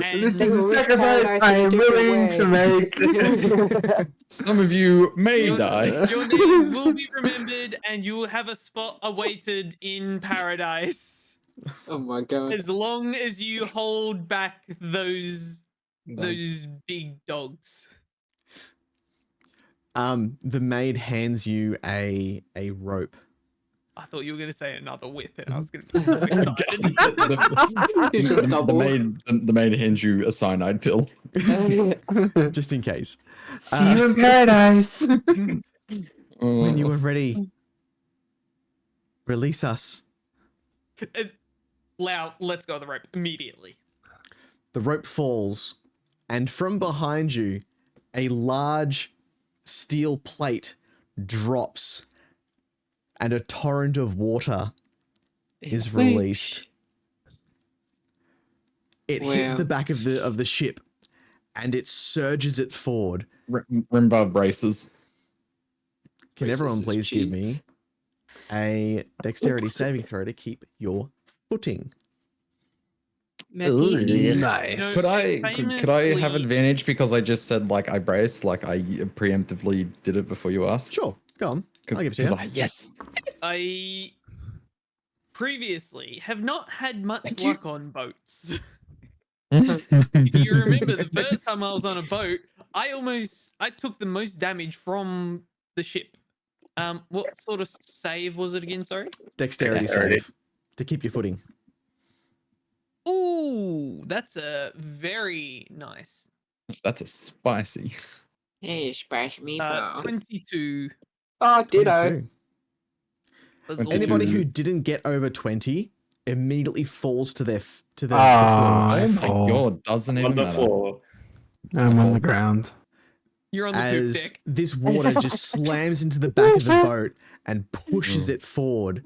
And This They is a will reach sacrifice paradise I in a am willing different to way. make. Some of you may Your- die. your names will be remembered, and you will have a spot awaited in paradise Oh my god. as long as you hold back those big dogs. The maid hands you a rope. I thought you were going to say another whip, and I was going to be so excited. The maid hands you a cyanide pill. Just in case. See you in paradise. When you are ready, release us. Lau, let's go the rope immediately. The rope falls, and from behind you, a large steel plate drops, and a torrent of water is released. It hits Wow. the back of the ship, and it surges it forward. Remvar braces. Can Braces everyone his please give me cheeks. a dexterity saving throw to keep your footing? My penis. Nice. Could I have famously- advantage because I just said like I brace, like I preemptively did it before you asked? Sure, go on. I'll give it to you. Yes. I previously have not had much Thank you. luck on boats. If you remember, the first time I was on a boat, I took the most damage from the ship. What sort of save was it again? Sorry. Dexterity Dexterity. save to keep your footing. Ooh, that's a very nice. That's a spicy. Hey, spice meatball. 22. Oh, ditto. 22. Was 22. Anybody all- who didn't get over 20 immediately falls to their the floor. Ah, Oh my fall. god, doesn't On even the matter. floor. I'm on the ground. You're on the poop As deck. this water just slams into the back of the boat and pushes it forward.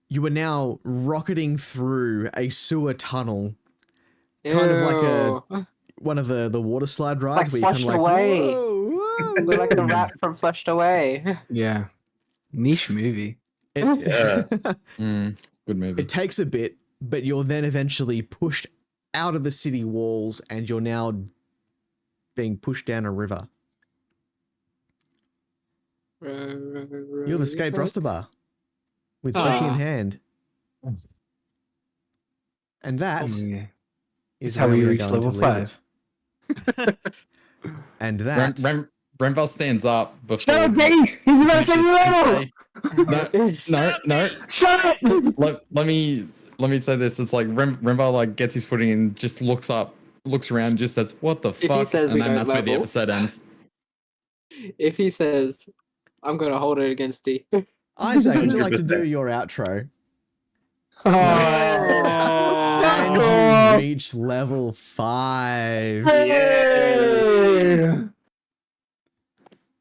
You are now rocketing through a sewer tunnel, kind of like Ew. one of the water slide rides like where you're kind of Flushed like, Away. whoa, whoa. We're like the rat from Flushed Away. Yeah. Niche movie. It, Yeah. Good movie. it takes a bit, but you're then eventually pushed out of the city walls and you're now being pushed down a river. You have escaped Rustabar with Becky in Aw. hand. And that Oh, yeah. is That's how where we we are reach going level to leave 5. it. And that Remvar stands up before. Shut up, Dave! He's about to say finishes and level! say, no. Shut up! Let me say this. It's like Remvar like gets his footing and just looks up, looks around, and just says, "What the he fuck?" says And we then don't that's where the level. episode ends. If he says, I'm going to hold it against D. Isaac, would you like to do 100%. your outro? Oh, And fuck you off. reach level 5. Yay!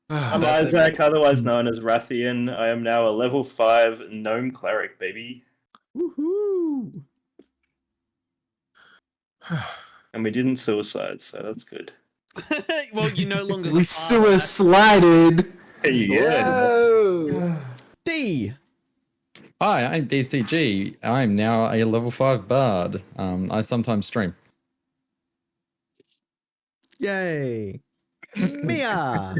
I'm Isaac, otherwise known as Rathian. I am now a level 5 gnome cleric, baby. Woohoo! And we didn't suicide, so that's good. Well, you no longer. We the father, sewer that's- slided. Yeah. Whoa! D! Hi, I'm DCG. I'm now a level 5 bard. I sometimes stream. Yay! Mia!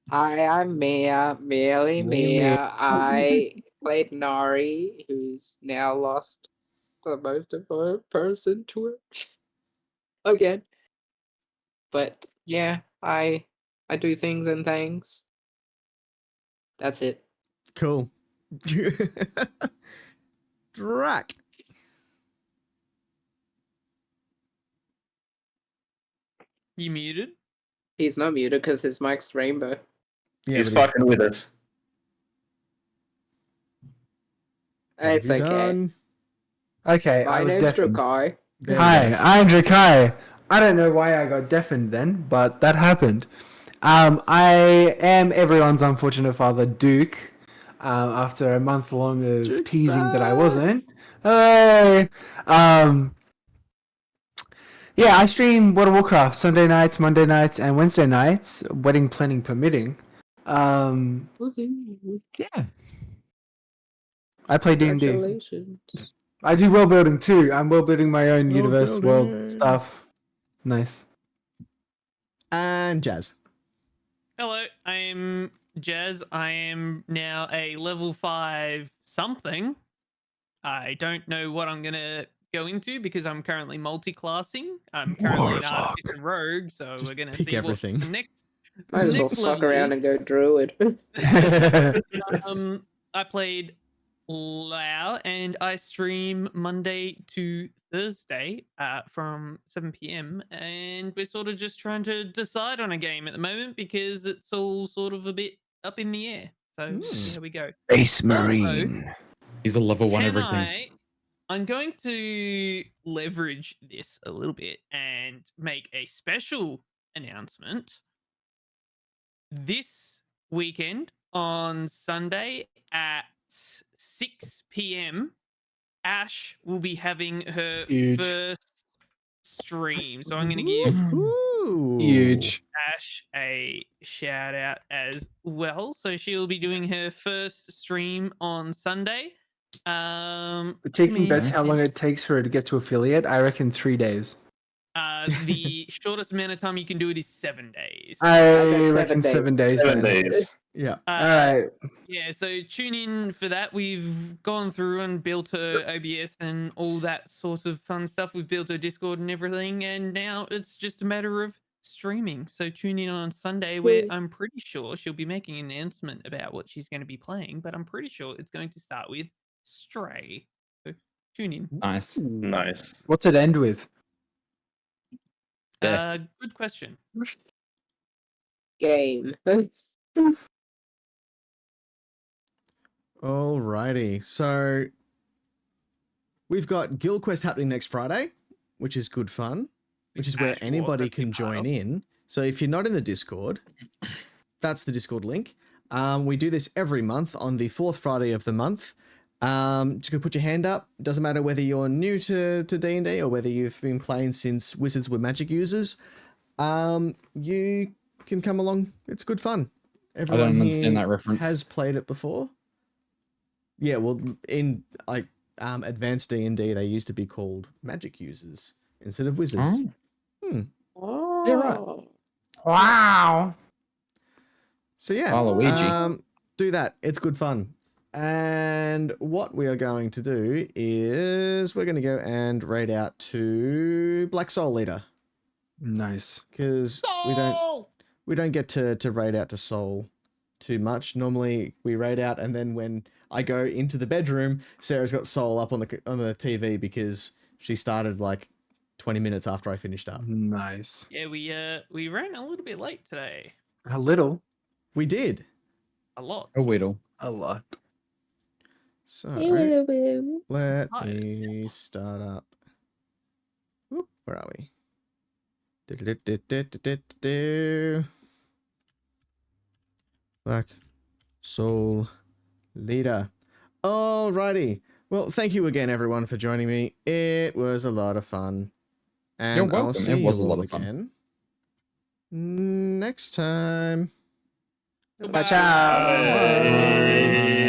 Hi, I'm Mia. Merely Mia. I played Nari, who's now lost the most important person to it. Again. But yeah, I do things and things. That's it. Cool. Drac. You muted? He's not muted because his mic's rainbow. Yeah, He's but fucking with us. what It's have you okay. done? Okay, I My was name's deafened. Drakai. There we Hi, go. I'm Drakai. I don't know why I got deafened then, but that happened. I am everyone's unfortunate father, Duke. After a month long of Duke's teasing that I back. wasn't. Hey! Yeah, I stream World of Warcraft Sunday nights, Monday nights, and Wednesday nights, wedding planning permitting. Woohoo. Yeah. I play D&D. Congratulations. I do world building too. I'm world building my own World universe, world building. stuff. Nice. And Jazz. Hello, I'm Jazz. I am now a level 5 something. I don't know what I'm gonna go into because I'm currently multi-classing. I'm currently an Warlock. artist and rogue, so Just we're gonna pick see everything. what the next Might as well next fuck level around is. and go druid. I played Lao and I stream Monday to Thursday from 7 p.m. and we're sort of just trying to decide on a game at the moment because it's all sort of a bit up in the air. So there we go. Space Also, Marine. He's a level 1 Can everything. I'm going to leverage this a little bit and make a special announcement. This weekend on Sunday at 6 p.m., Ash will be having her Huge. first stream. So I'm going to give Ooh. Huge. Ash a shout out as well. So she'll be doing her first stream on Sunday. Taking man, bets how long it takes for her to get to affiliate, I reckon 3 days. the shortest amount of time you can do it is 7 days. I bet reckon 7 days. 7 then. days. Yeah. Uh, All right. Yeah, so tune in for that. We've gone through and built her OBS and all that sort of fun stuff. We've built her Discord and everything, and now it's just a matter of streaming. So tune in on Sunday, where I'm pretty sure she'll be making an announcement about what she's going to be playing, but I'm pretty sure it's going to start with Stray. So tune in. Nice. Nice. What's it end with? Death. Good question. Game. Alrighty. So we've got Guild Quest happening next Friday, which is good fun, which is where Ash anybody Wars, can that's a join pile. in. So if you're not in the Discord, that's the Discord link. We do this every month on the 4th Friday of the month. Just gonna put your hand up. Doesn't matter whether you're new to D&D or whether you've been playing since Wizards were Magic users. You can come along. It's good fun. Everyone don't understand here that reference. has played it before. Yeah, well, in like advanced D&D, they used to be called Magic users instead of wizards. Oh. Oh. Yeah, right. Wow. So yeah, Waluigi. do that. It's good fun. And what we are going to do is we're going to go and raid out to Black Soul Leader Nice. because we don't get to raid out to Soul too much. Normally we raid out, and then when I go into the bedroom, Sarah's got Soul up on the TV because she started like 20 minutes after I finished up. Nice. Yeah, we ran a little bit late today. A little. We did. A lot. A whittle. A lot. So let Nice. me start up. Whoop, where are we? Do-do-do-do-do-do-do. Black Soul Leader. Alrighty. Well, thank you again, everyone, for joining me. It was a lot of fun. And You're I'll welcome. see It was you a lot all of fun. again next time. Goodbye. Ciao. Bye.